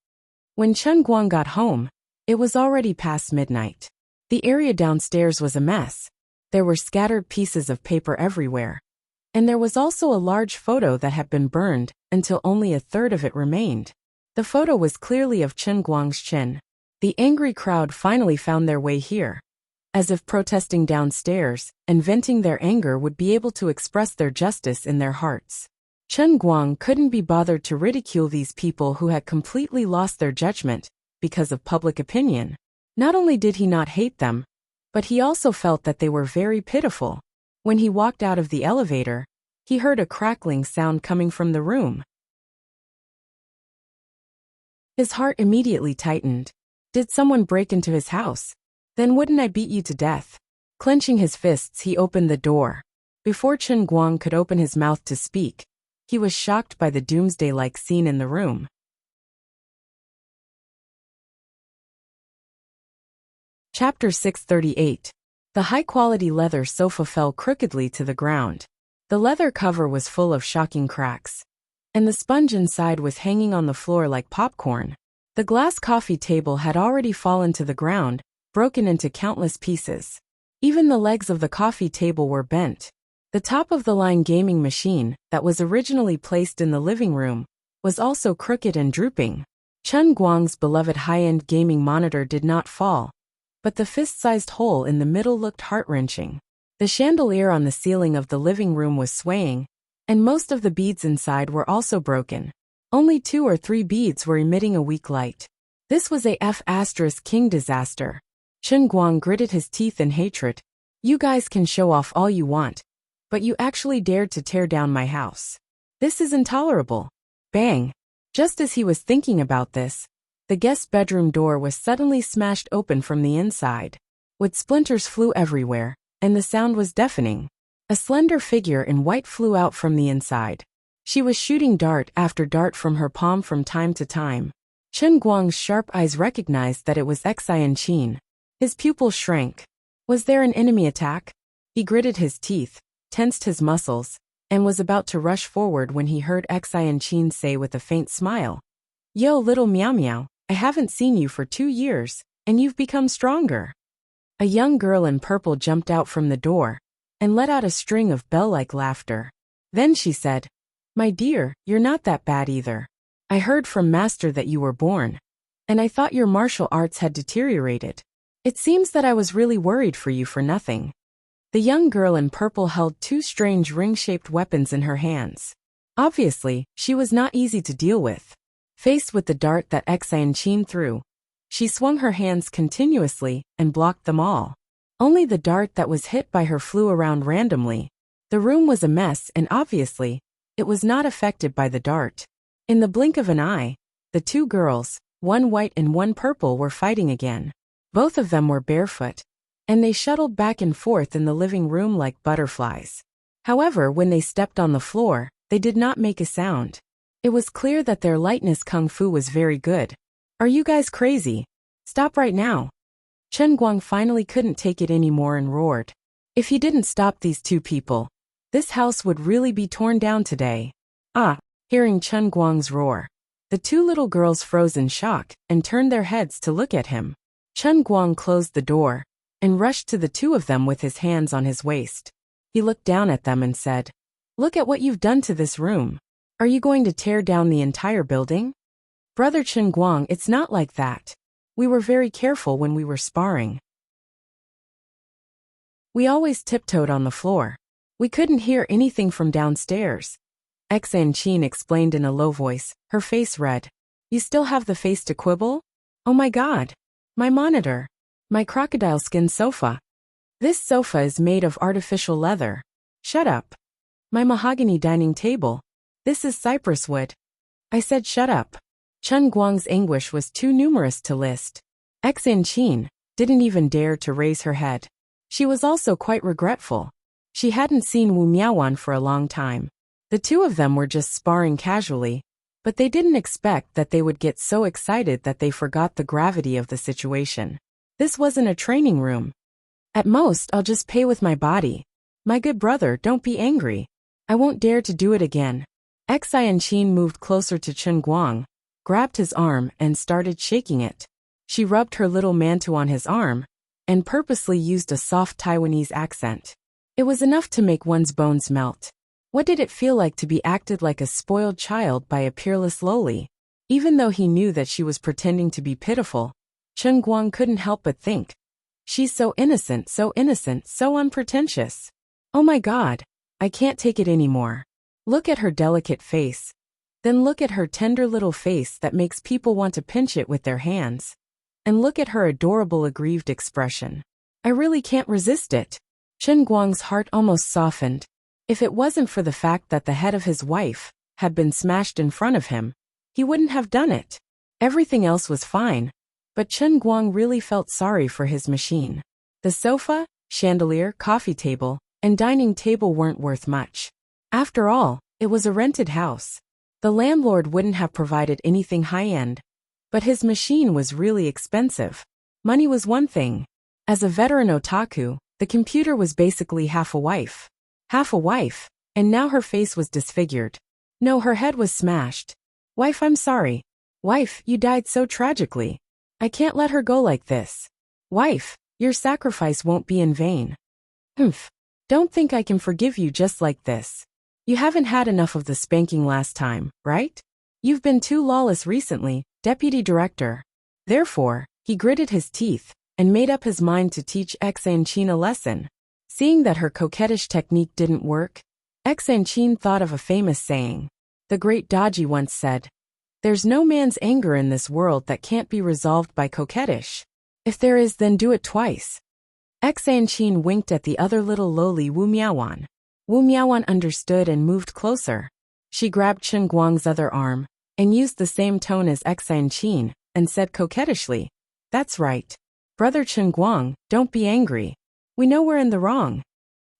When Chen Guang got home, it was already past midnight. The area downstairs was a mess. There were scattered pieces of paper everywhere. And there was also a large photo that had been burned until only a third of it remained. The photo was clearly of Chen Guang's chin. The angry crowd finally found their way here. As if protesting downstairs and venting their anger would be able to express their justice in their hearts. Chen Guang couldn't be bothered to ridicule these people who had completely lost their judgment because of public opinion. Not only did he not hate them, but he also felt that they were very pitiful. When he walked out of the elevator, he heard a crackling sound coming from the room. His heart immediately tightened. Did someone break into his house? Then wouldn't I beat you to death? Clenching his fists, he opened the door. Before Chen Guang could open his mouth to speak, he was shocked by the doomsday-like scene in the room. Chapter 638. The high-quality leather sofa fell crookedly to the ground. The leather cover was full of shocking cracks, and the sponge inside was hanging on the floor like popcorn. The glass coffee table had already fallen to the ground, broken into countless pieces. Even the legs of the coffee table were bent. The top-of-the-line gaming machine, that was originally placed in the living room, was also crooked and drooping. Chen Guang's beloved high-end gaming monitor did not fall, but the fist-sized hole in the middle looked heart-wrenching. The chandelier on the ceiling of the living room was swaying, and most of the beads inside were also broken. Only 2 or 3 beads were emitting a weak light. This was a F***king disaster. Chen Guang gritted his teeth in hatred. You guys can show off all you want, but you actually dared to tear down my house. This is intolerable. Bang! Just as he was thinking about this, the guest bedroom door was suddenly smashed open from the inside. Wood splinters flew everywhere, and the sound was deafening. A slender figure in white flew out from the inside. She was shooting dart after dart from her palm from time to time. Chen Guang's sharp eyes recognized that it was Xian Qin. His pupils shrank. Was there an enemy attack? He gritted his teeth, tensed his muscles, and was about to rush forward when he heard Xian Qin say with a faint smile, Yo, little Meow Meow, I haven't seen you for 2 years, and you've become stronger. A young girl in purple jumped out from the door and let out a string of bell-like laughter. Then she said, "My dear, you're not that bad either. I heard from Master that you were born, and I thought your martial arts had deteriorated. It seems that I was really worried for you for nothing." The young girl in purple held 2 strange ring-shaped weapons in her hands. Obviously, she was not easy to deal with. Faced with the dart that Xianqin threw, she swung her hands continuously and blocked them all. Only the dart that was hit by her flew around randomly. The room was a mess and obviously, it was not affected by the dart. In the blink of an eye, the 2 girls, one white and one purple, were fighting again. Both of them were barefoot, and they shuttled back and forth in the living room like butterflies. However, when they stepped on the floor, they did not make a sound. It was clear that their lightness kung fu was very good. "Are you guys crazy? Stop right now." Chen Guang finally couldn't take it anymore and roared. If he didn't stop these 2 people, this house would really be torn down today. Ah! Hearing Chen Guang's roar, the 2 little girls froze in shock and turned their heads to look at him. Chen Guang closed the door and rushed to the 2 of them with his hands on his waist. He looked down at them and said, "Look at what you've done to this room. Are you going to tear down the entire building?" "Brother Chen Guang, it's not like that. We were very careful when we were sparring. We always tiptoed on the floor. We couldn't hear anything from downstairs." Xianqin explained in a low voice, her face red. "You still have the face to quibble? Oh my God! My monitor! My crocodile skin sofa! This sofa is made of artificial leather. Shut up! My mahogany dining table! This is cypress wood. I said shut up." Chen Guang's anguish was too numerous to list. Xianqin didn't even dare to raise her head. She was also quite regretful. She hadn't seen Wu Miaowan for a long time. The 2 of them were just sparring casually, but they didn't expect that they would get so excited that they forgot the gravity of the situation. This wasn't a training room. "At most, I'll just pay with my body. My good brother, don't be angry. I won't dare to do it again." Xianqin moved closer to Chen Guang, grabbed his arm and started shaking it. She rubbed her little mantou on his arm and purposely used a soft Taiwanese accent. It was enough to make one's bones melt. What did it feel like to be acted like a spoiled child by a peerless loli? Even though he knew that she was pretending to be pitiful, Chen Guang couldn't help but think, "She's so innocent, so unpretentious. Oh my God, I can't take it anymore. Look at her delicate face. Then look at her tender little face that makes people want to pinch it with their hands. And look at her adorable aggrieved expression. I really can't resist it." Chen Guang's heart almost softened. If it wasn't for the fact that the head of his wife had been smashed in front of him, he wouldn't have done it. Everything else was fine, but Chen Guang really felt sorry for his machine. The sofa, chandelier, coffee table, and dining table weren't worth much. After all, it was a rented house. The landlord wouldn't have provided anything high-end, but his machine was really expensive. Money was one thing. As a veteran otaku, the computer was basically half a wife. Half a wife, and now her face was disfigured. No, her head was smashed. "Wife, I'm sorry. Wife, you died so tragically. I can't let her go like this. Wife, your sacrifice won't be in vain. Humph. Don't think I can forgive you just like this. You haven't had enough of the spanking last time, right? You've been too lawless recently, Deputy Director." Therefore, he gritted his teeth and made up his mind to teach Xianqin a lesson. Seeing that her coquettish technique didn't work, Xianqin thought of a famous saying. The great Daji once said, "There's no man's anger in this world that can't be resolved by coquettish. If there is, then do it twice." Xianqin winked at the other little loli Wu Miaowan. Wu Miaowan understood and moved closer. She grabbed Chen Guang's other arm and used the same tone as Xianqin and said coquettishly, "That's right. Brother Chen Guang, don't be angry. We know we're in the wrong."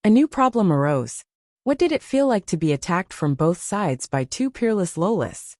A new problem arose. What did it feel like to be attacked from both sides by 2 peerless lolis?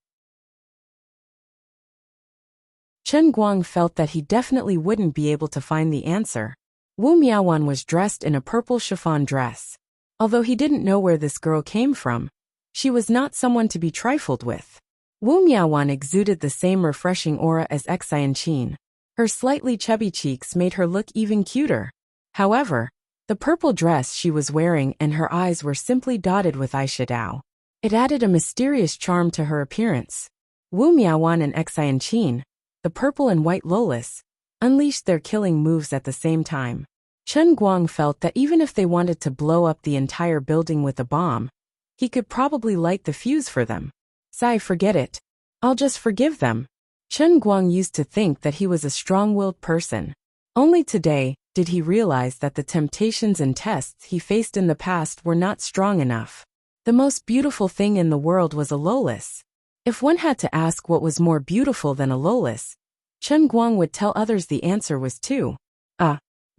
Chen Guang felt that he definitely wouldn't be able to find the answer. Wu Miaowan was dressed in a purple chiffon dress. Although he didn't know where this girl came from, she was not someone to be trifled with. Wu Miaowan exuded the same refreshing aura as Xianqin. Her slightly chubby cheeks made her look even cuter. However, the purple dress she was wearing and her eyes were simply dotted with eyeshadow. It added a mysterious charm to her appearance. Wu Miaowan and Xianqin, the purple and white lolis, unleashed their killing moves at the same time. Chen Guang felt that even if they wanted to blow up the entire building with a bomb, he could probably light the fuse for them. Sigh, forget it. I'll just forgive them. Chen Guang used to think that he was a strong-willed person. Only today did he realize that the temptations and tests he faced in the past were not strong enough. The most beautiful thing in the world was a lolis. If one had to ask what was more beautiful than a lolis, Chen Guang would tell others the answer was two.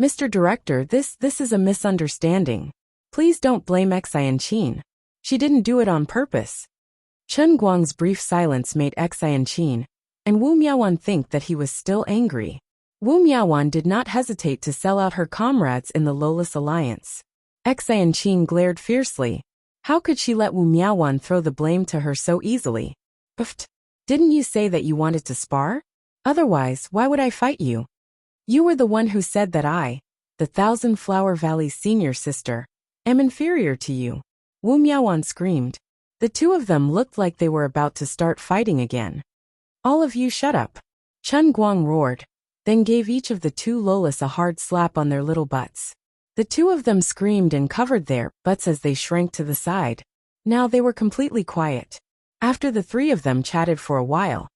Mr. Director, this is a misunderstanding. Please don't blame Xianqin. She didn't do it on purpose. Chen Guang's brief silence made Xianqin and Wu Miaowan think that he was still angry. Wu Miaowan did not hesitate to sell out her comrades in the Lolis Alliance. Xianqin glared fiercely. How could she let Wu Miaowan throw the blame to her so easily? Pfft! Didn't you say that you wanted to spar? Otherwise, why would I fight you? You were the one who said that I, the Thousand Flower Valley's senior sister, am inferior to you. Wu Miaowan screamed. The two of them looked like they were about to start fighting again. All of you shut up. Chen Guang roared, then gave each of the two lolis a hard slap on their little butts. The two of them screamed and covered their butts as they shrank to the side. Now they were completely quiet. After the three of them chatted for a while,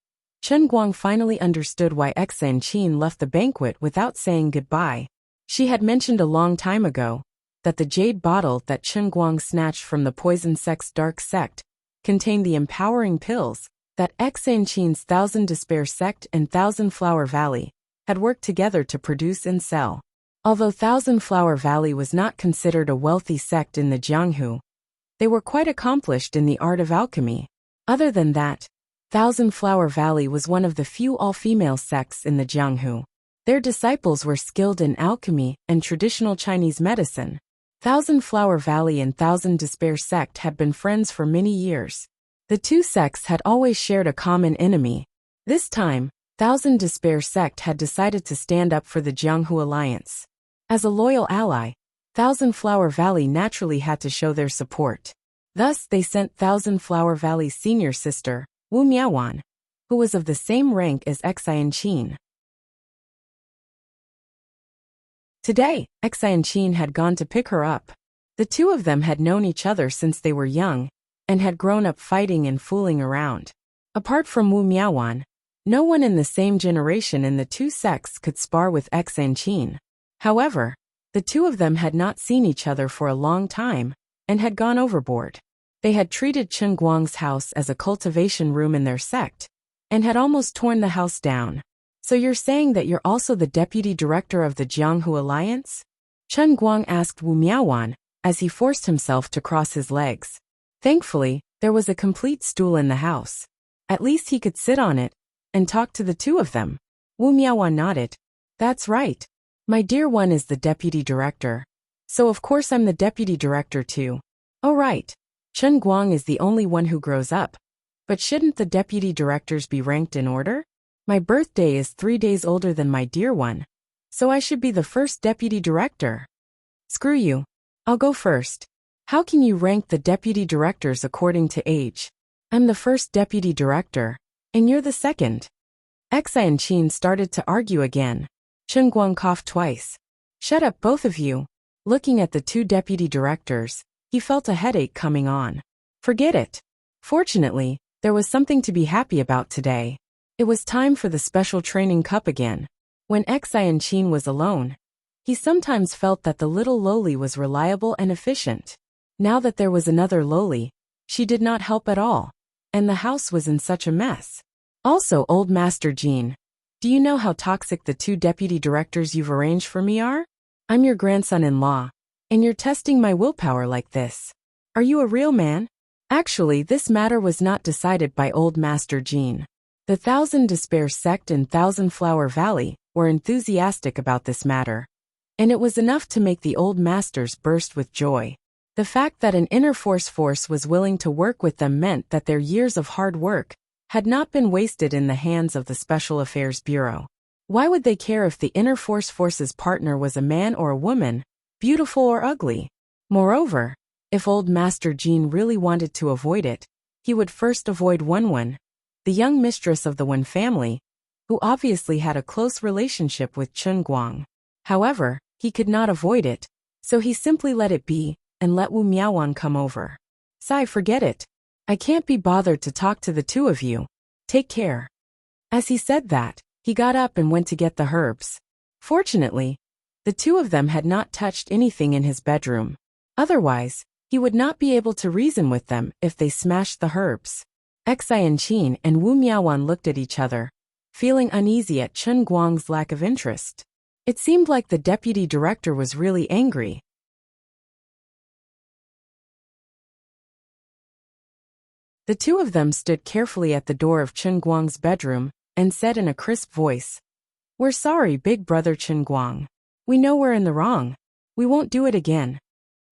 Chen Guang finally understood why Xianqin left the banquet without saying goodbye. She had mentioned a long time ago that the jade bottle that Chen Guang snatched from the poison sect's dark sect contained the empowering pills that Xianqin's Thousand Despair sect and Thousand Flower Valley had worked together to produce and sell. Although Thousand Flower Valley was not considered a wealthy sect in the Jianghu, they were quite accomplished in the art of alchemy. Other than that, Thousand Flower Valley was one of the few all-female sects in the Jianghu. Their disciples were skilled in alchemy and traditional Chinese medicine. Thousand Flower Valley and Thousand Despair sect had been friends for many years. The two sects had always shared a common enemy. This time, Thousand Despair sect had decided to stand up for the Jianghu Alliance. As a loyal ally, Thousand Flower Valley naturally had to show their support. Thus, they sent Thousand Flower Valley's senior sister, Wu Miaowan, who was of the same rank as Xianqin. Today, Xianqin had gone to pick her up. The two of them had known each other since they were young, and had grown up fighting and fooling around. Apart from Wu Miaowan, no one in the same generation in the two sects could spar with Xianqin. However, the two of them had not seen each other for a long time, and had gone overboard. They had treated Chen Guang's house as a cultivation room in their sect, and had almost torn the house down. So you're saying that you're also the deputy director of the Jianghu Alliance? Chen Guang asked Wu Miaowan, as he forced himself to cross his legs. Thankfully, there was a complete stool in the house. At least he could sit on it, and talk to the two of them. Wu Miaowan nodded. That's right. My dear one is the deputy director. So of course I'm the deputy director too. Oh right. Chen Guang is the only one who grows up. But shouldn't the deputy directors be ranked in order? My birthday is 3 days older than my dear one, so I should be the first deputy director. Screw you. I'll go first. How can you rank the deputy directors according to age? I'm the first deputy director, and you're the second. Xianqin started to argue again. Chen Guang coughed twice. Shut up, both of you. Looking at the two deputy directors, he felt a headache coming on. Forget it. Fortunately, there was something to be happy about today. It was time for the special training cup again. When Xianqin was alone, he sometimes felt that the little loli was reliable and efficient. Now that there was another loli, she did not help at all, and the house was in such a mess. Also, old Master Jean, do you know how toxic the two deputy directors you've arranged for me are? I'm your grandson-in-law, and you're testing my willpower like this. Are you a real man? Actually, this matter was not decided by old Master Jean. The Thousand Despair sect and Thousand Flower Valley were enthusiastic about this matter, and it was enough to make the old masters burst with joy. The fact that an inner force was willing to work with them meant that their years of hard work had not been wasted in the hands of the Special Affairs Bureau. Why would they care if the Inner Force's partner was a man or a woman, beautiful or ugly? Moreover, if old Master Jean really wanted to avoid it, he would first avoid Wenwen, the young mistress of the Wen family, who obviously had a close relationship with Chen Guang. However, he could not avoid it, so he simply let it be, and let Wu Miaowan come over. Sai, forget it. I can't be bothered to talk to the two of you. Take care. As he said that, he got up and went to get the herbs. Fortunately, the two of them had not touched anything in his bedroom. Otherwise, he would not be able to reason with them if they smashed the herbs. Xianqin and Wu Miaowan looked at each other, feeling uneasy at Chen Guang's lack of interest. It seemed like the deputy director was really angry. The two of them stood carefully at the door of Chen Guang's bedroom and said in a crisp voice, "We're sorry, big brother Chen Guang. We know we're in the wrong. We won't do it again."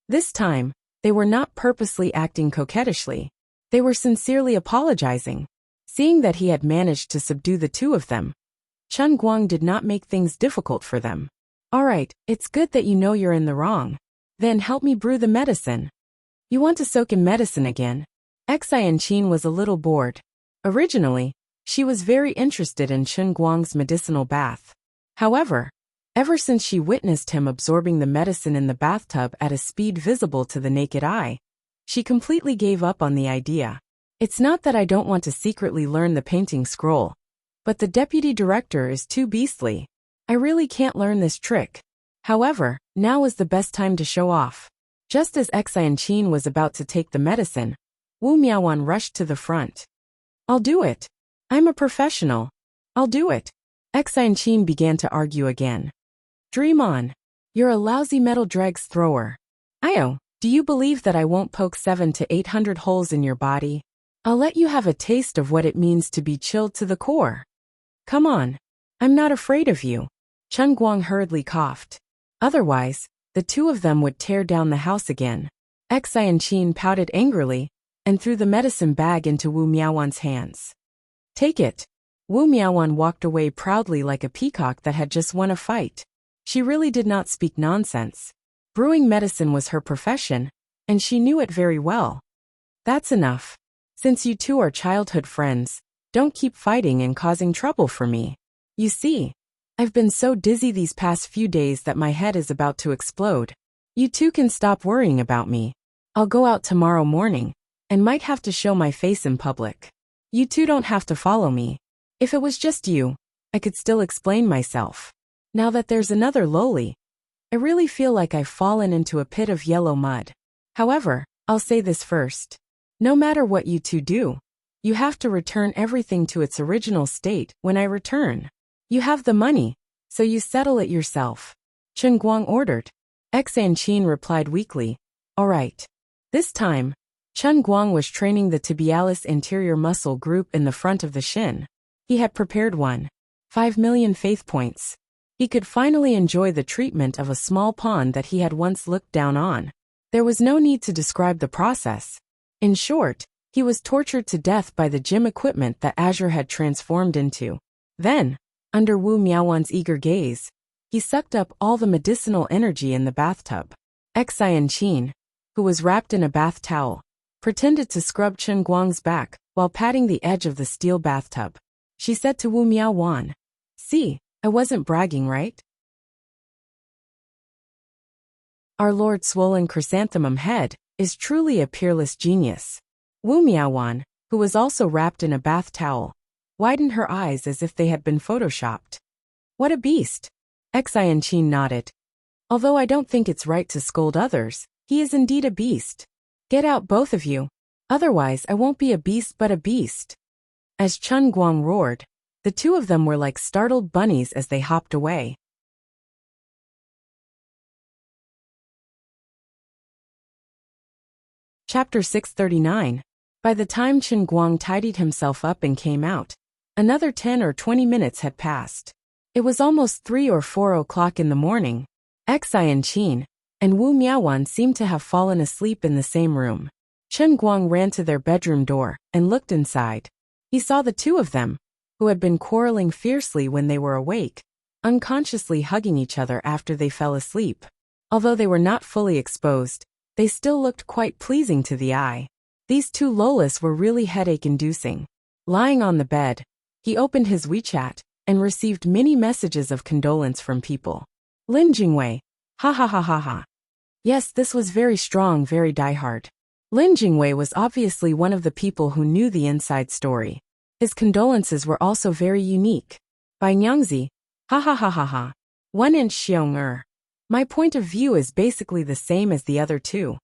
This time, they were not purposely acting coquettishly. They were sincerely apologizing. Seeing that he had managed to subdue the two of them, Chen Guang did not make things difficult for them. "All right, it's good that you know you're in the wrong. Then help me brew the medicine." "You want to soak in medicine again?" Xianqin was a little bored. Originally, she was very interested in Chen Guang's medicinal bath. However, ever since she witnessed him absorbing the medicine in the bathtub at a speed visible to the naked eye, she completely gave up on the idea. "It's not that I don't want to secretly learn the painting scroll, but the deputy director is too beastly. I really can't learn this trick. However, now is the best time to show off." Just as Xianqin was about to take the medicine, Wu Miaowan rushed to the front. "I'll do it. I'm a professional. I'll do it." Xianqin began to argue again. "Dream on. You're a lousy metal dregs thrower. Io, do you believe that I won't poke 700 to 800 holes in your body? I'll let you have a taste of what it means to be chilled to the core. Come on. I'm not afraid of you." Chen Guang hurriedly coughed. Otherwise, the two of them would tear down the house again. Xianqin pouted angrily and threw the medicine bag into Wu Miaowan's hands. "Take it." Wu Miaowan walked away proudly like a peacock that had just won a fight. She really did not speak nonsense. Brewing medicine was her profession, and she knew it very well. "That's enough. Since you two are childhood friends, don't keep fighting and causing trouble for me. You see, I've been so dizzy these past few days that my head is about to explode. You two can stop worrying about me. I'll go out tomorrow morning and might have to show my face in public. You two don't have to follow me. If it was just you, I could still explain myself. Now that there's another lowly, I really feel like I've fallen into a pit of yellow mud. However, I'll say this first. No matter what you two do, you have to return everything to its original state when I return. You have the money, so you settle it yourself," Chen Guang ordered. Xianqin replied weakly, "All right." This time, Chen Guang was training the tibialis anterior muscle group in the front of the shin. He had prepared 1.5 million faith points. He could finally enjoy the treatment of a small pawn that he had once looked down on. There was no need to describe the process. In short, he was tortured to death by the gym equipment that Azure had transformed into. Then, under Wu Miaowan's eager gaze, he sucked up all the medicinal energy in the bathtub. Xianqin, who was wrapped in a bath towel, pretended to scrub Chen Guang's back while patting the edge of the steel bathtub. She said to Wu Miaowan, "See, I wasn't bragging, right? Our Lord Swollen Chrysanthemum Head is truly a peerless genius." Wu Miaowan, who was also wrapped in a bath towel, widened her eyes as if they had been photoshopped. "What a beast!" Xianqin nodded. "Although I don't think it's right to scold others, he is indeed a beast. Get out, both of you. Otherwise I won't be a beast but a beast." As Chen Guang roared, the two of them were like startled bunnies as they hopped away. Chapter 639. By the time Chen Guang tidied himself up and came out, another 10 or 20 minutes had passed. It was almost 3 or 4 o'clock in the morning. Xianqin and Wu Miaowan seemed to have fallen asleep in the same room. Chen Guang ran to their bedroom door and looked inside. He saw the two of them, who had been quarreling fiercely when they were awake, unconsciously hugging each other after they fell asleep. Although they were not fully exposed, they still looked quite pleasing to the eye. These two lolas were really headache-inducing. Lying on the bed, he opened his WeChat and received many messages of condolence from people. Lin Jingwei, ha ha ha ha ha. Yes, this was very strong, very diehard. Lin Jingwei was obviously one of the people who knew the inside story. His condolences were also very unique. By Nyangzi, ha ha ha ha ha. 1-inch Xiong. My point of view is basically the same as the other two.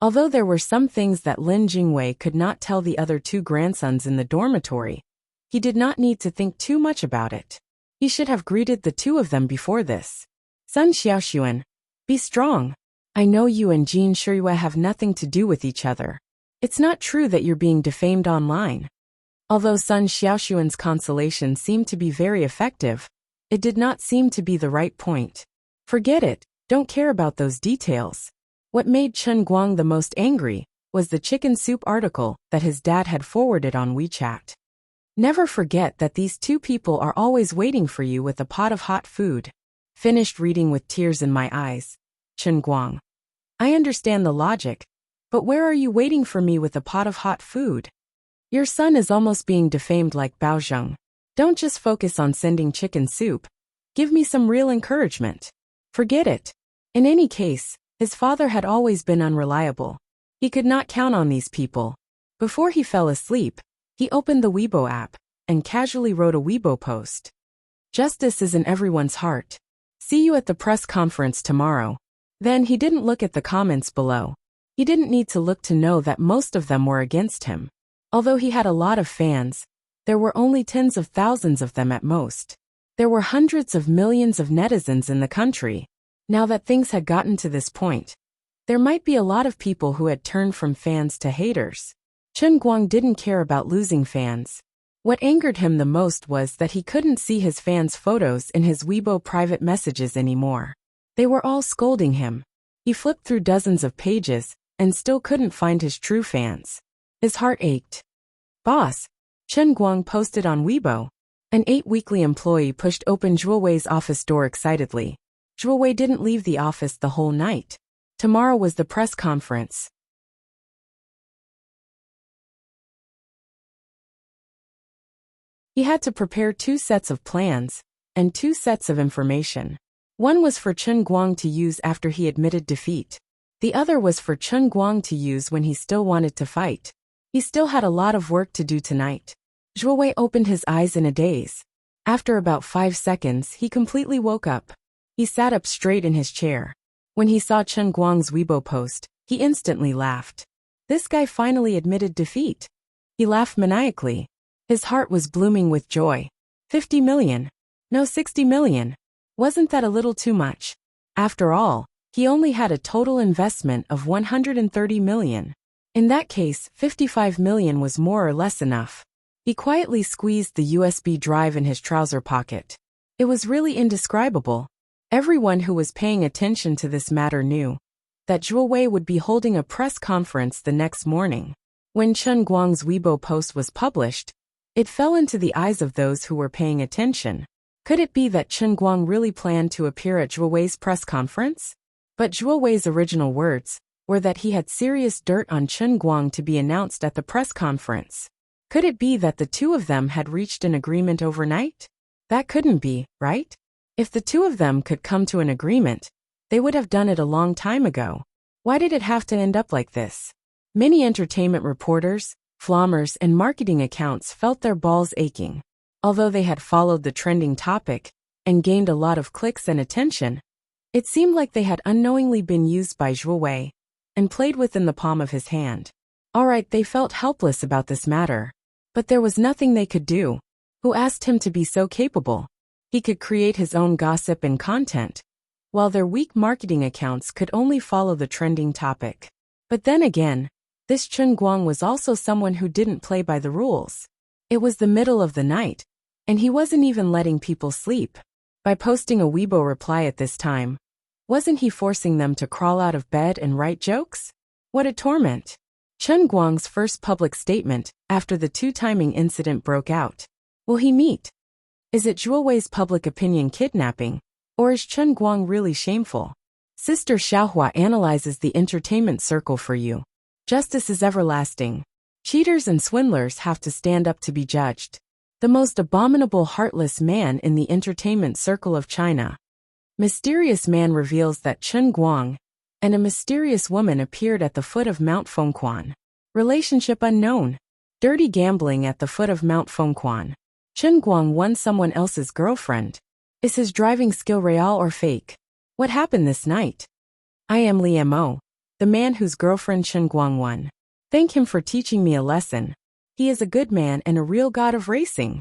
Although there were some things that Lin Jingwei could not tell the other two grandsons in the dormitory, he did not need to think too much about it. He should have greeted the two of them before this. Sun Xiaoxuan, be strong. I know you and Jin Shiyue have nothing to do with each other. It's not true that you're being defamed online. Although Sun Xiaoxuan's consolation seemed to be very effective, it did not seem to be the right point. Forget it, don't care about those details. What made Chen Guang the most angry was the chicken soup article that his dad had forwarded on WeChat. Never forget that these two people are always waiting for you with a pot of hot food. Finished reading with tears in my eyes. Chen Guang. I understand the logic, but where are you waiting for me with a pot of hot food? Your son is almost being defamed like Baozheng. Don't just focus on sending chicken soup. Give me some real encouragement. Forget it. In any case, his father had always been unreliable. He could not count on these people. Before he fell asleep, he opened the Weibo app and casually wrote a Weibo post. Justice is in everyone's heart. See you at the press conference tomorrow. Then he didn't look at the comments below. He didn't need to look to know that most of them were against him. Although he had a lot of fans, there were only tens of thousands of them at most. There were hundreds of millions of netizens in the country. Now that things had gotten to this point, there might be a lot of people who had turned from fans to haters. Chen Guang didn't care about losing fans. What angered him the most was that he couldn't see his fans' photos in his Weibo private messages anymore. They were all scolding him. He flipped through dozens of pages and still couldn't find his true fans. His heart ached. Boss, Chen Guang posted on Weibo. An 8-weekly employee pushed open Zhuo Wei's office door excitedly. Zhuo Wei didn't leave the office the whole night. Tomorrow was the press conference. He had to prepare 2 sets of plans and 2 sets of information. One was for Chen Guang to use after he admitted defeat. The other was for Chen Guang to use when he still wanted to fight. He still had a lot of work to do tonight. Zhuo Wei opened his eyes in a daze. After about 5 seconds, he completely woke up. He sat up straight in his chair. When he saw Chen Guang's Weibo post, he instantly laughed. This guy finally admitted defeat. He laughed maniacally. His heart was blooming with joy. 50 million. No, 60 million. Wasn't that a little too much? After all, he only had a total investment of 130 million. In that case, 55 million was more or less enough. He quietly squeezed the USB drive in his trouser pocket. It was really indescribable. Everyone who was paying attention to this matter knew that Zhuo Wei would be holding a press conference the next morning. When Chen Guang's Weibo post was published, it fell into the eyes of those who were paying attention. Could it be that Chen Guang really planned to appear at Zhuo Wei's press conference? But Zhuo Wei's original words were that he had serious dirt on Chen Guang to be announced at the press conference. Could it be that the two of them had reached an agreement overnight? That couldn't be, right? If the two of them could come to an agreement, they would have done it a long time ago. Why did it have to end up like this? Many entertainment reporters, flommers, and marketing accounts felt their balls aching. Although they had followed the trending topic and gained a lot of clicks and attention, it seemed like they had unknowingly been used by Zhuo Wei and played within the palm of his hand. Alright, they felt helpless about this matter. But there was nothing they could do. Who asked him to be so capable? He could create his own gossip and content, while their weak marketing accounts could only follow the trending topic. But then again, this Chen Guang was also someone who didn't play by the rules. It was the middle of the night, and he wasn't even letting people sleep. By posting a Weibo reply at this time, wasn't he forcing them to crawl out of bed and write jokes? What a torment. Chen Guang's first public statement after the two-timing incident broke out. Will he meet? Is it Zhuo Wei's public opinion kidnapping? Or is Chen Guang really shameful? Sister Xiaohua analyzes the entertainment circle for you. Justice is everlasting. Cheaters and swindlers have to stand up to be judged. The most abominable heartless man in the entertainment circle of China. Mysterious man reveals that Chen Guang and a mysterious woman appeared at the foot of Mount Fengquan. Relationship unknown. Dirty gambling at the foot of Mount Fengquan. Chen Guang won someone else's girlfriend. Is his driving skill real or fake? What happened this night? I am Li Mo, the man whose girlfriend Chen Guang won. Thank him for teaching me a lesson. He is a good man and a real god of racing.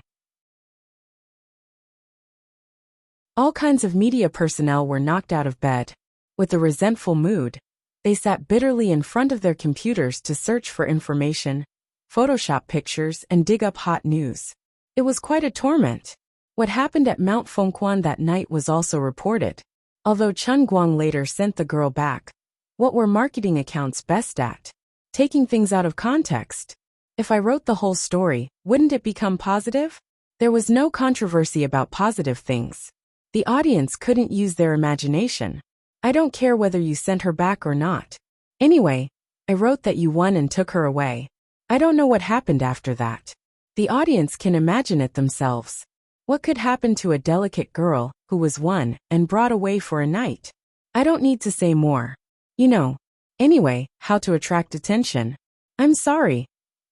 All kinds of media personnel were knocked out of bed. With a resentful mood, they sat bitterly in front of their computers to search for information, Photoshop pictures, and dig up hot news. It was quite a torment. What happened at Mount Fengquan that night was also reported. Although Chen Guang later sent the girl back. What were marketing accounts best at? Taking things out of context. If I wrote the whole story, wouldn't it become positive? There was no controversy about positive things. The audience couldn't use their imagination. I don't care whether you sent her back or not. Anyway, I wrote that you won and took her away. I don't know what happened after that. The audience can imagine it themselves. What could happen to a delicate girl who was won and brought away for a night? I don't need to say more. You know. Anyway, how to attract attention. I'm sorry.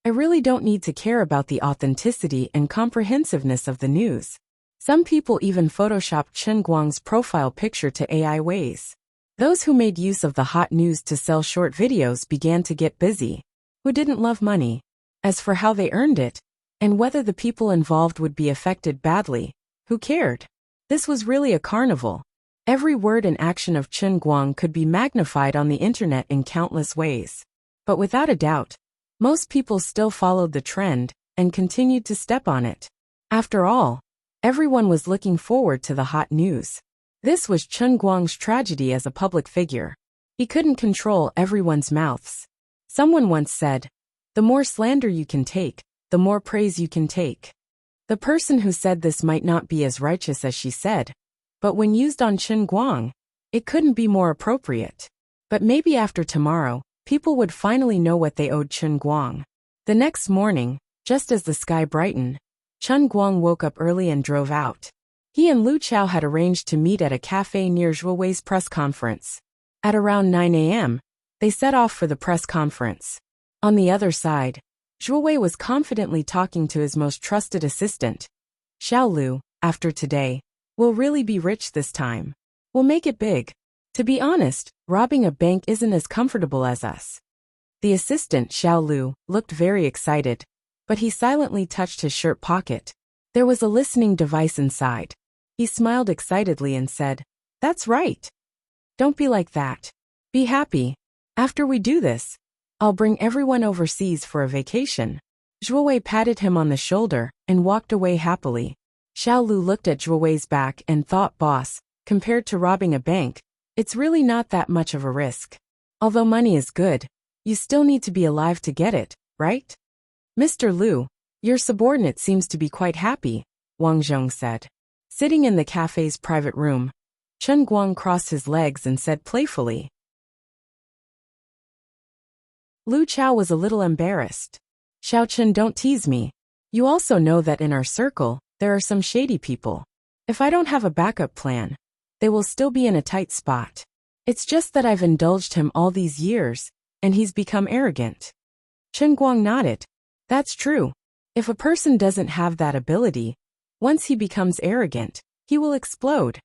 I really don't need to care about the authenticity and comprehensiveness of the news. Some people even photoshopped Chen Guang's profile picture to AI ways. Those who made use of the hot news to sell short videos began to get busy. Who didn't love money? As for how they earned it, and whether the people involved would be affected badly, who cared? This was really a carnival. Every word and action of Chen Guang could be magnified on the internet in countless ways. But without a doubt, most people still followed the trend and continued to step on it. After all, everyone was looking forward to the hot news. This was Chen Guang's tragedy as a public figure. He couldn't control everyone's mouths. Someone once said, the more slander you can take, the more praise you can take. The person who said this might not be as righteous as she said, but when used on Chen Guang, it couldn't be more appropriate. But maybe after tomorrow, people would finally know what they owed Chen Guang. The next morning, just as the sky brightened, Chen Guang woke up early and drove out. He and Lu Chao had arranged to meet at a cafe near Zhuo Wei's press conference. At around 9 a.m., they set off for the press conference. On the other side, Zhuo Wei was confidently talking to his most trusted assistant. Xiao Lu, after today, we'll really be rich this time. We'll make it big. To be honest, robbing a bank isn't as comfortable as us. The assistant, Xiao Lu, looked very excited, but he silently touched his shirt pocket. There was a listening device inside. He smiled excitedly and said, that's right. Don't be like that. Be happy. After we do this, I'll bring everyone overseas for a vacation. Zhuo Wei patted him on the shoulder and walked away happily. Xiao Lu looked at Zhuo Wei's back and thought, boss, compared to robbing a bank, it's really not that much of a risk. Although money is good, you still need to be alive to get it, right? Mr. Lu, your subordinate seems to be quite happy, Wang Zhong said. Sitting in the cafe's private room, Chen Guang crossed his legs and said playfully. Lu Chao was a little embarrassed. Xiao Chen, don't tease me. You also know that in our circle, there are some shady people. If I don't have a backup plan, they will still be in a tight spot. It's just that I've indulged him all these years, and he's become arrogant. Chen Guang nodded. That's true. If a person doesn't have that ability, once he becomes arrogant, he will explode.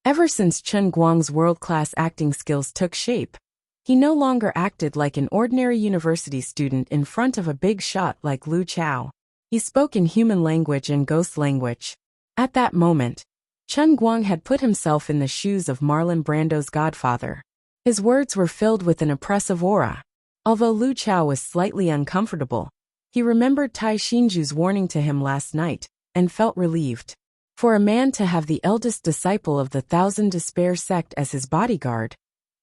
Ever since Chen Guang's world-class acting skills took shape, he no longer acted like an ordinary university student in front of a big shot like Lu Chao. He spoke in human language and ghost language. At that moment, Chen Guang had put himself in the shoes of Marlon Brando's godfather. His words were filled with an oppressive aura. Although Lu Chao was slightly uncomfortable, he remembered Tai Xinju's warning to him last night, and felt relieved. For a man to have the eldest disciple of the Thousand Despair sect as his bodyguard,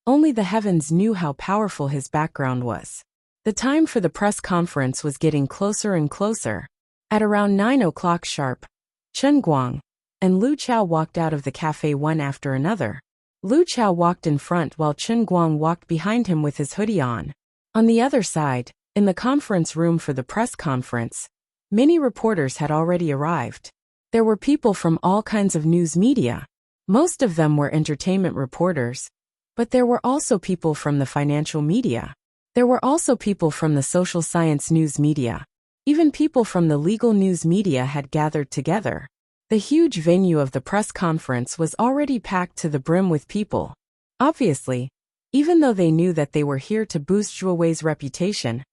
only the heavens knew how powerful his background was. The time for the press conference was getting closer and closer. At around 9 o'clock sharp, Chen Guang and Lu Chao walked out of the cafe one after another. Lu Chao walked in front while Chen Guang walked behind him with his hoodie on. On the other side, in the conference room for the press conference, many reporters had already arrived. There were people from all kinds of news media. Most of them were entertainment reporters, but there were also people from the financial media. There were also people from the social science news media. Even people from the legal news media had gathered together. The huge venue of the press conference was already packed to the brim with people. Obviously, even though they knew that they were here to boost Zhuo Wei's reputation,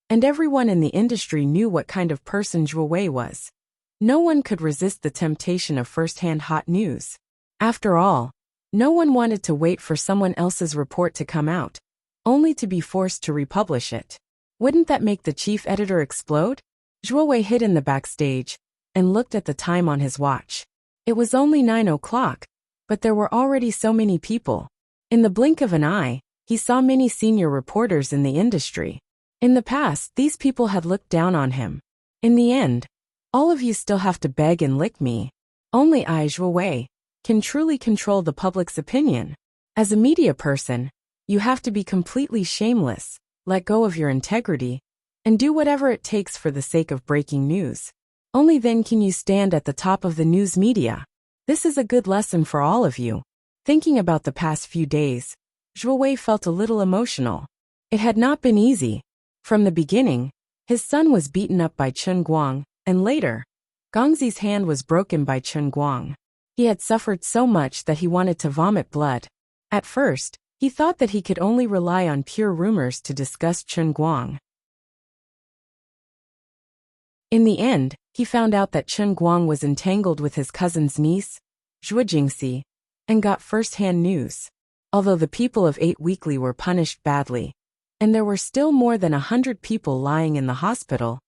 and everyone in the industry knew what kind of person Zhuo Wei was, no one could resist the temptation of first-hand hot news. After all, no one wanted to wait for someone else's report to come out, only to be forced to republish it. Wouldn't that make the chief editor explode? Zhuo Wei hid in the backstage and looked at the time on his watch. It was only 9 o'clock, but there were already so many people. In the blink of an eye, he saw many senior reporters in the industry. In the past, these people had looked down on him. In the end, all of you still have to beg and lick me. Only I, Zhuo Wei, can truly control the public's opinion. As a media person, you have to be completely shameless, let go of your integrity, and do whatever it takes for the sake of breaking news. Only then can you stand at the top of the news media. This is a good lesson for all of you. Thinking about the past few days, Zhuo Wei felt a little emotional. It had not been easy. From the beginning, his son was beaten up by Chen Guang, and later, Gongzi's hand was broken by Chen Guang. He had suffered so much that he wanted to vomit blood. At first, he thought that he could only rely on pure rumors to disgust Chen Guang. In the end, he found out that Chen Guang was entangled with his cousin's niece, Zhuo Jingxi, and got first-hand news. Although the people of 8 Weekly were punished badly, and there were still more than 100 people lying in the hospital,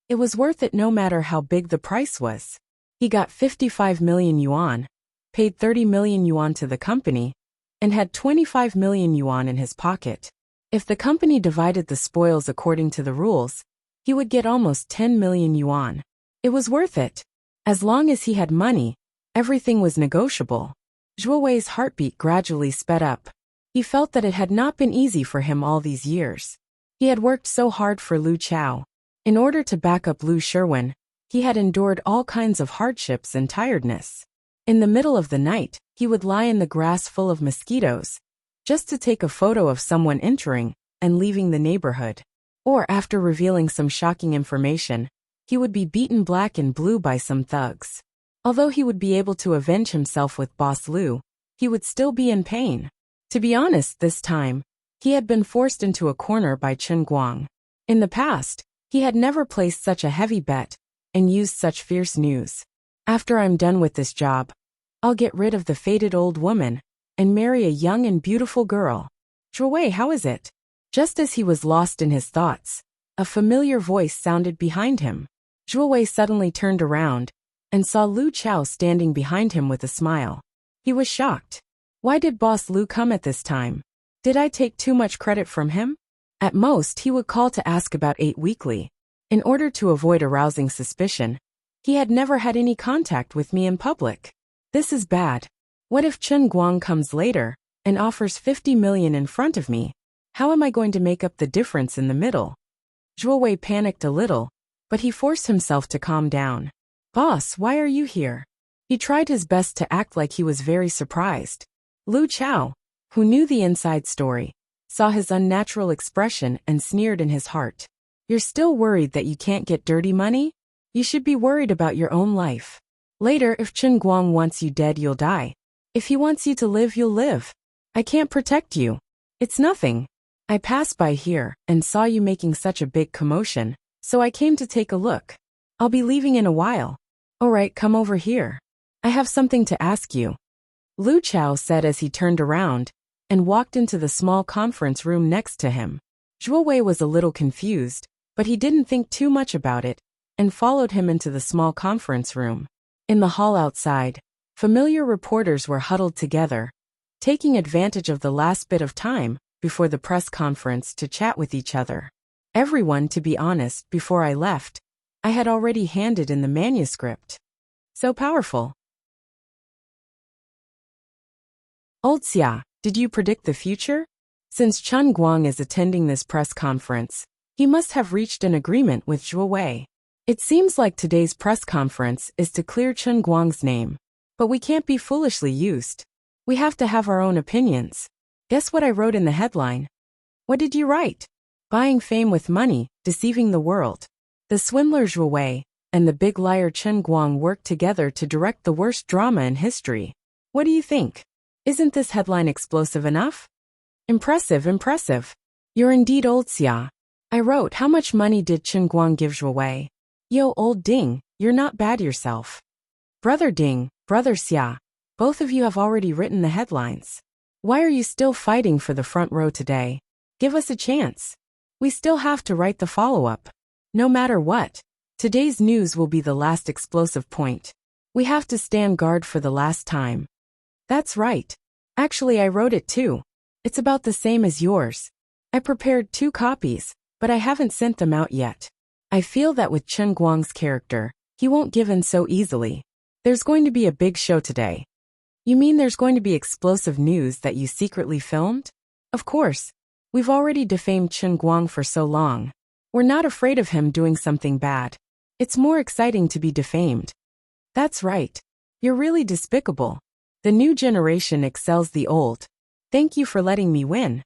it was worth it no matter how big the price was. He got 55 million yuan, paid 30 million yuan to the company, and had 25 million yuan in his pocket. If the company divided the spoils according to the rules, he would get almost 10 million yuan. It was worth it. As long as he had money, everything was negotiable. Zhuo Wei's heartbeat gradually sped up. He felt that it had not been easy for him all these years. He had worked so hard for Lu Chao. In order to back up Lu Sherwin, he had endured all kinds of hardships and tiredness. In the middle of the night, he would lie in the grass full of mosquitoes, just to take a photo of someone entering and leaving the neighborhood. Or after revealing some shocking information, he would be beaten black and blue by some thugs. Although he would be able to avenge himself with Boss Lu, he would still be in pain. To be honest, this time, he had been forced into a corner by Chen Guang. In the past, he had never placed such a heavy bet and used such fierce news. After I'm done with this job, I'll get rid of the faded old woman and marry a young and beautiful girl. Zhuo Wei, how is it? Just as he was lost in his thoughts, a familiar voice sounded behind him. Zhuo Wei suddenly turned around and saw Lu Chao standing behind him with a smile. He was shocked. Why did Boss Lu come at this time? Did I take too much credit from him? At most, he would call to ask about 8 Weekly. In order to avoid arousing suspicion, he had never had any contact with me in public. This is bad. What if Chen Guang comes later and offers 50 million in front of me? How am I going to make up the difference in the middle? Zhuo Wei panicked a little, but he forced himself to calm down. Boss, why are you here? He tried his best to act like he was very surprised. Lu Chao, who knew the inside story, saw his unnatural expression and sneered in his heart. You're still worried that you can't get dirty money? You should be worried about your own life. Later, if Chen Guang wants you dead, you'll die. If he wants you to live, you'll live. I can't protect you. It's nothing. I passed by here and saw you making such a big commotion, so I came to take a look. I'll be leaving in a while. Alright, come over here. I have something to ask you. Lu Chao said as he turned around and walked into the small conference room next to him. Zhuo Wei was a little confused, but he didn't think too much about it and followed him into the small conference room. In the hall outside, familiar reporters were huddled together, taking advantage of the last bit of time before the press conference to chat with each other. Everyone, to be honest, before I left, I had already handed in the manuscript. So powerful. Wuxia, did you predict the future? Since Chen Guang is attending this press conference, he must have reached an agreement with Zhuo Wei. It seems like today's press conference is to clear Chen Guang's name. But we can't be foolishly used. We have to have our own opinions. Guess what I wrote in the headline? What did you write? Buying fame with money, deceiving the world. The swindler Zhuo Wei and the big liar Chen Guang worked together to direct the worst drama in history. What do you think? Isn't this headline explosive enough? Impressive, impressive. You're indeed old Xia. I wrote, how much money did Chen Guang give Zhuo Wei? Yo, old Ding, you're not bad yourself. Brother Ding, brother Xia, both of you have already written the headlines. Why are you still fighting for the front row today? Give us a chance. We still have to write the follow-up. No matter what, today's news will be the last explosive point. We have to stand guard for the last time. That's right. Actually, I wrote it too. It's about the same as yours. I prepared 2 copies, but I haven't sent them out yet. I feel that with Chen Guang's character, he won't give in so easily. There's going to be a big show today. You mean there's going to be explosive news that you secretly filmed? Of course. We've already defamed Chen Guang for so long. We're not afraid of him doing something bad. It's more exciting to be defamed. That's right. You're really despicable. The new generation excels the old. Thank you for letting me win.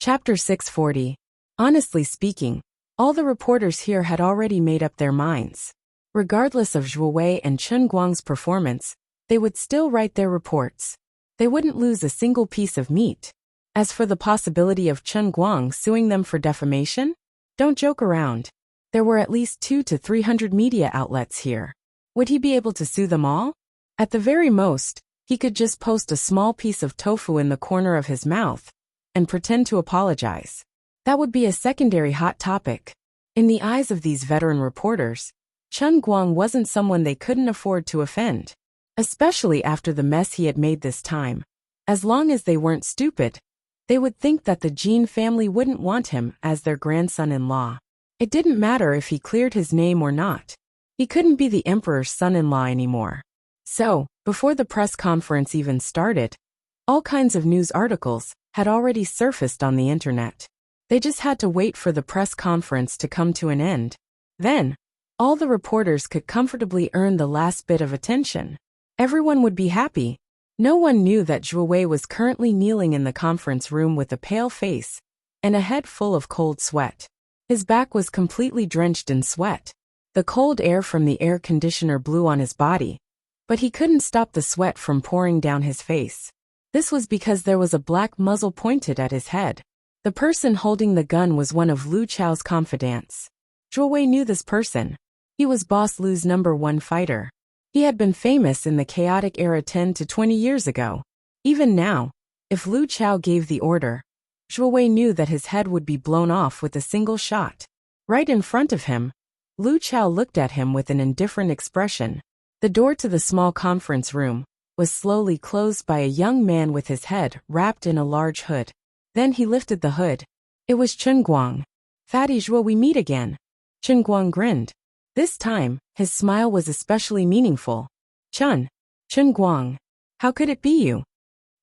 Chapter 640. Honestly speaking, all the reporters here had already made up their minds. Regardless of Zhuo Wei and Chen Guang's performance, they would still write their reports. They wouldn't lose a single piece of meat. As for the possibility of Chen Guang suing them for defamation, don't joke around. There were at least 200 to 300 media outlets here. Would he be able to sue them all? At the very most, he could just post a small piece of tofu in the corner of his mouth and pretend to apologize. That would be a secondary hot topic. In the eyes of these veteran reporters, Chen Guang wasn't someone they couldn't afford to offend. Especially after the mess he had made this time. As long as they weren't stupid, they would think that the Jin family wouldn't want him as their grandson-in-law. It didn't matter if he cleared his name or not. He couldn't be the emperor's son-in-law anymore. So, before the press conference even started, all kinds of news articles had already surfaced on the internet. They just had to wait for the press conference to come to an end. Then, all the reporters could comfortably earn the last bit of attention. Everyone would be happy. No one knew that Zhuo Wei was currently kneeling in the conference room with a pale face and a head full of cold sweat. His back was completely drenched in sweat. The cold air from the air conditioner blew on his body, but he couldn't stop the sweat from pouring down his face. This was because there was a black muzzle pointed at his head. The person holding the gun was one of Lu Chao's confidants. Zhuo Wei knew this person. He was Boss Lu's #1 fighter. He had been famous in the chaotic era 10 to 20 years ago. Even now, if Lu Chao gave the order, Zhuo Wei knew that his head would be blown off with a single shot. Right in front of him, Lu Chao looked at him with an indifferent expression. The door to the small conference room was slowly closed by a young man with his head wrapped in a large hood. Then he lifted the hood. It was Chen Guang. Fatty Zhuo, we meet again. Chen Guang grinned. This time, his smile was especially meaningful. Chen Guang, how could it be you?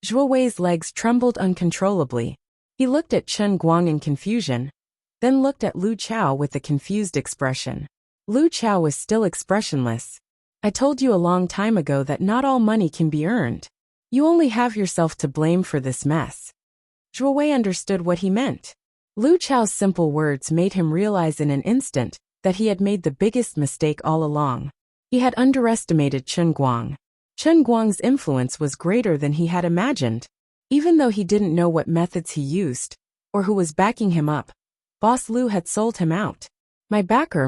Zhuo Wei's legs trembled uncontrollably. He looked at Chen Guang in confusion, then looked at Lu Chao with a confused expression. Lu Chao was still expressionless. I told you a long time ago that not all money can be earned. You only have yourself to blame for this mess. Zhuo Wei understood what he meant. Lu Chao's simple words made him realize in an instant that he had made the biggest mistake all along. He had underestimated Chen Guang. Chen Guang's influence was greater than he had imagined. Even though he didn't know what methods he used, or who was backing him up, Boss Lu had sold him out. My backer,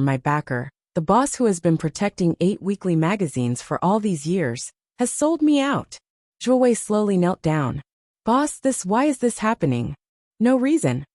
the boss who has been protecting 8 weekly magazines for all these years, has sold me out. Zhuo Wei slowly knelt down. Boss, why is this happening? No reason.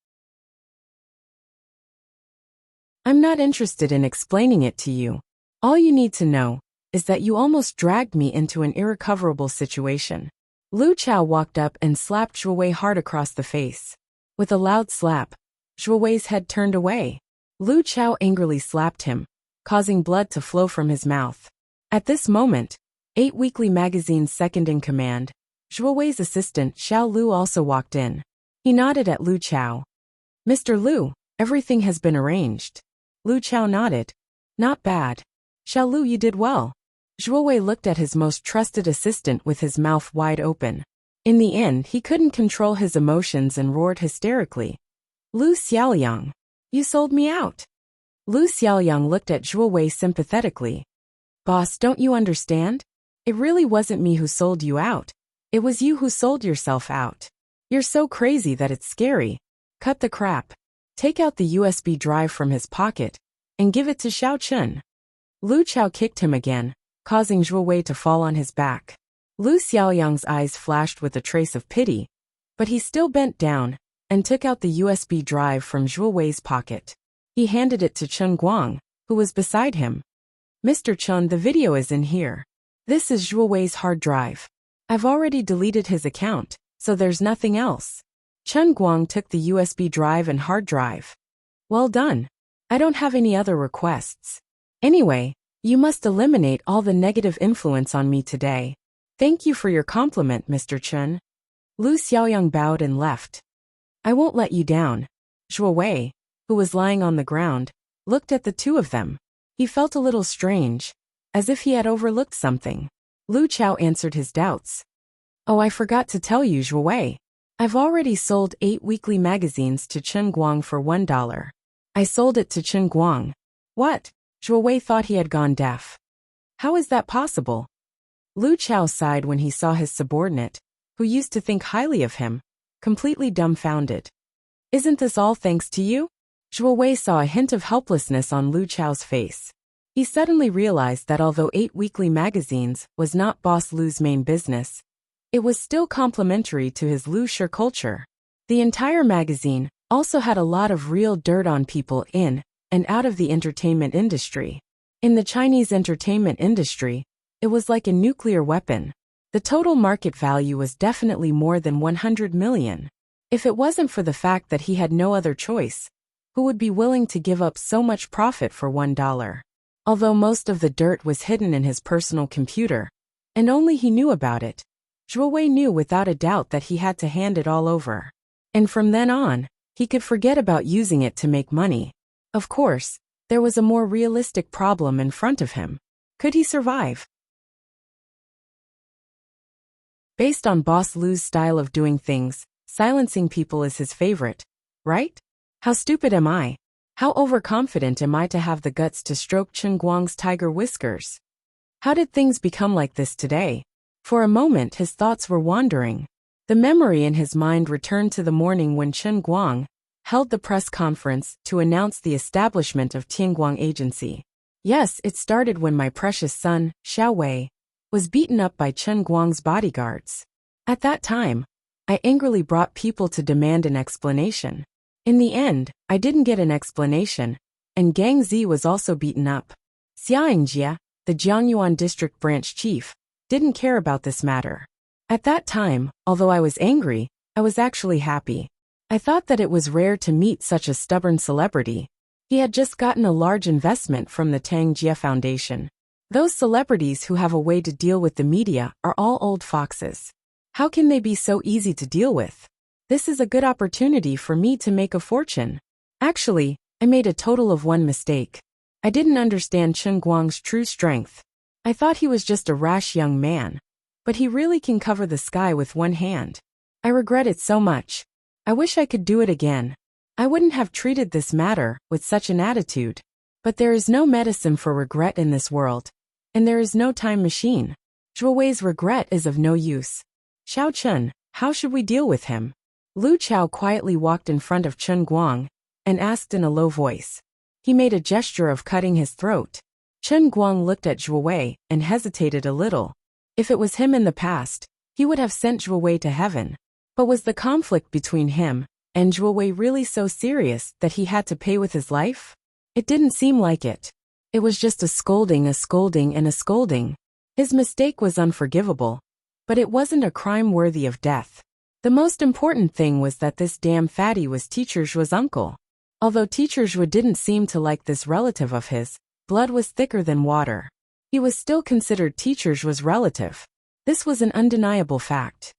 I'm not interested in explaining it to you. All you need to know is that you almost dragged me into an irrecoverable situation. Lu Chao walked up and slapped Zhuo Wei hard across the face. With a loud slap, Zhuo Wei's head turned away. Lu Chao angrily slapped him, causing blood to flow from his mouth. At this moment, 8 Weekly Magazine's second-in-command, Zhuo Wei's assistant Xiao Lu also walked in. He nodded at Lu Chao. "Mr. Lu, everything has been arranged." Lu Chao nodded. "Not bad. Xiao Lu, you did well." Zhuo Wei looked at his most trusted assistant with his mouth wide open. In the end, he couldn't control his emotions and roared hysterically. "Lu Xiaoliang, you sold me out." Lu Xiaoliang looked at Zhuo Wei sympathetically. "Boss, don't you understand? It really wasn't me who sold you out. It was you who sold yourself out. You're so crazy that it's scary. Cut the crap. Take out the USB drive from his pocket and give it to Xiao Chun." Lu Chao kicked him again, causing Zhuo Wei to fall on his back. Lu Xiaoliang's eyes flashed with a trace of pity, but he still bent down and took out the USB drive from Zhuo Wei's pocket. He handed it to Chen Guang, who was beside him. "Mr. Chen, the video is in here. This is Zhuo Wei's hard drive. I've already deleted his account, so there's nothing else." Chen Guang took the USB drive and hard drive. "Well done. I don't have any other requests. Anyway, you must eliminate all the negative influence on me today. Thank you for your compliment, Mr. Chen." Lu Xiaoyang bowed and left. "I won't let you down." Zhuo Wei, who was lying on the ground, looked at the two of them. He felt a little strange, as if he had overlooked something. Lu Chao answered his doubts. "Oh, I forgot to tell you, Zhuo Wei. I've already sold 8 weekly magazines to Chen Guang for $1. I sold it to Chen Guang." "What?" Zhuo Wei thought he had gone deaf. "How is that possible?" Lu Chao sighed when he saw his subordinate, who used to think highly of him, completely dumbfounded. "Isn't this all thanks to you?" Zhuo Wei saw a hint of helplessness on Lu Chao's face. He suddenly realized that although 8 weekly magazines was not Boss Lu's main business, it was still complementary to his Lu Shi culture. The entire magazine also had a lot of real dirt on people in and out of the entertainment industry. In the Chinese entertainment industry, it was like a nuclear weapon. The total market value was definitely more than 100 million. If it wasn't for the fact that he had no other choice, who would be willing to give up so much profit for $1? Although most of the dirt was hidden in his personal computer, and only he knew about it, Zhuo Wei knew without a doubt that he had to hand it all over. And from then on, he could forget about using it to make money. Of course, there was a more realistic problem in front of him. Could he survive? Based on Boss Lu's style of doing things, silencing people is his favorite, right? How stupid am I? How overconfident am I to have the guts to stroke Chen Guang's tiger whiskers? How did things become like this today? For a moment his thoughts were wandering. The memory in his mind returned to the morning when Chen Guang held the press conference to announce the establishment of Tianguang Agency. Yes, it started when my precious son, Xiao Wei, was beaten up by Chen Guang's bodyguards. At that time, I angrily brought people to demand an explanation. In the end, I didn't get an explanation, and Gang Zi was also beaten up. Xiaoyingjia, the Jiangyuan district branch chief, didn't care about this matter. At that time, although I was angry, I was actually happy. I thought that it was rare to meet such a stubborn celebrity. He had just gotten a large investment from the Tang Jia Foundation. Those celebrities who have a way to deal with the media are all old foxes. How can they be so easy to deal with? This is a good opportunity for me to make a fortune. Actually, I made a total of one mistake. I didn't understand Chen Guang's true strength. I thought he was just a rash young man. But he really can cover the sky with one hand. I regret it so much. I wish I could do it again. I wouldn't have treated this matter with such an attitude. But there is no medicine for regret in this world. And there is no time machine. Zhuo Wei's regret is of no use. Xiao Chun, how should we deal with him? Lu Chao quietly walked in front of Chen Guang and asked in a low voice. He made a gesture of cutting his throat. Chen Guang looked at Zhuo Wei and hesitated a little. If it was him in the past, he would have sent Zhuo Wei to heaven. But was the conflict between him and Zhuo Wei really so serious that he had to pay with his life? It didn't seem like it. It was just a scolding, and a scolding. His mistake was unforgivable. But it wasn't a crime worthy of death. The most important thing was that this damn fatty was Teacher Zhuo's uncle. Although Teacher Zhuo didn't seem to like this relative of his, blood was thicker than water. He was still considered Teacher Zhuo's relative. This was an undeniable fact.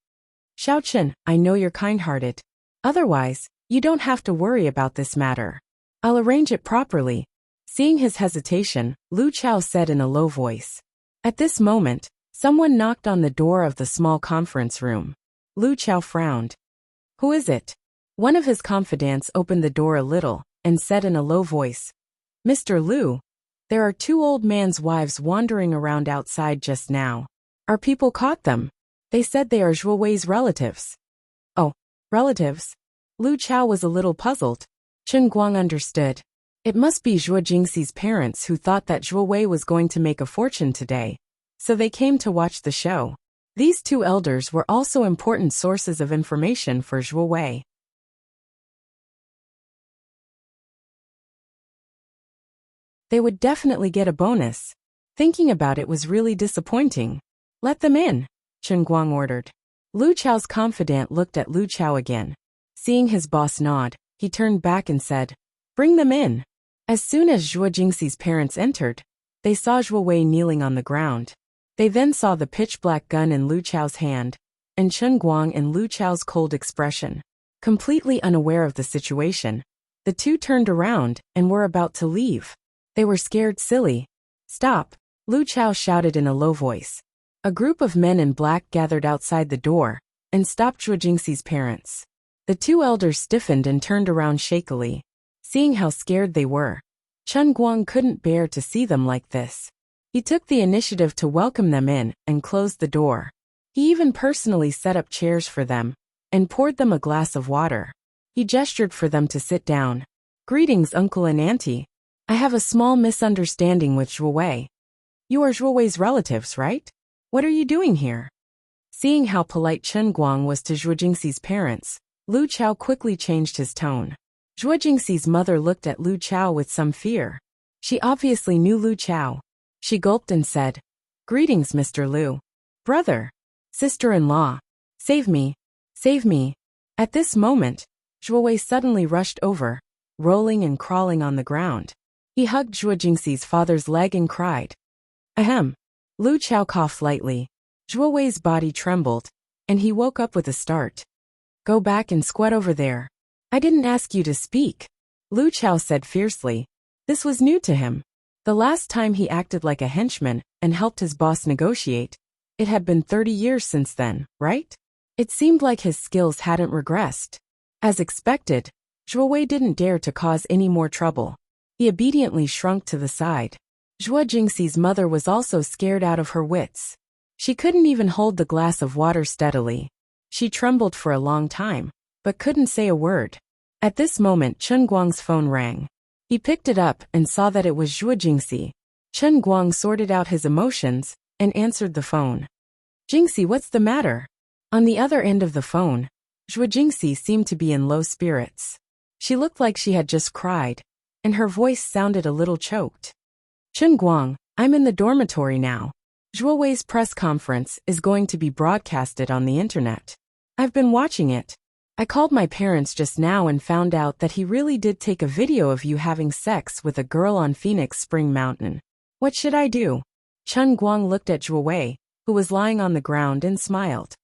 Xiaochen, I know you're kind-hearted. Otherwise, you don't have to worry about this matter. I'll arrange it properly. Seeing his hesitation, Lu Chao said in a low voice. At this moment, someone knocked on the door of the small conference room. Lu Chao frowned. Who is it? One of his confidants opened the door a little and said in a low voice, Mr. Lu, there are two old man's wives wandering around outside just now. Our people caught them. They said they are Zhuo Wei's relatives. Oh, relatives? Lu Chao was a little puzzled. Chen Guang understood. It must be Zhuo Jingxi's parents who thought that Zhuo Wei was going to make a fortune today, so they came to watch the show. These two elders were also important sources of information for Zhuo Wei. They would definitely get a bonus. Thinking about it was really disappointing. Let them in, Chen Guang ordered. Lu Chao's confidant looked at Lu Chao again. Seeing his boss nod, he turned back and said, Bring them in. As soon as Zhuo Jingxi's parents entered, they saw Zhuo Wei kneeling on the ground. They then saw the pitch-black gun in Lu Chao's hand, and Chen Guang and Lu Chao's cold expression. Completely unaware of the situation, the two turned around and were about to leave. They were scared silly. Stop, Lu Chao shouted in a low voice. A group of men in black gathered outside the door and stopped Zhuo Jingxi's parents. The two elders stiffened and turned around shakily. Seeing how scared they were, Chen Guang couldn't bear to see them like this. He took the initiative to welcome them in and closed the door. He even personally set up chairs for them and poured them a glass of water. He gestured for them to sit down. Greetings, uncle and auntie. I have a small misunderstanding with Zhuo Wei. You are Zhuo Wei's relatives, right? What are you doing here? Seeing how polite Chen Guang was to Zhuo Jingxi's parents, Lu Chao quickly changed his tone. Zhuo Jingxi's mother looked at Lu Chao with some fear. She obviously knew Lu Chao. She gulped and said, Greetings, Mr. Lu. Brother. Sister-in-law. Save me. Save me. At this moment, Zhuo Wei suddenly rushed over, rolling and crawling on the ground. He hugged Zhuo Jingxi's father's leg and cried. Ahem. Lu Chao coughed lightly. Zhuo Wei's body trembled, and he woke up with a start. Go back and squat over there. I didn't ask you to speak, Lu Chao said fiercely. This was new to him. The last time he acted like a henchman and helped his boss negotiate, it had been 30 years since then, right? It seemed like his skills hadn't regressed. As expected, Zhuo Wei didn't dare to cause any more trouble. He obediently shrunk to the side. Zhuo Jingxi's mother was also scared out of her wits. She couldn't even hold the glass of water steadily. She trembled for a long time, but couldn't say a word. At this moment, Chen Guang's phone rang. He picked it up and saw that it was Zhuo Jingxi. Chen Guang sorted out his emotions and answered the phone. Jingxi, what's the matter? On the other end of the phone, Zhuo Jingxi seemed to be in low spirits. She looked like she had just cried, and her voice sounded a little choked. Chen Guang, I'm in the dormitory now. Zhuo Wei's press conference is going to be broadcasted on the internet. I've been watching it. I called my parents just now and found out that he really did take a video of you having sex with a girl on Phoenix Spring Mountain. What should I do? Chen Guang looked at Zhuo Wei, who was lying on the ground, and smiled.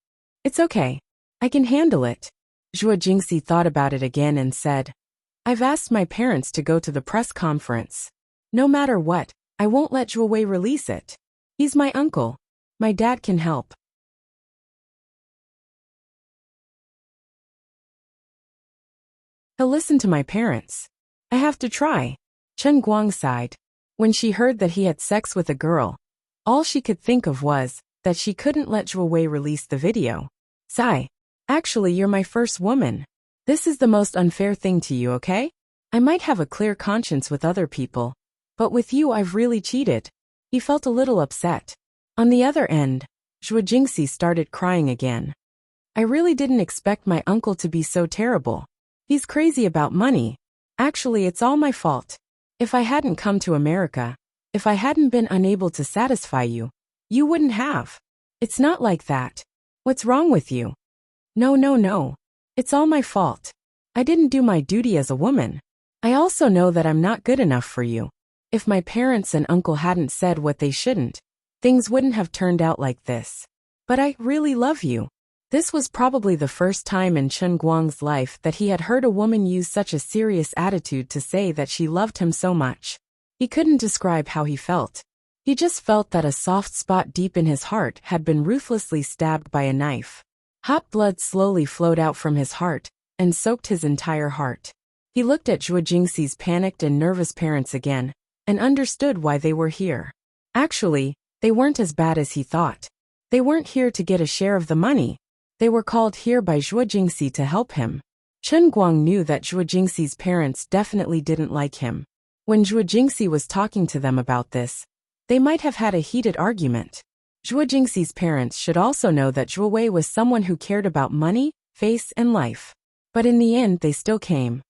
It's okay. I can handle it. Zhuo Jingxi thought about it again and said, I've asked my parents to go to the press conference. No matter what, I won't let Zhuo Wei release it. He's my uncle. My dad can help. He'll listen to my parents. I have to try. Chen Guang sighed. When she heard that he had sex with a girl, all she could think of was that she couldn't let Zhuo Wei release the video. Sigh. Actually, you're my first woman. This is the most unfair thing to you, okay? I might have a clear conscience with other people, but with you I've really cheated. He felt a little upset. On the other end, Zhuo Jingxi started crying again. I really didn't expect my uncle to be so terrible. He's crazy about money. Actually, it's all my fault. If I hadn't come to America, if I hadn't been unable to satisfy you, you wouldn't have. It's not like that. What's wrong with you? No, no, no. It's all my fault. I didn't do my duty as a woman. I also know that I'm not good enough for you. If my parents and uncle hadn't said what they shouldn't, things wouldn't have turned out like this. But I really love you. This was probably the first time in Chen Guang's life that he had heard a woman use such a serious attitude to say that she loved him so much. He couldn't describe how he felt. He just felt that a soft spot deep in his heart had been ruthlessly stabbed by a knife. Hot blood slowly flowed out from his heart and soaked his entire heart. He looked at Zhuo Jingxi's panicked and nervous parents again and understood why they were here. Actually, they weren't as bad as he thought. They weren't here to get a share of the money. They were called here by Zhuo Jingxi to help him. Chen Guang knew that Zhuo Jingxi's parents definitely didn't like him. When Zhuo Jingxi was talking to them about this, they might have had a heated argument. Zhuo Jingxi's parents should also know that Zhuo Wei was someone who cared about money, face, and life. But in the end they still came.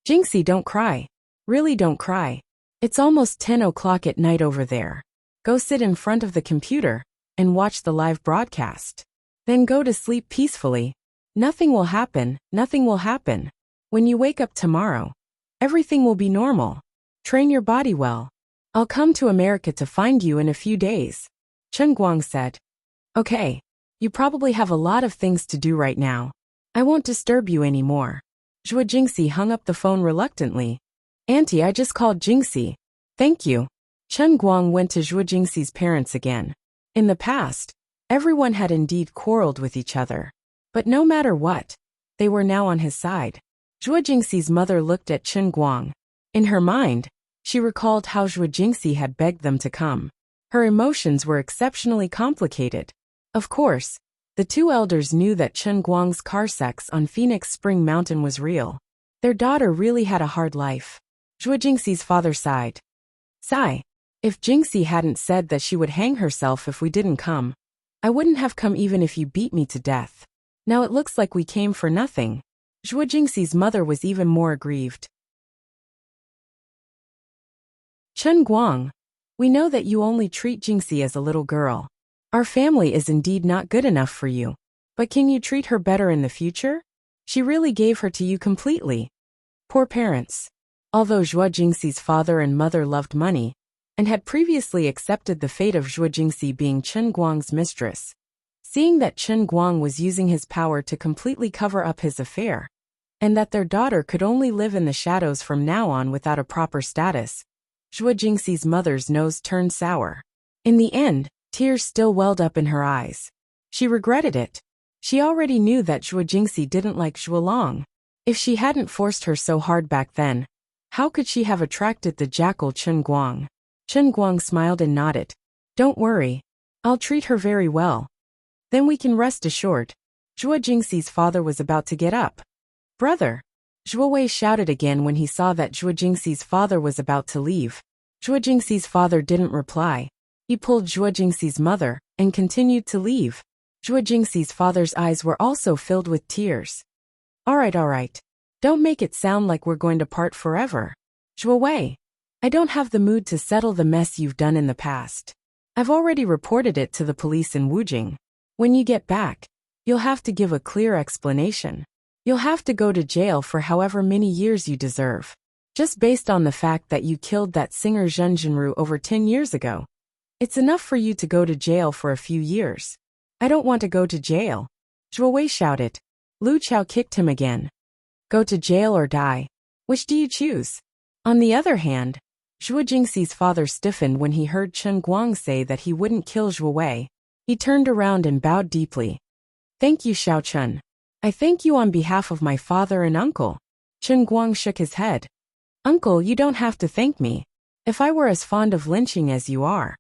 Jingxi, don't cry. Really don't cry. It's almost 10 o'clock at night over there. Go sit in front of the computer and watch the live broadcast. Then go to sleep peacefully. Nothing will happen, nothing will happen. When you wake up tomorrow, everything will be normal. Train your body well. I'll come to America to find you in a few days. Chen Guang said. Okay. You probably have a lot of things to do right now. I won't disturb you anymore. Zhuo Jingxi hung up the phone reluctantly. Auntie, I just called Jingxi. Thank you. Chen Guang went to Zhuo Jingxi's parents again. In the past, everyone had indeed quarreled with each other. But no matter what, they were now on his side. Zhuo Jingxi's mother looked at Chen Guang. In her mind, she recalled how Zhuo Jingxi had begged them to come. Her emotions were exceptionally complicated. Of course, the two elders knew that Chen Guang's car sex on Phoenix Spring Mountain was real. Their daughter really had a hard life. Zhuo Jingxi's father sighed. Sigh. If Jingxi hadn't said that she would hang herself if we didn't come, I wouldn't have come even if you beat me to death. Now it looks like we came for nothing. Zhuo Jingxi's mother was even more aggrieved. Chen Guang, we know that you only treat Jingxi as a little girl. Our family is indeed not good enough for you. But can you treat her better in the future? She really gave her to you completely. Poor parents. Although Zhuo Jingxi's father and mother loved money, and had previously accepted the fate of Zhuo Jingxi being Chen Guang's mistress, seeing that Chen Guang was using his power to completely cover up his affair, and that their daughter could only live in the shadows from now on without a proper status, Zhuo Jingxi's mother's nose turned sour. In the end, tears still welled up in her eyes. She regretted it. She already knew that Zhuo Jingxi didn't like Zhuo Long. If she hadn't forced her so hard back then, how could she have attracted the jackal Chen Guang? Chen Guang smiled and nodded. Don't worry. I'll treat her very well. Then we can rest assured. Zhuo Jingxi's father was about to get up. Brother! Zhuo Wei shouted again when he saw that Zhuo Jingxi's father was about to leave. Zhuo Jingxi's father didn't reply. He pulled Zhuo Jingxi's mother and continued to leave. Zhuo Jingxi's father's eyes were also filled with tears. All right. Don't make it sound like we're going to part forever. Zhuo Wei, I don't have the mood to settle the mess you've done in the past. I've already reported it to the police in Wujing. When you get back, you'll have to give a clear explanation. You'll have to go to jail for however many years you deserve. Just based on the fact that you killed that singer Zhen Jinru over 10 years ago. It's enough for you to go to jail for a few years. I don't want to go to jail. Zhuo Wei shouted. Lu Chao kicked him again. Go to jail or die. Which do you choose? On the other hand, Zhuo Jingxi's father stiffened when he heard Chen Guang say that he wouldn't kill Zhuo Wei. He turned around and bowed deeply. Thank you, Xiao Chen. I thank you on behalf of my father and uncle. Chen Guang shook his head. Uncle, you don't have to thank me. If I were as fond of lynching as you are,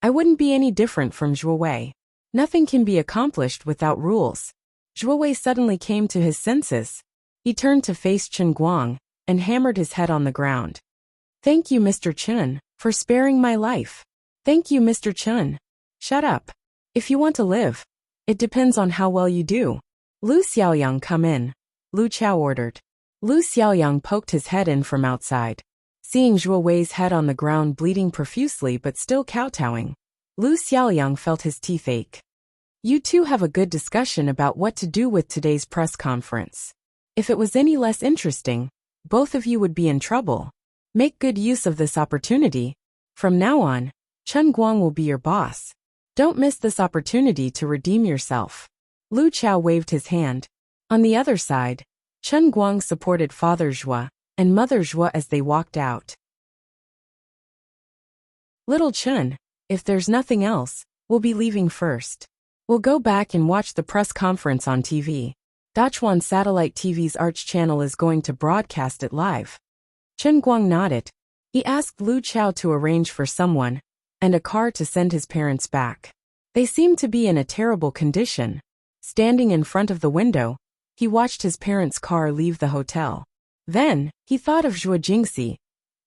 I wouldn't be any different from Zhuo Wei. Nothing can be accomplished without rules. Zhuo Wei suddenly came to his senses. He turned to face Chen Guang and hammered his head on the ground. Thank you, Mr. Chen, for sparing my life. Thank you, Mr. Chen. Shut up. If you want to live, it depends on how well you do. Lu Xiaoyang, come in. Lu Chao ordered. Lu Xiaoyang poked his head in from outside. Seeing Zhuo Wei's head on the ground bleeding profusely but still kowtowing, Lu Xiaoyang felt his teeth ache. You two have a good discussion about what to do with today's press conference. If it was any less interesting, both of you would be in trouble. Make good use of this opportunity. From now on, Chen Guang will be your boss. Don't miss this opportunity to redeem yourself. Lu Chao waved his hand. On the other side, Chen Guang supported Father Zhua and Mother Zhua as they walked out. Little Chen, if there's nothing else, we'll be leaving first. We'll go back and watch the press conference on TV. Dachuan Satellite TV's Arch channel is going to broadcast it live. Chen Guang nodded. He asked Lu Chao to arrange for someone and a car to send his parents back. They seemed to be in a terrible condition. Standing in front of the window, he watched his parents' car leave the hotel. Then, he thought of Zhuo Jingxi,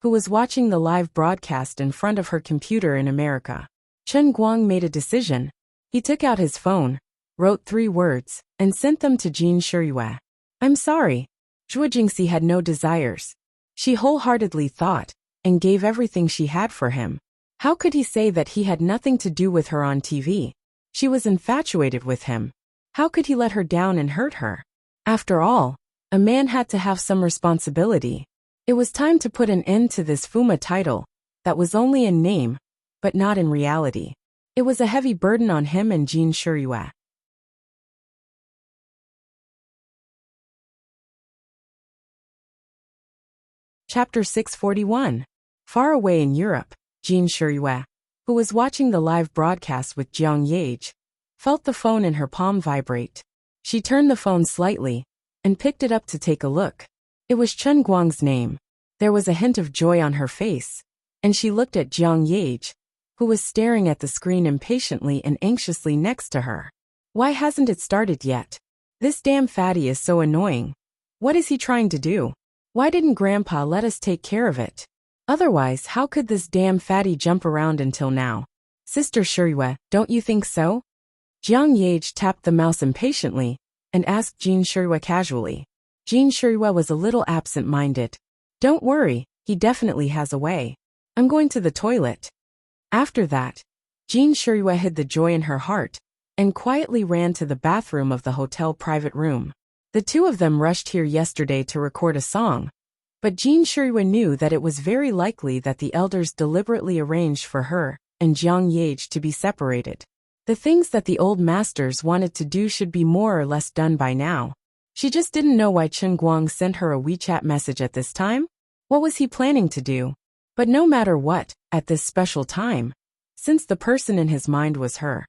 who was watching the live broadcast in front of her computer in America. Chen Guang made a decision. He took out his phone, wrote 3 words, and sent them to Jin Shiyue. I'm sorry. Zhuo Jingxi had no desires. She wholeheartedly thought and gave everything she had for him. How could he say that he had nothing to do with her on TV? She was infatuated with him. How could he let her down and hurt her? After all, a man had to have some responsibility. It was time to put an end to this Fuma title that was only in name, but not in reality. It was a heavy burden on him and Jin Shiyue. Chapter 641. Far away in Europe, Jin Shiyue, who was watching the live broadcast with Jiang Yage, felt the phone in her palm vibrate. She turned the phone slightly and picked it up to take a look. It was Chen Guang's name. There was a hint of joy on her face, and she looked at Jiang Yage, who was staring at the screen impatiently and anxiously next to her. Why hasn't it started yet? This damn fatty is so annoying. What is he trying to do? Why didn't Grandpa let us take care of it? Otherwise, how could this damn fatty jump around until now? Sister Shiyue, don't you think so? Jiang Yage tapped the mouse impatiently and asked Jin Shiyue casually. Jin Shiyue was a little absent-minded. Don't worry, he definitely has a way. I'm going to the toilet. After that, Jin Shiyue hid the joy in her heart and quietly ran to the bathroom of the hotel private room. The two of them rushed here yesterday to record a song, but Jin Shiyue knew that it was very likely that the elders deliberately arranged for her and Jiang Yage to be separated. The things that the old masters wanted to do should be more or less done by now. She just didn't know why Chen Guang sent her a WeChat message at this time. What was he planning to do? But no matter what, at this special time, since the person in his mind was her,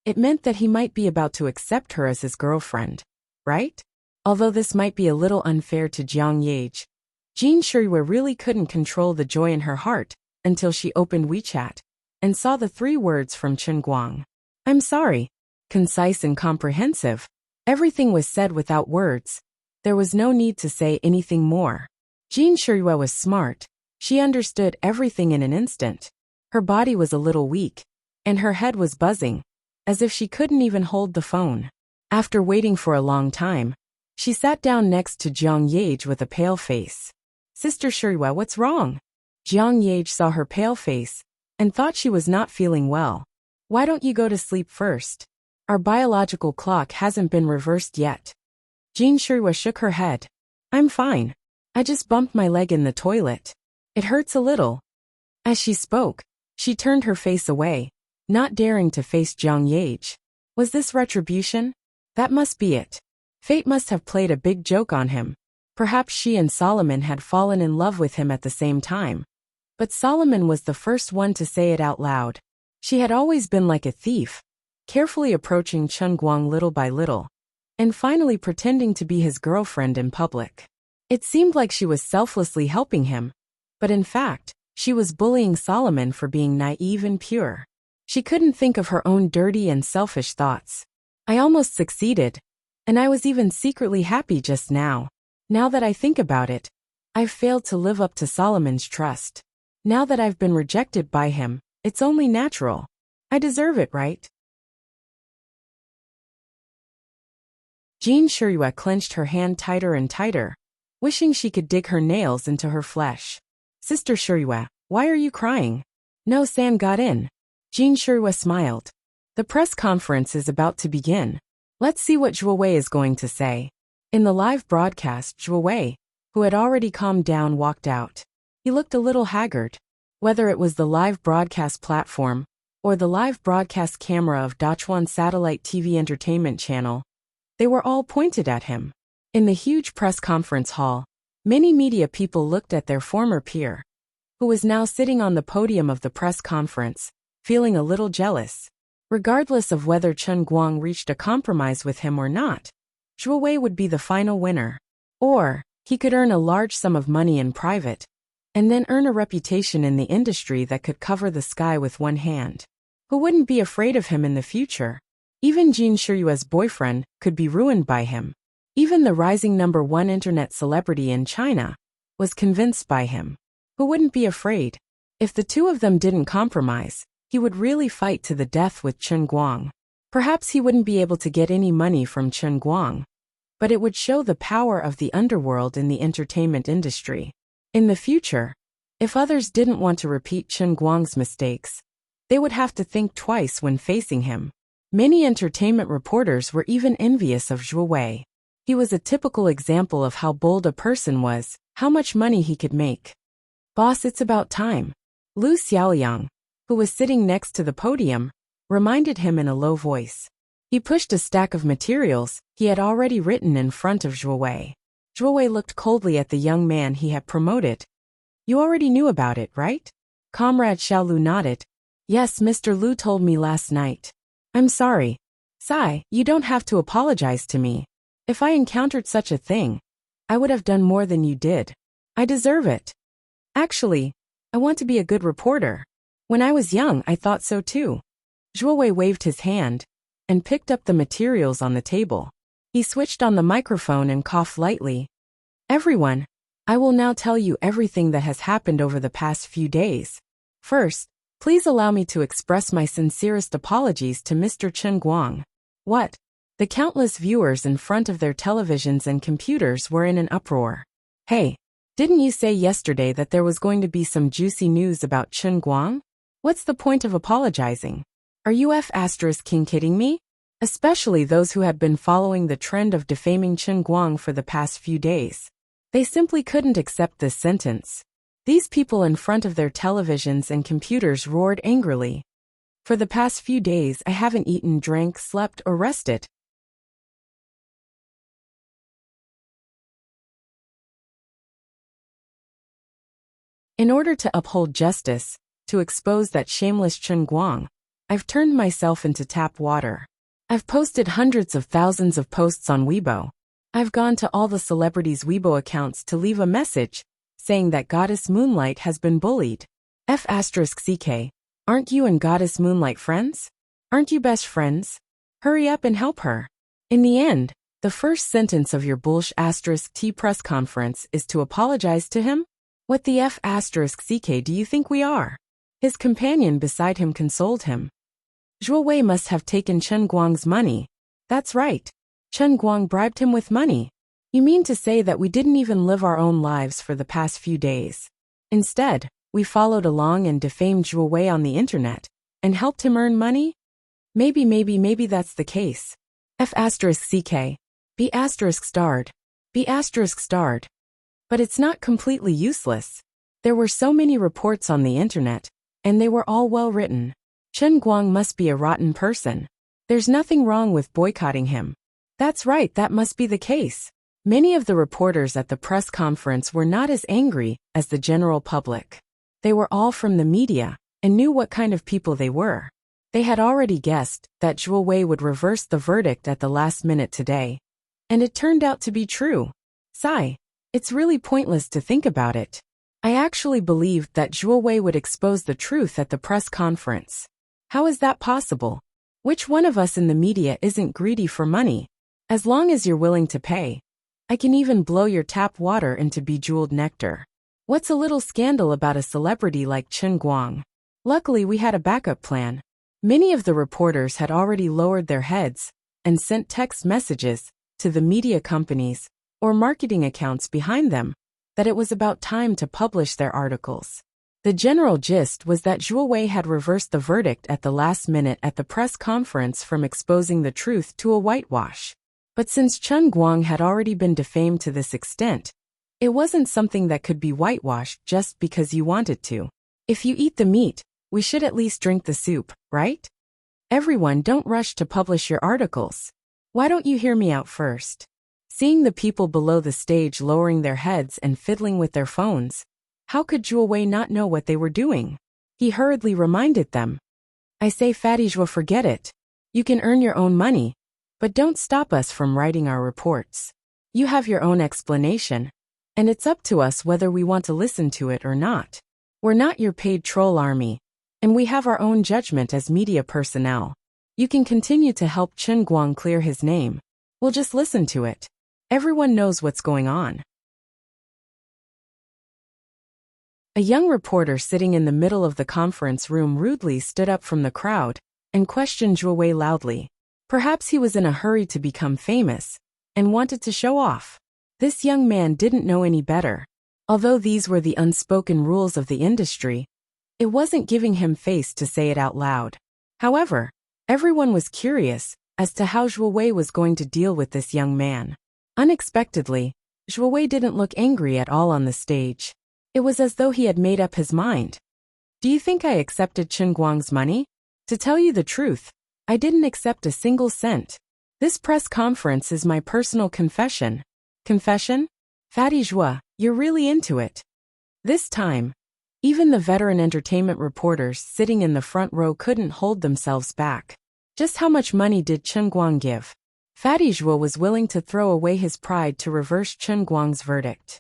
it meant that he might be about to accept her as his girlfriend, right? Although this might be a little unfair to Jiang Yage, Jin Shiyue really couldn't control the joy in her heart until she opened WeChat and saw the 3 words from Chen Guang. I'm sorry. Concise and comprehensive. Everything was said without words. There was no need to say anything more. Jin Shiyue was smart. She understood everything in an instant. Her body was a little weak, and her head was buzzing, as if she couldn't even hold the phone. After waiting for a long time, she sat down next to Jiang Yage with a pale face. Sister Shiyue, what's wrong? Jiang Yage saw her pale face and thought she was not feeling well. Why don't you go to sleep first? Our biological clock hasn't been reversed yet. Jin Shiyue shook her head. I'm fine. I just bumped my leg in the toilet. It hurts a little. As she spoke, she turned her face away, not daring to face Jiang Yage. Was this retribution? That must be it. Fate must have played a big joke on him. Perhaps she and Solomon had fallen in love with him at the same time. But Solomon was the first one to say it out loud. She had always been like a thief, carefully approaching Chen Guang little by little, and finally pretending to be his girlfriend in public. It seemed like she was selflessly helping him, but in fact, she was bullying Solomon for being naive and pure. She couldn't think of her own dirty and selfish thoughts. I almost succeeded, and I was even secretly happy just now. Now that I think about it, I've failed to live up to Solomon's trust. Now that I've been rejected by him, it's only natural. I deserve it, right? Jin Shiyue clenched her hand tighter and tighter, wishing she could dig her nails into her flesh. Sister Shiyue, why are you crying? No, San got in. Jin Shiyue smiled. The press conference is about to begin. Let's see what Zhuo Wei is going to say. In the live broadcast, Zhuo Wei, who had already calmed down, walked out. He looked a little haggard. Whether it was the live broadcast platform or the live broadcast camera of Dachuan Satellite TV Entertainment Channel, they were all pointed at him. In the huge press conference hall, many media people looked at their former peer, who was now sitting on the podium of the press conference, feeling a little jealous. Regardless of whether Chen Guang reached a compromise with him or not, Zhuo Wei would be the final winner. Or, he could earn a large sum of money in private, and then earn a reputation in the industry that could cover the sky with one hand. Who wouldn't be afraid of him in the future? Even Jin Shiyue's boyfriend could be ruined by him. Even the rising #1 internet celebrity in China was convinced by him. Who wouldn't be afraid? If the two of them didn't compromise, he would really fight to the death with Chen Guang. Perhaps he wouldn't be able to get any money from Chen Guang, but it would show the power of the underworld in the entertainment industry. In the future, if others didn't want to repeat Chen Guang's mistakes, they would have to think twice when facing him. Many entertainment reporters were even envious of Zhuo Wei. He was a typical example of how bold a person was, how much money he could make. "Boss, it's about time." Lu Xiaoliang, who was sitting next to the podium, reminded him in a low voice. He pushed a stack of materials he had already written in front of Zhuo Wei. Zhuo Wei looked coldly at the young man he had promoted. "You already knew about it, right?" Comrade Xiao Lu nodded. "Yes, Mr. Lu told me last night." "I'm sorry. Sai, you don't have to apologize to me. If I encountered such a thing, I would have done more than you did. I deserve it. Actually, I want to be a good reporter. When I was young, I thought so too." Zhuo Wei waved his hand and picked up the materials on the table. He switched on the microphone and coughed lightly. "Everyone, I will now tell you everything that has happened over the past few days. First, please allow me to express my sincerest apologies to Mr. Chen Guang." "What?" The countless viewers in front of their televisions and computers were in an uproar. "Hey, didn't you say yesterday that there was going to be some juicy news about Chen Guang? What's the point of apologizing? Are you kidding me?" Especially those who had been following the trend of defaming Chen Guang for the past few days. They simply couldn't accept this sentence. These people in front of their televisions and computers roared angrily. "For the past few days, I haven't eaten, drank, slept, or rested. In order to uphold justice, to expose that shameless Chen Guang, I've turned myself into tap water. I've posted hundreds of thousands of posts on Weibo. I've gone to all the celebrities' Weibo accounts to leave a message saying that Goddess Moonlight has been bullied. F***CK, aren't you and Goddess Moonlight friends? Aren't you best friends? Hurry up and help her." In the end, the first sentence of your **T press conference is to apologize to him? What the F***CK do you think we are? His companion beside him consoled him. "Zhuo Wei must have taken Chen Guang's money." "That's right. Chen Guang bribed him with money." "You mean to say that we didn't even live our own lives for the past few days? Instead, we followed along and defamed Zhuo Wei on the internet and helped him earn money? Maybe that's the case. F***CK. B****. But it's not completely useless. There were so many reports on the internet, and they were all well written. Chen Guang must be a rotten person. There's nothing wrong with boycotting him." "That's right, that must be the case." Many of the reporters at the press conference were not as angry as the general public. They were all from the media and knew what kind of people they were. They had already guessed that Zhuo Wei would reverse the verdict at the last minute today. And it turned out to be true. Sigh. It's really pointless to think about it. I actually believed that Zhuo Wei would expose the truth at the press conference. How is that possible? Which one of us in the media isn't greedy for money? As long as you're willing to pay, I can even blow your tap water into bejeweled nectar. What's a little scandal about a celebrity like Chen Guang? Luckily, we had a backup plan. Many of the reporters had already lowered their heads and sent text messages to the media companies or marketing accounts behind them that it was about time to publish their articles. The general gist was that Zhuo Wei had reversed the verdict at the last minute at the press conference from exposing the truth to a whitewash. But since Chen Guang had already been defamed to this extent, it wasn't something that could be whitewashed just because you wanted to. If you eat the meat, we should at least drink the soup, right? Everyone, don't rush to publish your articles. Why don't you hear me out first? Seeing the people below the stage lowering their heads and fiddling with their phones, how could Zhuo Wei not know what they were doing? He hurriedly reminded them. I say, Fatty Zhuo, forget it. You can earn your own money, but don't stop us from writing our reports. You have your own explanation, and it's up to us whether we want to listen to it or not. We're not your paid troll army, and we have our own judgment as media personnel. You can continue to help Chen Guang clear his name. We'll just listen to it. Everyone knows what's going on. A young reporter sitting in the middle of the conference room rudely stood up from the crowd and questioned Zhuo Wei loudly. Perhaps he was in a hurry to become famous and wanted to show off. This young man didn't know any better. Although these were the unspoken rules of the industry, it wasn't giving him face to say it out loud. However, everyone was curious as to how Zhuo Wei was going to deal with this young man. Unexpectedly, Zhuo Wei didn't look angry at all on the stage. It was as though he had made up his mind. Do you think I accepted Chen Guang's money? To tell you the truth, I didn't accept a single cent. This press conference is my personal confession. Confession? Fatty Zhuo, you're really into it. This time, even the veteran entertainment reporters sitting in the front row couldn't hold themselves back. Just how much money did Chen Guang give? Fatty Zhuo was willing to throw away his pride to reverse Chen Guang's verdict.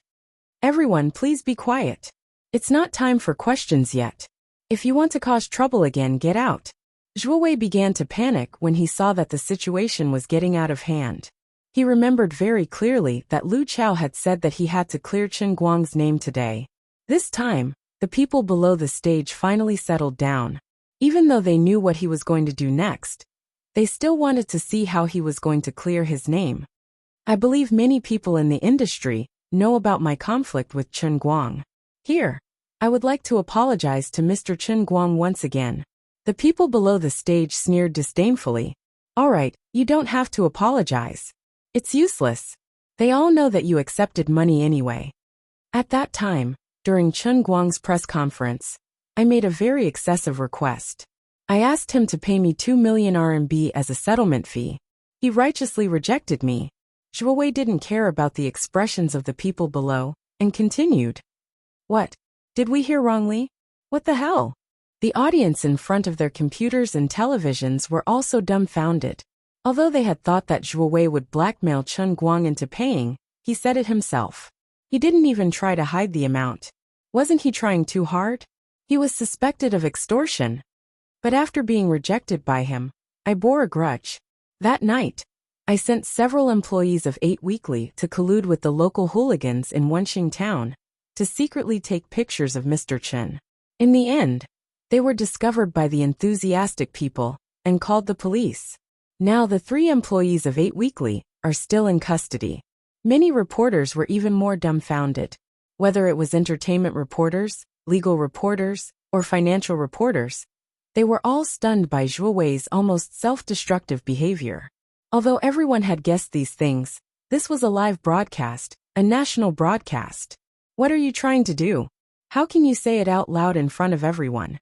Everyone, please be quiet. It's not time for questions yet. If you want to cause trouble again, get out. Zhuo Wei began to panic when he saw that the situation was getting out of hand. He remembered very clearly that Lu Chao had said that he had to clear Chen Guang's name today. This time, the people below the stage finally settled down. Even though they knew what he was going to do next, they still wanted to see how he was going to clear his name. I believe many people in the industry know about my conflict with Chen Guang. Here, I would like to apologize to Mr. Chen Guang once again. The people below the stage sneered disdainfully. All right, you don't have to apologize. It's useless. They all know that you accepted money anyway. At that time, during Chen Guang's press conference, I made a very excessive request. I asked him to pay me 2 million RMB as a settlement fee. He righteously rejected me. Zhuo Wei didn't care about the expressions of the people below, and continued. What? Did we hear wrongly? What the hell? The audience in front of their computers and televisions were also dumbfounded. Although they had thought that Zhuo Wei would blackmail Chen Guang into paying, he said it himself. He didn't even try to hide the amount. Wasn't he trying too hard? He was suspected of extortion. But after being rejected by him, I bore a grudge. That night, I sent several employees of 8 Weekly to collude with the local hooligans in Wenxing town to secretly take pictures of Mr. Chen. In the end, they were discovered by the enthusiastic people and called the police. Now the 3 employees of 8 Weekly are still in custody. Many reporters were even more dumbfounded. Whether it was entertainment reporters, legal reporters, or financial reporters, they were all stunned by Zhuo Wei's almost self-destructive behavior. Although everyone had guessed these things, this was a live broadcast, a national broadcast. What are you trying to do? How can you say it out loud in front of everyone?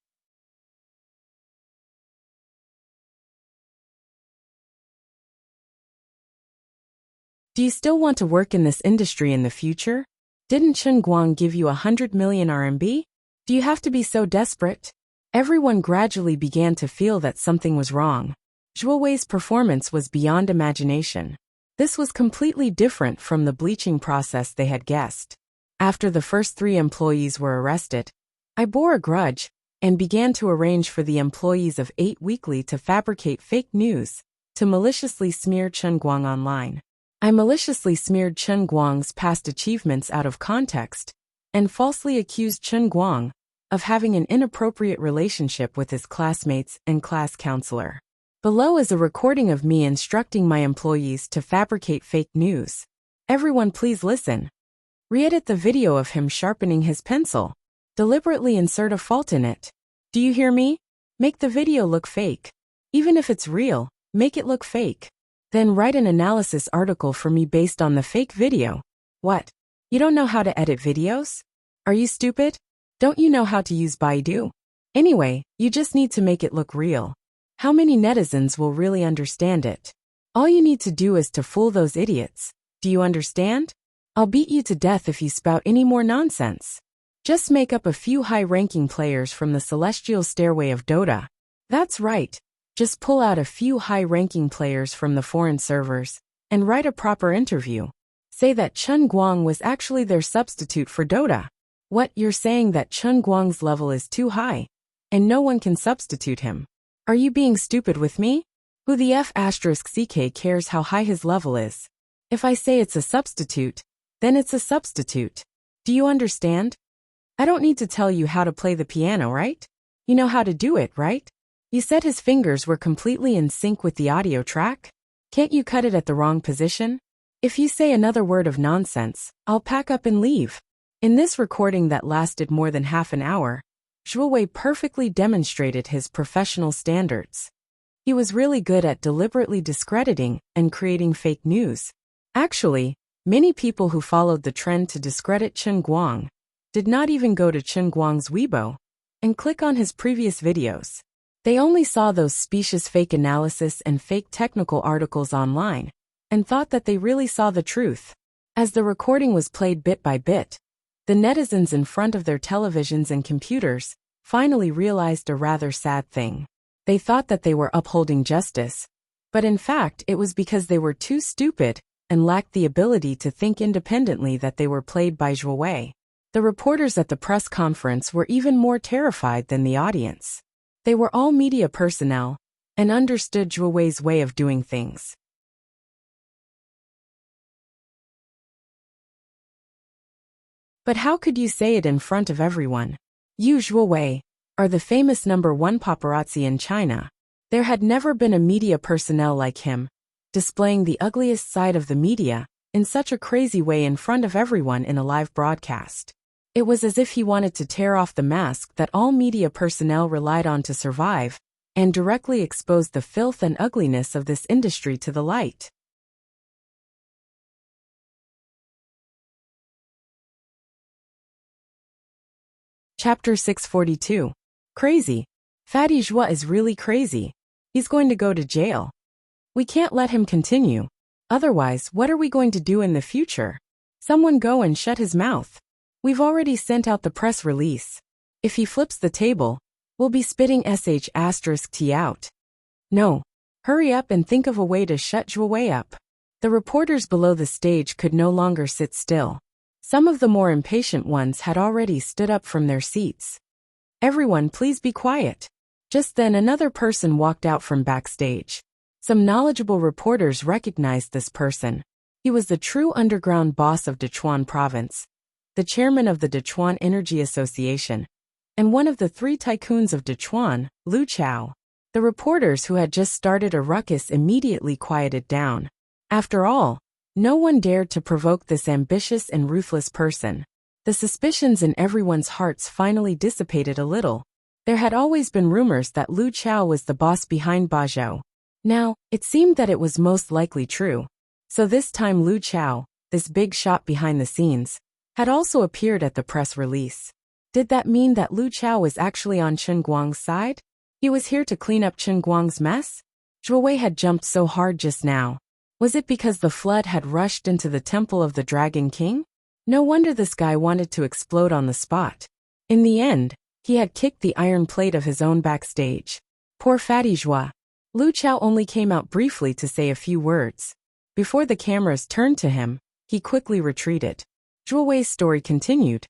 Do you still want to work in this industry in the future? Didn't Chen Guang give you 100 million RMB? Do you have to be so desperate? Everyone gradually began to feel that something was wrong. Zhuo Wei's performance was beyond imagination. This was completely different from the bleaching process they had guessed. After the first 3 employees were arrested, I bore a grudge and began to arrange for the employees of 8 Weekly to fabricate fake news to maliciously smear Chen Guang online. I maliciously smeared Chen Guang's past achievements out of context and falsely accused Chen Guang of having an inappropriate relationship with his classmates and class counselor. Below is a recording of me instructing my employees to fabricate fake news. Everyone please listen. Re-edit the video of him sharpening his pencil. Deliberately insert a fault in it. Do you hear me? Make the video look fake. Even if it's real, make it look fake. Then write an analysis article for me based on the fake video. What? You don't know how to edit videos? Are you stupid? Don't you know how to use Baidu? Anyway, you just need to make it look real. How many netizens will really understand it? All you need to do is to fool those idiots. Do you understand? I'll beat you to death if you spout any more nonsense. Just make up a few high-ranking players from the celestial stairway of Dota. That's right. Just pull out a few high-ranking players from the foreign servers and write a proper interview. Say that Chen Guang was actually their substitute for Dota. What, you're saying that Chen Guang's level is too high and no one can substitute him? Are you being stupid with me? Who the F***ck cares how high his level is? If I say it's a substitute, then it's a substitute. Do you understand? I don't need to tell you how to play the piano, right? You know how to do it, right? You said his fingers were completely in sync with the audio track? Can't you cut it at the wrong position? If you say another word of nonsense, I'll pack up and leave. In this recording that lasted more than half an hour, Zhuo Wei perfectly demonstrated his professional standards. He was really good at deliberately discrediting and creating fake news. Actually, many people who followed the trend to discredit Chen Guang did not even go to Chen Guang's Weibo and click on his previous videos. They only saw those specious fake analysis and fake technical articles online and thought that they really saw the truth. As the recording was played bit by bit, the netizens in front of their televisions and computers finally realized a rather sad thing. They thought that they were upholding justice, but in fact it was because they were too stupid and lacked the ability to think independently that they were played by Zhuo Wei. The reporters at the press conference were even more terrified than the audience. They were all media personnel and understood Zhuo Wei's way of doing things. But how could you say it in front of everyone? You, Zhuo Wei, are the famous #1 paparazzi in China. There had never been a media personnel like him, displaying the ugliest side of the media in such a crazy way in front of everyone in a live broadcast. It was as if he wanted to tear off the mask that all media personnel relied on to survive and directly expose the filth and ugliness of this industry to the light. Chapter 642. Crazy. Fatty Zhuo is really crazy. He's going to go to jail. We can't let him continue. Otherwise, what are we going to do in the future? Someone go and shut his mouth. We've already sent out the press release. If he flips the table, we'll be spitting **T out. No. Hurry up and think of a way to shut Zhuo Wei up. The reporters below the stage could no longer sit still. Some of the more impatient ones had already stood up from their seats. Everyone, please be quiet. Just then another person walked out from backstage. Some knowledgeable reporters recognized this person. He was the true underground boss of Dechuan Province, the chairman of the Dechuan Energy Association, and one of the 3 tycoons of Dechuan, Lu Chao. The reporters who had just started a ruckus immediately quieted down. After all, no one dared to provoke this ambitious and ruthless person. The suspicions in everyone's hearts finally dissipated a little. There had always been rumors that Lu Chao was the boss behind Baijiu. Now, it seemed that it was most likely true. So this time Lu Chao, this big shot behind the scenes, had also appeared at the press release. Did that mean that Lu Chao was actually on Chen Guang's side? He was here to clean up Chen Guang's mess? Zhuo Wei had jumped so hard just now. Was it because the flood had rushed into the temple of the Dragon King? No wonder this guy wanted to explode on the spot. In the end, he had kicked the iron plate of his own backstage. Poor fatty Zhuo. Lu Chao only came out briefly to say a few words. Before the cameras turned to him, he quickly retreated. Zhuo Wei's story continued.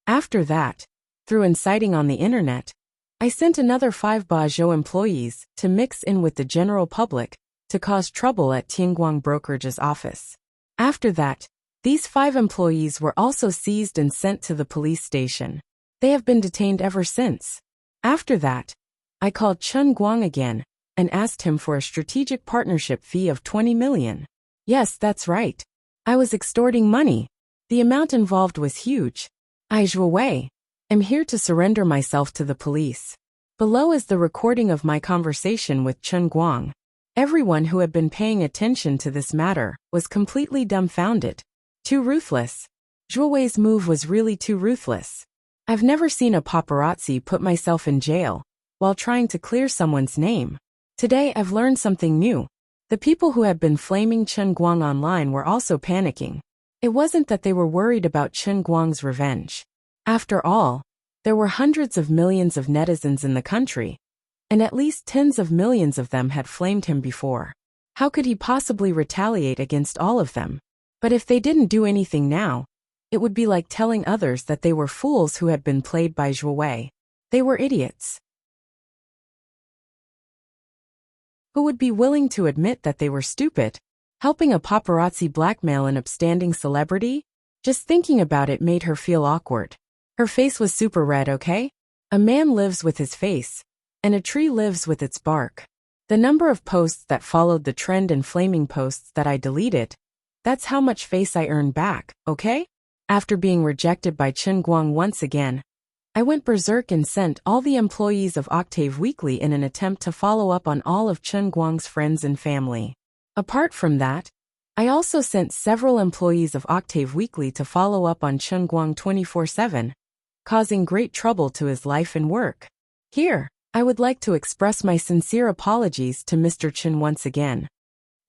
After that, through inciting on the internet, I sent another 5 Baijiu employees to mix in with the general public to cause trouble at Tianguang Brokerage's office. After that, these 5 employees were also seized and sent to the police station. They have been detained ever since. After that, I called Chen Guang again and asked him for a strategic partnership fee of 20 million. Yes, that's right. I was extorting money. The amount involved was huge. Zhuo Wei, I'm here to surrender myself to the police. Below is the recording of my conversation with Chen Guang. Everyone who had been paying attention to this matter was completely dumbfounded. Too ruthless. Zhuo Wei's move was really too ruthless. I've never seen a paparazzi put myself in jail while trying to clear someone's name. Today I've learned something new. The people who had been flaming Chen Guang online were also panicking. It wasn't that they were worried about Chen Guang's revenge. After all, there were hundreds of millions of netizens in the country, and at least tens of millions of them had flamed him before. How could he possibly retaliate against all of them? But if they didn't do anything now, it would be like telling others that they were fools who had been played by Zhuo Wei. They were idiots. Who would be willing to admit that they were stupid? Helping a paparazzi blackmail an upstanding celebrity? Just thinking about it made her feel awkward. Her face was super red, okay? A man lives with his face, and a tree lives with its bark. The number of posts that followed the trend and flaming posts that I deleted, that's how much face I earned back, okay? After being rejected by Chen Guang once again, I went berserk and sent all the employees of Octave Weekly in an attempt to follow up on all of Chen Guang's friends and family. Apart from that, I also sent several employees of Octave Weekly to follow up on Chen Guang 24/7, causing great trouble to his life and work. Here, I would like to express my sincere apologies to Mr. Chen once again.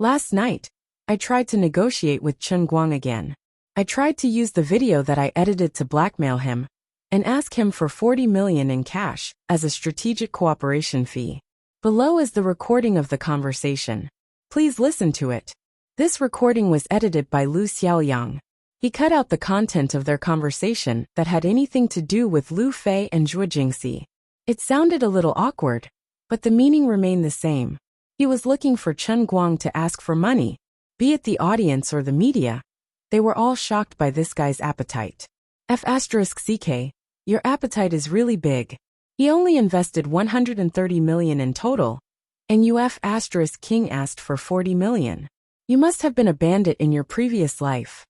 Last night, I tried to negotiate with Chen Guang again. I tried to use the video that I edited to blackmail him and ask him for 40 million in cash as a strategic cooperation fee. Below is the recording of the conversation. Please listen to it. This recording was edited by Lu Xiaoyang. He cut out the content of their conversation that had anything to do with Lu Fei and Zhuo Jingxi. It sounded a little awkward, but the meaning remained the same. He was looking for Chen Guang to ask for money, be it the audience or the media. They were all shocked by this guy's appetite. F***CK, your appetite is really big. He only invested 130 million in total, and you F***King asked for 40 million. You must have been a bandit in your previous life.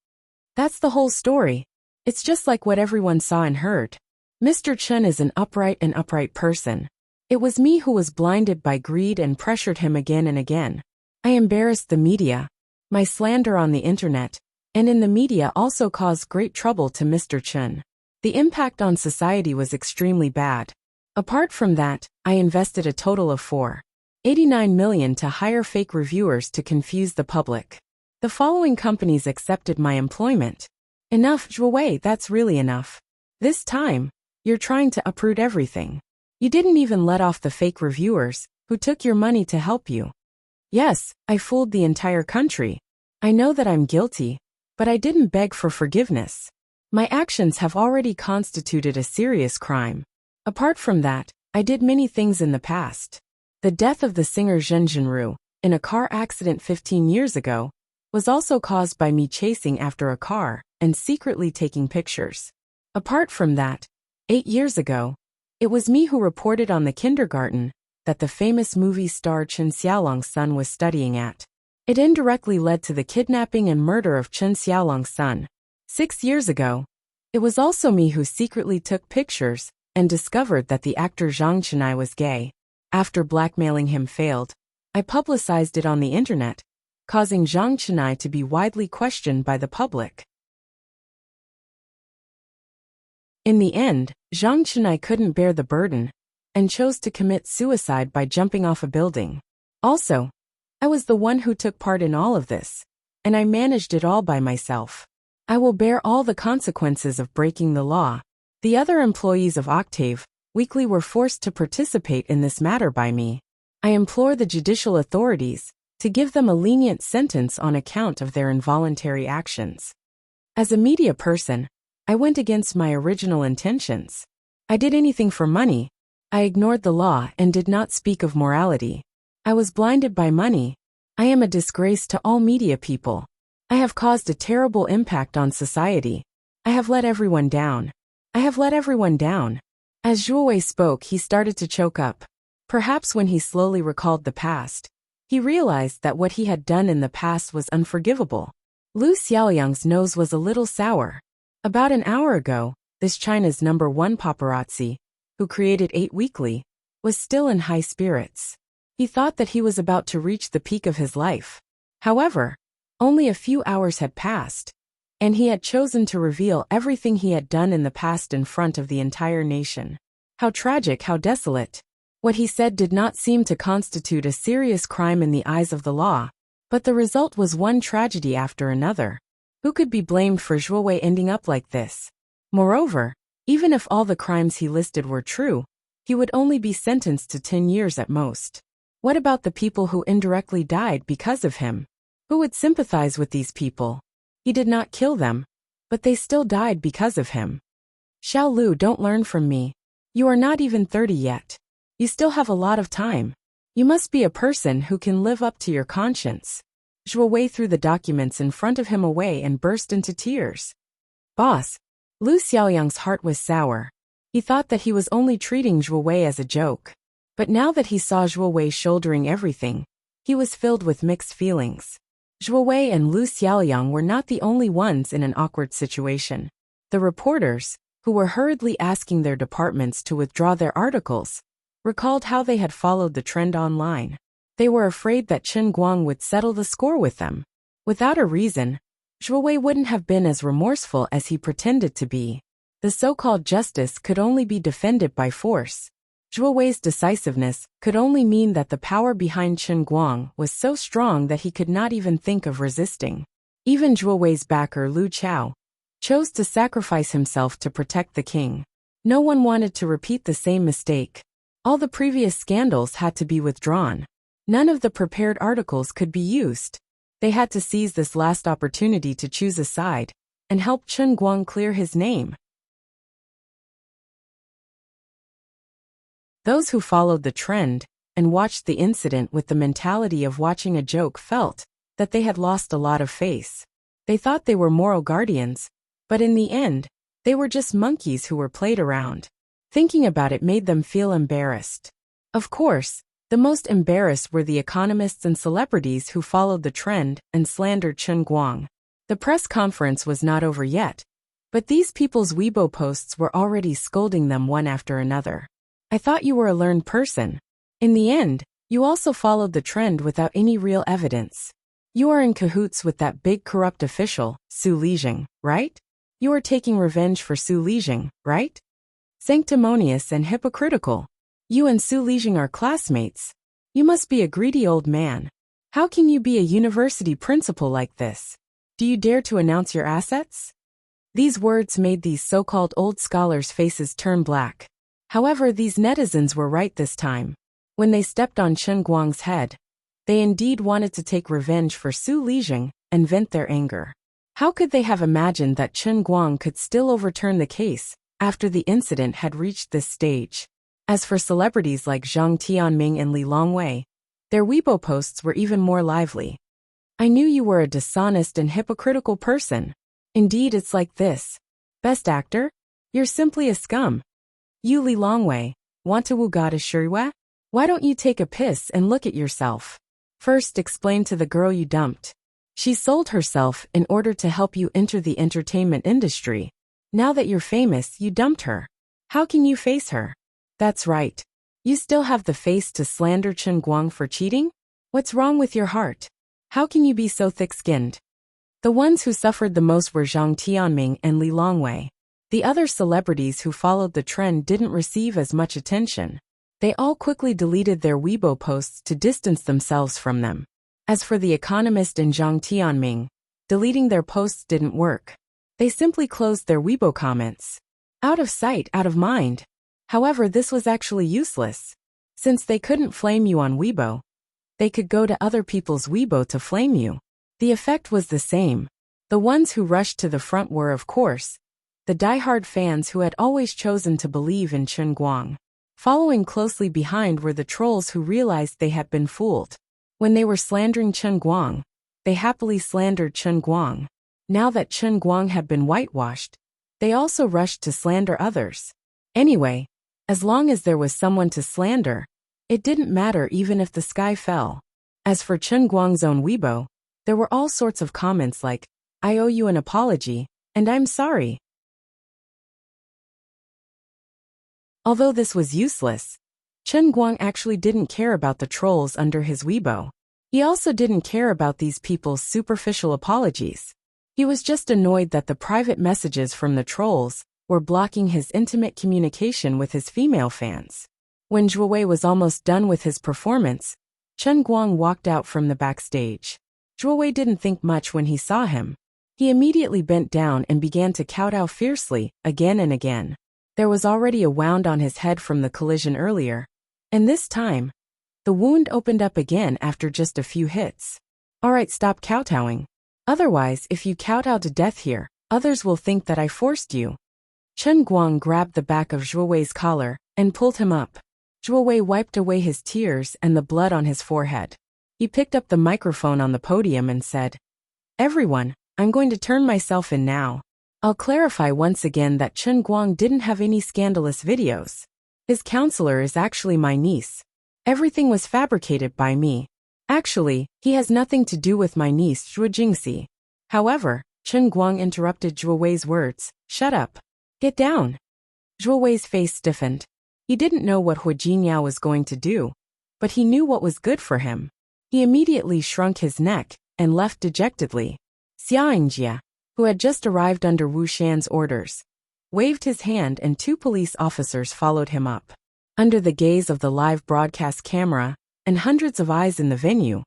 That's the whole story. It's just like what everyone saw and heard. Mr. Chen is an upright person. It was me who was blinded by greed and pressured him again and again. I embarrassed the media. My slander on the internet and in the media also caused great trouble to Mr. Chen. The impact on society was extremely bad. Apart from that, I invested a total of 489 million to hire fake reviewers to confuse the public. The following companies accepted my employment. Enough, Zhuo Wei, that's really enough. This time, you're trying to uproot everything. You didn't even let off the fake reviewers, who took your money to help you. Yes, I fooled the entire country. I know that I'm guilty, but I didn't beg for forgiveness. My actions have already constituted a serious crime. Apart from that, I did many things in the past. The death of the singer Zhen Zhenru, in a car accident 15 years ago, was also caused by me chasing after a car and secretly taking pictures. Apart from that, 8 years ago, it was me who reported on the kindergarten that the famous movie star Chen Xiaolong's son was studying at. It indirectly led to the kidnapping and murder of Chen Xiaolong's son. 6 years ago, it was also me who secretly took pictures and discovered that the actor Zhang Chenai was gay. After blackmailing him failed, I publicized it on the internet, causing Zhang Chenai to be widely questioned by the public. In the end, Zhang Chenai couldn't bear the burden and chose to commit suicide by jumping off a building. Also, I was the one who took part in all of this, and I managed it all by myself. I will bear all the consequences of breaking the law. The other employees of Octave Weekly were forced to participate in this matter by me. I implore the judicial authorities to give them a lenient sentence on account of their involuntary actions. As a media person, I went against my original intentions. I did anything for money. I ignored the law and did not speak of morality. I was blinded by money. I am a disgrace to all media people. I have caused a terrible impact on society. I have let everyone down. I have let everyone down. As Zhuo Wei spoke, he started to choke up. Perhaps when he slowly recalled the past, he realized that what he had done in the past was unforgivable. Lu Xiaoyang's nose was a little sour. About an hour ago, this China's #1 paparazzi, who created 8 Weekly, was still in high spirits. He thought that he was about to reach the peak of his life. However, only a few hours had passed, and he had chosen to reveal everything he had done in the past in front of the entire nation. How tragic, how desolate. What he said did not seem to constitute a serious crime in the eyes of the law, but the result was one tragedy after another. Who could be blamed for Zhuo Wei ending up like this? Moreover, even if all the crimes he listed were true, he would only be sentenced to 10 years at most. What about the people who indirectly died because of him? Who would sympathize with these people? He did not kill them, but they still died because of him. Xiao Lu, don't learn from me. You are not even 30 yet. You still have a lot of time. You must be a person who can live up to your conscience. Zhuo Wei threw the documents in front of him away and burst into tears. Boss, Lu Xiaoyang's heart was sour. He thought that he was only treating Zhuo Wei as a joke. But now that he saw Zhuo Wei shouldering everything, he was filled with mixed feelings. Zhuo Wei and Lu Xiaoyang were not the only ones in an awkward situation. The reporters, who were hurriedly asking their departments to withdraw their articles, recalled how they had followed the trend online. They were afraid that Chen Guang would settle the score with them. Without a reason, Zhuo Wei wouldn't have been as remorseful as he pretended to be. The so-called justice could only be defended by force. Zhuo Wei's decisiveness could only mean that the power behind Chen Guang was so strong that he could not even think of resisting. Even Zhuo Wei's backer Lu Chao chose to sacrifice himself to protect the king. No one wanted to repeat the same mistake. All the previous scandals had to be withdrawn. None of the prepared articles could be used. They had to seize this last opportunity to choose a side and help Chen Guang clear his name. Those who followed the trend and watched the incident with the mentality of watching a joke felt that they had lost a lot of face. They thought they were moral guardians, but in the end, they were just monkeys who were played around. Thinking about it made them feel embarrassed. Of course, the most embarrassed were the economists and celebrities who followed the trend and slandered Chen Guang. The press conference was not over yet, but these people's Weibo posts were already scolding them one after another. I thought you were a learned person. In the end, you also followed the trend without any real evidence. You are in cahoots with that big corrupt official, Su Lijing, right? You are taking revenge for Su Lijing, right? Sanctimonious and hypocritical. You and Su Lijing are classmates. You must be a greedy old man. How can you be a university principal like this? Do you dare to announce your assets? These words made these so-called old scholars' faces turn black. However, these netizens were right this time. When they stepped on Chen Guang's head, they indeed wanted to take revenge for Su Lijing and vent their anger. How could they have imagined that Chen Guang could still overturn the case after the incident had reached this stage? As for celebrities like Zhang Tianming and Li Longwei, their Weibo posts were even more lively. I knew you were a dishonest and hypocritical person. Indeed, it's like this. Best actor? You're simply a scum. You Li Longwei, want to wu ga shuriwa? Why don't you take a piss and look at yourself? First, explain to the girl you dumped. She sold herself in order to help you enter the entertainment industry. Now that you're famous, you dumped her. How can you face her? That's right. You still have the face to slander Chen Guang for cheating? What's wrong with your heart? How can you be so thick-skinned? The ones who suffered the most were Zhang Tianming and Li Longwei. The other celebrities who followed the trend didn't receive as much attention. They all quickly deleted their Weibo posts to distance themselves from them. As for The Economist and Zhang Tianming, deleting their posts didn't work. They simply closed their Weibo comments. Out of sight, out of mind. However, this was actually useless. Since they couldn't flame you on Weibo, they could go to other people's Weibo to flame you. The effect was the same. The ones who rushed to the front were, of course, the die-hard fans who had always chosen to believe in Chen Guang. Following closely behind were the trolls who realized they had been fooled. When they were slandering Chen Guang, they happily slandered Chen Guang. Now that Chen Guang had been whitewashed, they also rushed to slander others. Anyway, as long as there was someone to slander, it didn't matter even if the sky fell. As for Chen Guang's own Weibo, there were all sorts of comments like, I owe you an apology, and I'm sorry. Although this was useless, Chen Guang actually didn't care about the trolls under his Weibo. He also didn't care about these people's superficial apologies. He was just annoyed that the private messages from the trolls were blocking his intimate communication with his female fans. When Zhuo Wei was almost done with his performance, Chen Guang walked out from the backstage. Zhuo Wei didn't think much when he saw him. He immediately bent down and began to kowtow fiercely, again and again. There was already a wound on his head from the collision earlier, and this time, the wound opened up again after just a few hits. Alright, stop kowtowing. Otherwise, if you kowtow to death here, others will think that I forced you. Chen Guang grabbed the back of Zhuo Wei's collar and pulled him up. Zhuo Wei wiped away his tears and the blood on his forehead. He picked up the microphone on the podium and said, "Everyone, I'm going to turn myself in now. I'll clarify once again that Chen Guang didn't have any scandalous videos. His counselor is actually my niece. Everything was fabricated by me. Actually, he has nothing to do with my niece Zhuo Jingxi." However, Chen Guang interrupted Zhuo Wei's words. "Shut up. Get down." Zhuo Wei's face stiffened. He didn't know what Hu Jinyao was going to do, but he knew what was good for him. He immediately shrunk his neck and left dejectedly. Xiaoyingjia, who had just arrived under Wu Shan's orders, waved his hand and 2 police officers followed him up. Under the gaze of the live broadcast camera and hundreds of eyes in the venue,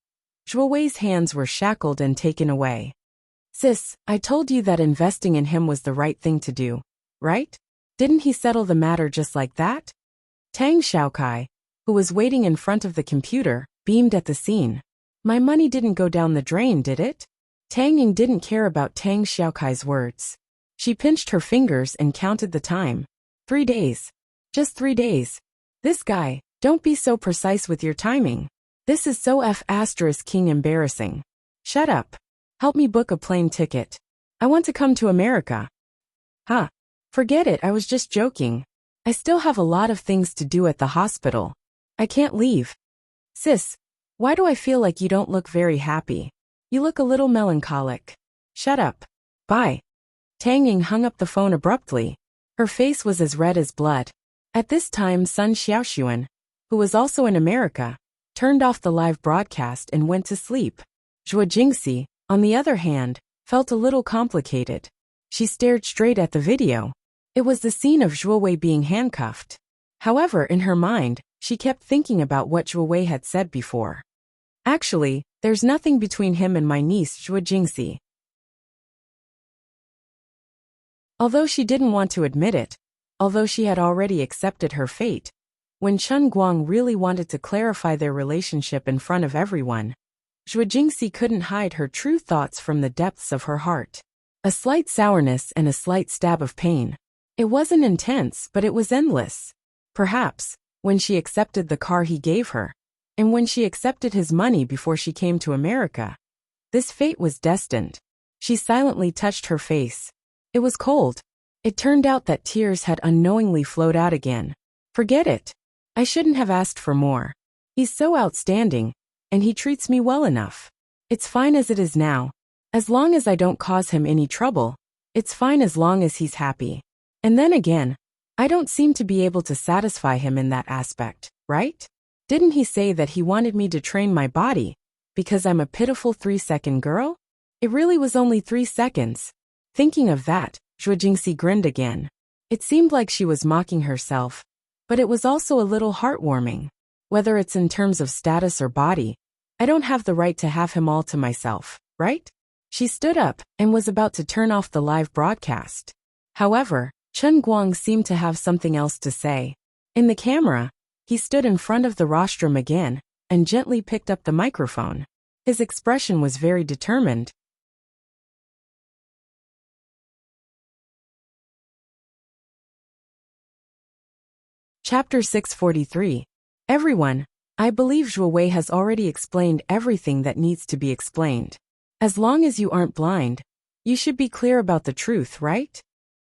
Zhuo Wei's hands were shackled and taken away. "Sis, I told you that investing in him was the right thing to do, right? Didn't he settle the matter just like that?" Tang Xiaokai, who was waiting in front of the computer, beamed at the scene. "My money didn't go down the drain, did it?" Tang Ying didn't care about Tang Xiaokai's words. She pinched her fingers and counted the time. 3 days. Just 3 days. This guy, don't be so precise with your timing. This is so King embarrassing. Shut up. Help me book a plane ticket. I want to come to America. Huh. Forget it, I was just joking. I still have a lot of things to do at the hospital. I can't leave. Sis, why do I feel like you don't look very happy? You look a little melancholic. Shut up. Bye. Tang Ying hung up the phone abruptly. Her face was as red as blood. At this time, Sun Xiaoxuan, who was also in America, turned off the live broadcast and went to sleep. Zhuo Jingxi, on the other hand, felt a little complicated. She stared straight at the video. It was the scene of Zhuo Wei being handcuffed. However, in her mind, she kept thinking about what Zhuo Wei had said before. Actually, there's nothing between him and my niece Zhuo Jingxi. Although she didn't want to admit it, although she had already accepted her fate, when Chen Guang really wanted to clarify their relationship in front of everyone, Zhuo Jingxi couldn't hide her true thoughts from the depths of her heart. A slight sourness and a slight stab of pain. It wasn't intense, but it was endless. Perhaps, when she accepted the car he gave her, and when she accepted his money before she came to America, this fate was destined. She silently touched her face. It was cold. It turned out that tears had unknowingly flowed out again. Forget it. I shouldn't have asked for more. He's so outstanding, and he treats me well enough. It's fine as it is now. As long as I don't cause him any trouble, it's fine as long as he's happy. And then again, I don't seem to be able to satisfy him in that aspect, right? Didn't he say that he wanted me to train my body, because I'm a pitiful 3-second girl? It really was only 3 seconds. Thinking of that, Zhuo Jingxi grinned again. It seemed like she was mocking herself, but it was also a little heartwarming. Whether it's in terms of status or body, I don't have the right to have him all to myself, right? She stood up and was about to turn off the live broadcast. However, Chen Guang seemed to have something else to say. In the camera, he stood in front of the rostrum again and gently picked up the microphone. His expression was very determined. Chapter 643. Everyone, I believe Zhuo Wei has already explained everything that needs to be explained. As long as you aren't blind, you should be clear about the truth, right?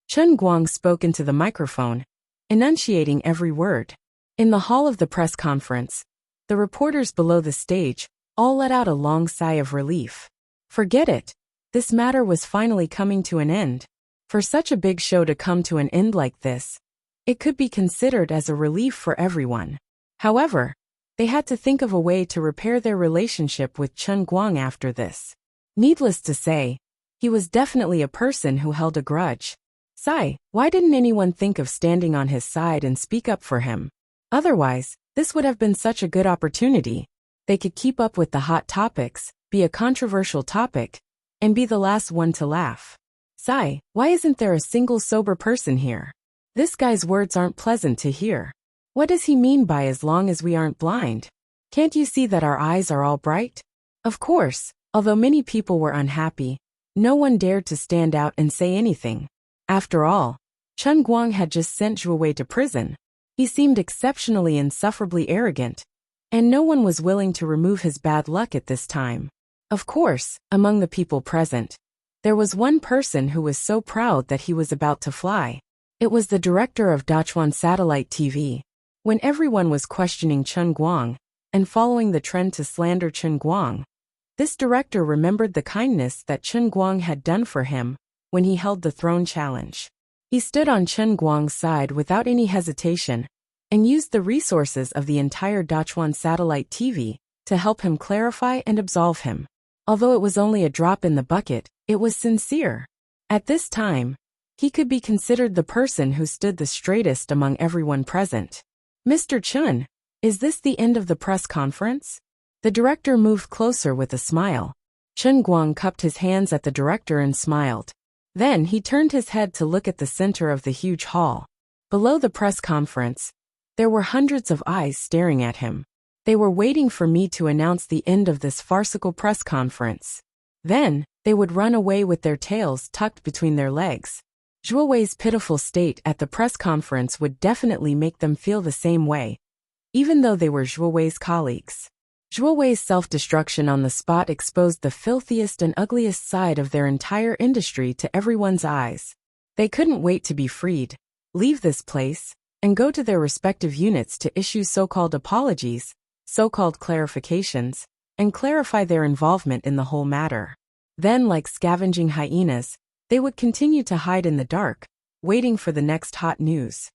Chen Guang spoke into the microphone, enunciating every word. In the hall of the press conference, the reporters below the stage all let out a long sigh of relief. Forget it. This matter was finally coming to an end. For such a big show to come to an end like this, it could be considered as a relief for everyone. However, they had to think of a way to repair their relationship with Chen Guang after this. Needless to say, he was definitely a person who held a grudge. Sigh, why didn't anyone think of standing on his side and speak up for him? Otherwise, this would have been such a good opportunity. They could keep up with the hot topics, be a controversial topic, and be the last one to laugh. Sigh, why isn't there a single sober person here? This guy's words aren't pleasant to hear. What does he mean by as long as we aren't blind? Can't you see that our eyes are all bright? Of course, although many people were unhappy, no one dared to stand out and say anything. After all, Chen Guang had just sent Zhu away to prison. He seemed exceptionally insufferably arrogant, and no one was willing to remove his bad luck at this time. Of course, among the people present, there was one person who was so proud that he was about to fly. It was the director of Dachuan Satellite TV. When everyone was questioning Chen Guang and following the trend to slander Chen Guang, this director remembered the kindness that Chen Guang had done for him when he held the throne challenge. He stood on Chen Guang's side without any hesitation and used the resources of the entire Dachuan Satellite TV to help him clarify and absolve him. Although it was only a drop in the bucket, it was sincere. At this time, he could be considered the person who stood the straightest among everyone present. Mr. Chen, is this the end of the press conference? The director moved closer with a smile. Chen Guang cupped his hands at the director and smiled. Then he turned his head to look at the center of the huge hall. Below the press conference, there were hundreds of eyes staring at him. They were waiting for me to announce the end of this farcical press conference. Then, they would run away with their tails tucked between their legs. Zhu Wei's pitiful state at the press conference would definitely make them feel the same way, even though they were Zhu Wei's colleagues. Zhu Wei's self-destruction on the spot exposed the filthiest and ugliest side of their entire industry to everyone's eyes. They couldn't wait to be freed, leave this place, and go to their respective units to issue so-called apologies, so-called clarifications, and clarify their involvement in the whole matter. Then, like scavenging hyenas, they would continue to hide in the dark, waiting for the next hot news.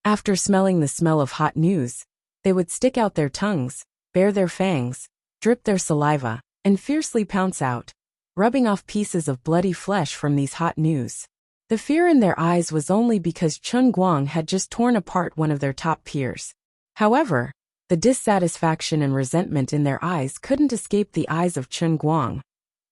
After smelling the smell of hot news, they would stick out their tongues, bare their fangs, drip their saliva, and fiercely pounce out, rubbing off pieces of bloody flesh from these hot news. The fear in their eyes was only because Chen Guang had just torn apart one of their top peers. However, the dissatisfaction and resentment in their eyes couldn't escape the eyes of Chen Guang,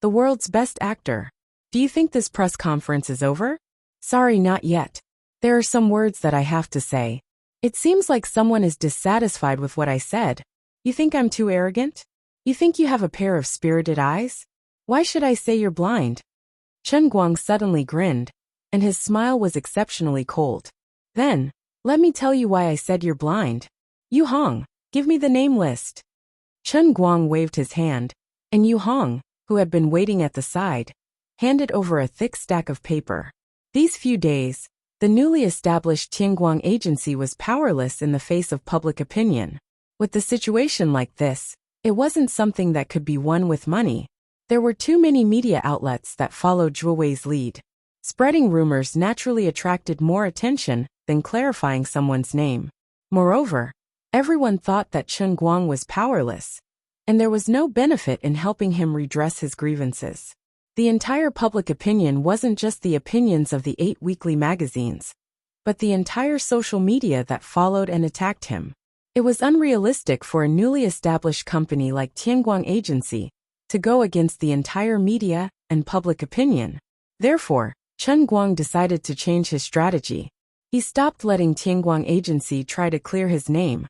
the world's best actor. Do you think this press conference is over? Sorry, not yet. There are some words that I have to say. It seems like someone is dissatisfied with what I said. You think I'm too arrogant? You think you have a pair of spirited eyes? Why should I say you're blind? Chen Guang suddenly grinned, and his smile was exceptionally cold. Then, let me tell you why I said you're blind. Yu Hong, give me the name list. Chen Guang waved his hand, and Yu Hong, who had been waiting at the side, handed over a thick stack of paper. These few days, the newly established Tianguang agency was powerless in the face of public opinion. With the situation like this, it wasn't something that could be won with money. There were too many media outlets that followed Zhu Wei's lead. Spreading rumors naturally attracted more attention than clarifying someone's name. Moreover, everyone thought that Chen Guang was powerless, and there was no benefit in helping him redress his grievances. The entire public opinion wasn't just the opinions of the 8 weekly magazines, but the entire social media that followed and attacked him. It was unrealistic for a newly established company like Tianguang Agency to go against the entire media and public opinion. Therefore, Chen Guang decided to change his strategy. He stopped letting Tianguang Agency try to clear his name,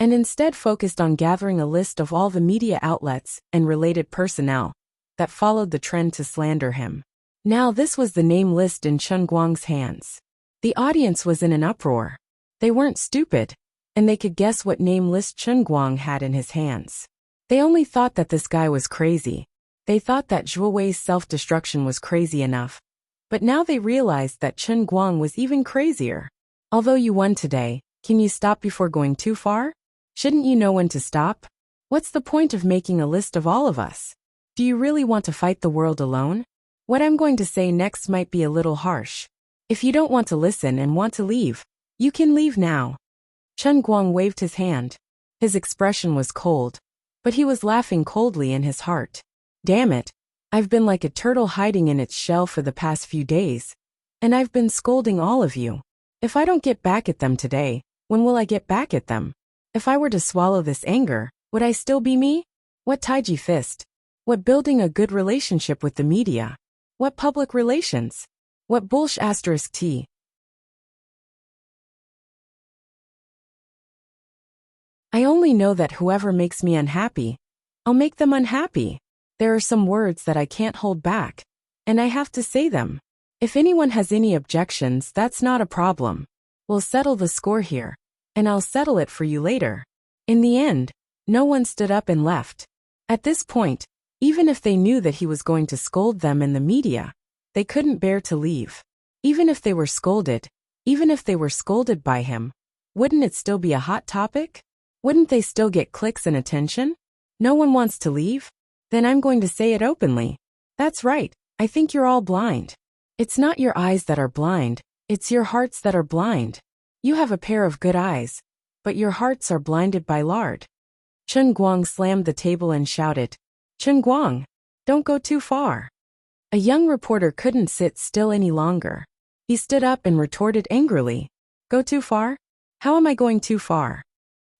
and instead focused on gathering a list of all the media outlets and related personnel that followed the trend to slander him. Now this was the name list in Chen Guang's hands. The audience was in an uproar. They weren't stupid, and they could guess what name list Chen Guang had in his hands. They only thought that this guy was crazy. They thought that Zhu Wei's self-destruction was crazy enough. But now they realized that Chen Guang was even crazier. Although you won today, can you stop before going too far? Shouldn't you know when to stop? What's the point of making a list of all of us? Do you really want to fight the world alone? What I'm going to say next might be a little harsh. If you don't want to listen and want to leave, you can leave now. Chen Guang waved his hand. His expression was cold, but he was laughing coldly in his heart. Damn it, I've been like a turtle hiding in its shell for the past few days, and I've been scolding all of you. If I don't get back at them today, when will I get back at them? If I were to swallow this anger, would I still be me? What Taiji fist? What building a good relationship with the media? What public relations? What bullsh *t? I only know that whoever makes me unhappy, I'll make them unhappy. There are some words that I can't hold back, and I have to say them. If anyone has any objections, that's not a problem. We'll settle the score here, and I'll settle it for you later. In the end, no one stood up and left. At this point, even if they knew that he was going to scold them in the media, they couldn't bear to leave. Even if they were scolded by him, wouldn't it still be a hot topic? Wouldn't they still get clicks and attention? No one wants to leave? Then I'm going to say it openly. That's right, I think you're all blind. It's not your eyes that are blind, it's your hearts that are blind. You have a pair of good eyes, but your hearts are blinded by lard. Chen Guang slammed the table and shouted, Chen Guang, don't go too far. A young reporter couldn't sit still any longer. He stood up and retorted angrily, Go too far? How am I going too far?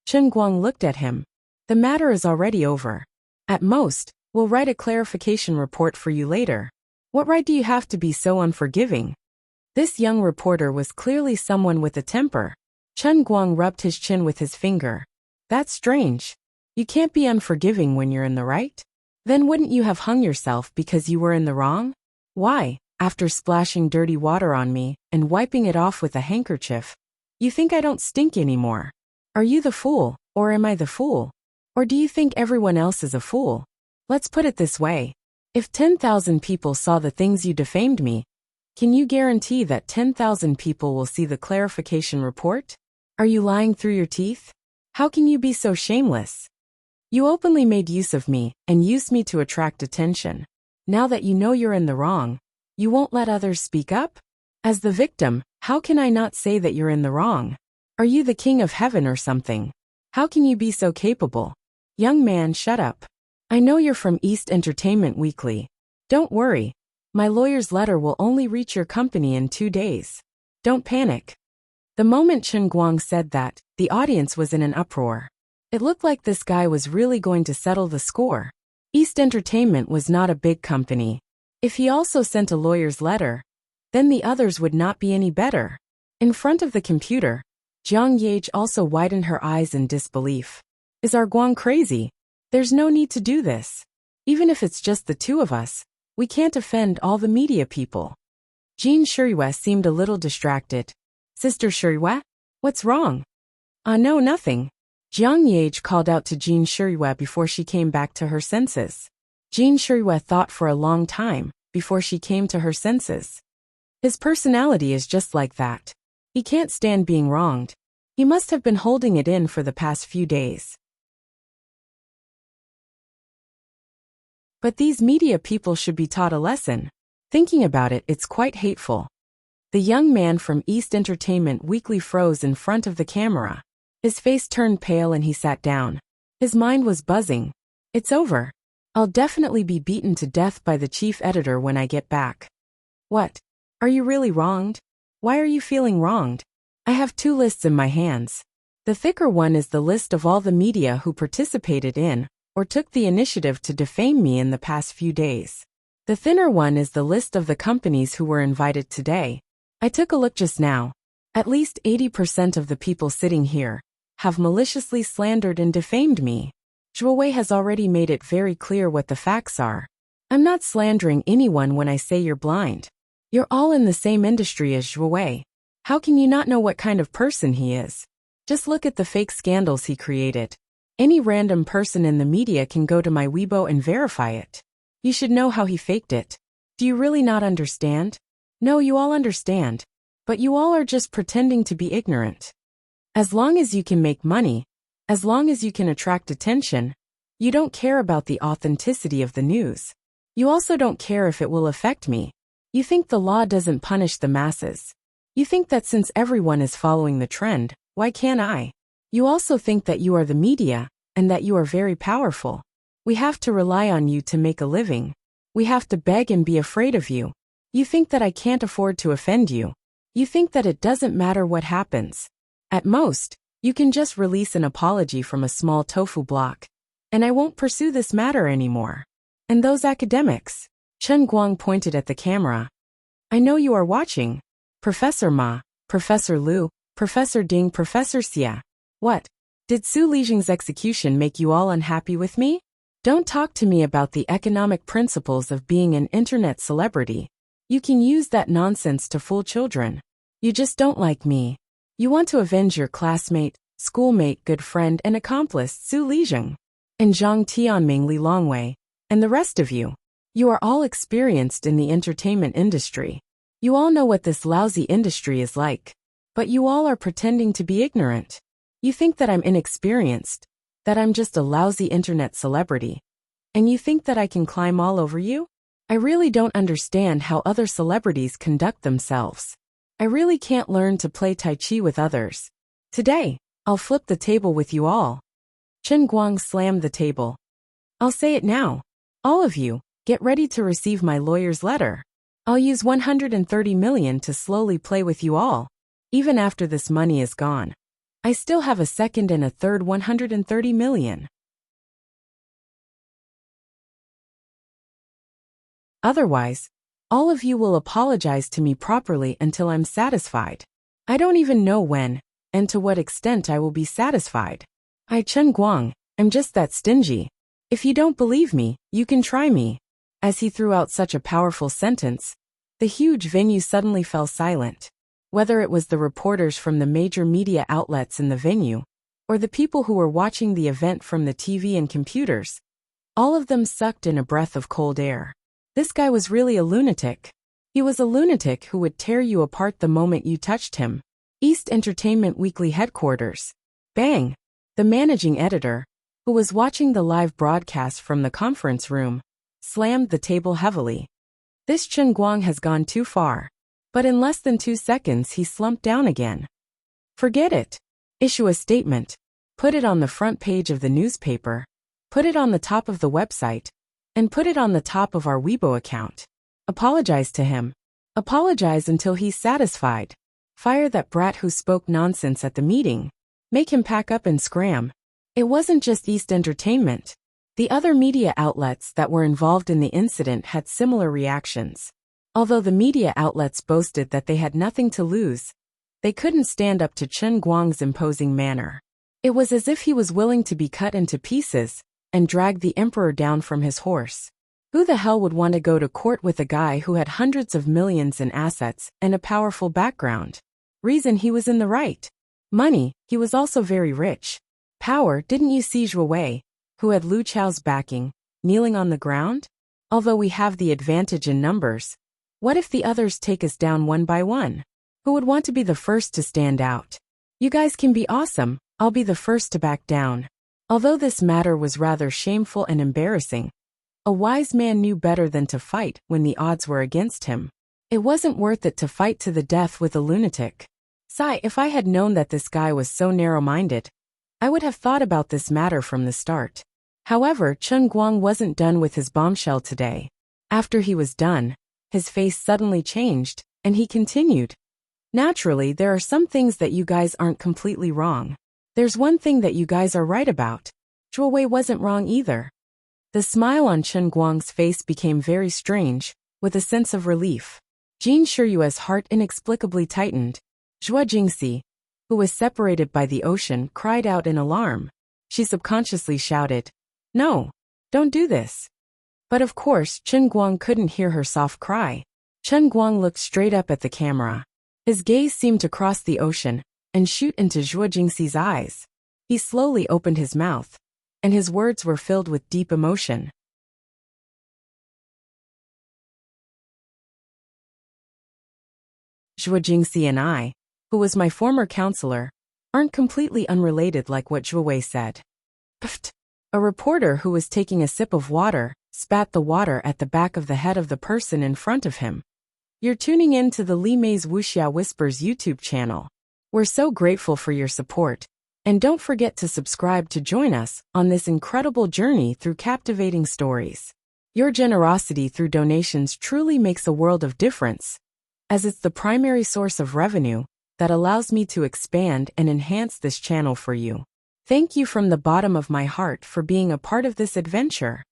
Chen Guang looked at him. The matter is already over. At most, we'll write a clarification report for you later. What right do you have to be so unforgiving? This young reporter was clearly someone with a temper. Chen Guang rubbed his chin with his finger. That's strange. You can't be unforgiving when you're in the right? Then wouldn't you have hung yourself because you were in the wrong? Why, after splashing dirty water on me and wiping it off with a handkerchief, you think I don't stink anymore? Are you the fool, or am I the fool? Or do you think everyone else is a fool? Let's put it this way. If 10,000 people saw the things you defamed me, can you guarantee that 10,000 people will see the clarification report? Are you lying through your teeth? How can you be so shameless? You openly made use of me and used me to attract attention. Now that you know you're in the wrong, you won't let others speak up? As the victim, how can I not say that you're in the wrong? Are you the king of heaven or something? How can you be so capable? Young man, shut up. I know you're from East Entertainment Weekly. Don't worry. My lawyer's letter will only reach your company in 2 days. Don't panic. The moment Chen Guang said that, the audience was in an uproar. It looked like this guy was really going to settle the score. East Entertainment was not a big company. If he also sent a lawyer's letter, then the others would not be any better. In front of the computer, Jiang Yage also widened her eyes in disbelief. Is our Guang crazy? There's no need to do this. Even if it's just the two of us, we can't offend all the media people. Jean Shirihua seemed a little distracted. Sister Shirihua? What's wrong? No, nothing. Jiang Yage called out to Jean Shirihua before she came back to her senses. Jean Shirihua thought for a long time before she came to her senses. His personality is just like that. He can't stand being wronged. He must have been holding it in for the past few days. But these media people should be taught a lesson. Thinking about it, it's quite hateful. The young man from East Entertainment Weekly froze in front of the camera. His face turned pale and he sat down. His mind was buzzing. It's over. I'll definitely be beaten to death by the chief editor when I get back. What? Are you really wronged? Why are you feeling wronged? I have 2 lists in my hands. The thicker one is the list of all the media who participated in or took the initiative to defame me in the past few days. The thinner one is the list of the companies who were invited today. I took a look just now. At least 80% of the people sitting here have maliciously slandered and defamed me. Zhuo Wei has already made it very clear what the facts are. I'm not slandering anyone when I say you're blind. You're all in the same industry as Zhuo Wei. How can you not know what kind of person he is? Just look at the fake scandals he created. Any random person in the media can go to my Weibo and verify it. You should know how he faked it. Do you really not understand? No, you all understand. But you all are just pretending to be ignorant. As long as you can make money, as long as you can attract attention, you don't care about the authenticity of the news. You also don't care if it will affect me. You think the law doesn't punish the masses. You think that since everyone is following the trend, why can't I? You also think that you are the media, and that you are very powerful. We have to rely on you to make a living. We have to beg and be afraid of you. You think that I can't afford to offend you. You think that it doesn't matter what happens. At most, you can just release an apology from a small tofu block, and I won't pursue this matter anymore. And those academics? Chen Guang pointed at the camera. I know you are watching. Professor Ma, Professor Liu, Professor Ding, Professor Xia. What? Did Su Lijing's execution make you all unhappy with me? Don't talk to me about the economic principles of being an internet celebrity. You can use that nonsense to fool children. You just don't like me. You want to avenge your classmate, schoolmate, good friend and accomplice Su Lijing. And Zhang Tianming Li Longwei. And the rest of you. You are all experienced in the entertainment industry. You all know what this lousy industry is like. But you all are pretending to be ignorant. You think that I'm inexperienced, that I'm just a lousy internet celebrity. And you think that I can climb all over you? I really don't understand how other celebrities conduct themselves. I really can't learn to play Tai Chi with others. Today, I'll flip the table with you all. Chen Guang slammed the table. I'll say it now. All of you, get ready to receive my lawyer's letter. I'll use 130 million to slowly play with you all. Even after this money is gone. I still have a second and a third 130 million. Otherwise, all of you will apologize to me properly until I'm satisfied. I don't even know when, and to what extent I will be satisfied. Chen Guang, I'm just that stingy. If you don't believe me, you can try me. As he threw out such a powerful sentence, the huge venue suddenly fell silent. Whether it was the reporters from the major media outlets in the venue, or the people who were watching the event from the TV and computers, all of them sucked in a breath of cold air. This guy was really a lunatic. He was a lunatic who would tear you apart the moment you touched him. East Entertainment Weekly headquarters. Bang! The managing editor, who was watching the live broadcast from the conference room, slammed the table heavily. This Chen Guang has gone too far. But in less than 2 seconds he slumped down again. Forget it. Issue a statement. Put it on the front page of the newspaper. Put it on the top of the website. And put it on the top of our Weibo account. Apologize to him. Apologize until he's satisfied. Fire that brat who spoke nonsense at the meeting. Make him pack up and scram. It wasn't just East Entertainment. The other media outlets that were involved in the incident had similar reactions. Although the media outlets boasted that they had nothing to lose, they couldn't stand up to Chen Guang's imposing manner. It was as if he was willing to be cut into pieces and drag the emperor down from his horse. Who the hell would want to go to court with a guy who had hundreds of millions in assets and a powerful background? Reason, he was in the right. Money, he was also very rich. Power, didn't you see Zhuo Wei, who had Lu Chao's backing, kneeling on the ground? Although we have the advantage in numbers, what if the others take us down one by one? Who would want to be the first to stand out? You guys can be awesome, I'll be the first to back down. Although this matter was rather shameful and embarrassing, a wise man knew better than to fight when the odds were against him. It wasn't worth it to fight to the death with a lunatic. If I had known that this guy was so narrow-minded, I would have thought about this matter from the start. However, Chen Guang wasn't done with his bombshell today. After he was done, his face suddenly changed, and he continued. Naturally, there are some things that you guys aren't completely wrong. There's one thing that you guys are right about. Zhuo Wei wasn't wrong either. The smile on Chen Guang's face became very strange, with a sense of relief. Jin Shiyue's heart inexplicably tightened. Zhuo Jingxi, who was separated by the ocean, cried out in alarm. She subconsciously shouted, "No, don't do this." But of course, Chen Guang couldn't hear her soft cry. Chen Guang looked straight up at the camera. His gaze seemed to cross the ocean and shoot into Zhuo Jingxi's eyes. He slowly opened his mouth, and his words were filled with deep emotion. Zhuo Jingxi and I, who was my former counselor, aren't completely unrelated like what Zhuo Wei said. Pfft. A reporter who was taking a sip of water spat the water at the back of the head of the person in front of him. You're tuning in to the Li Mei's Wuxia Whispers YouTube channel. We're so grateful for your support. And don't forget to subscribe to join us on this incredible journey through captivating stories. Your generosity through donations truly makes a world of difference, as it's the primary source of revenue that allows me to expand and enhance this channel for you. Thank you from the bottom of my heart for being a part of this adventure.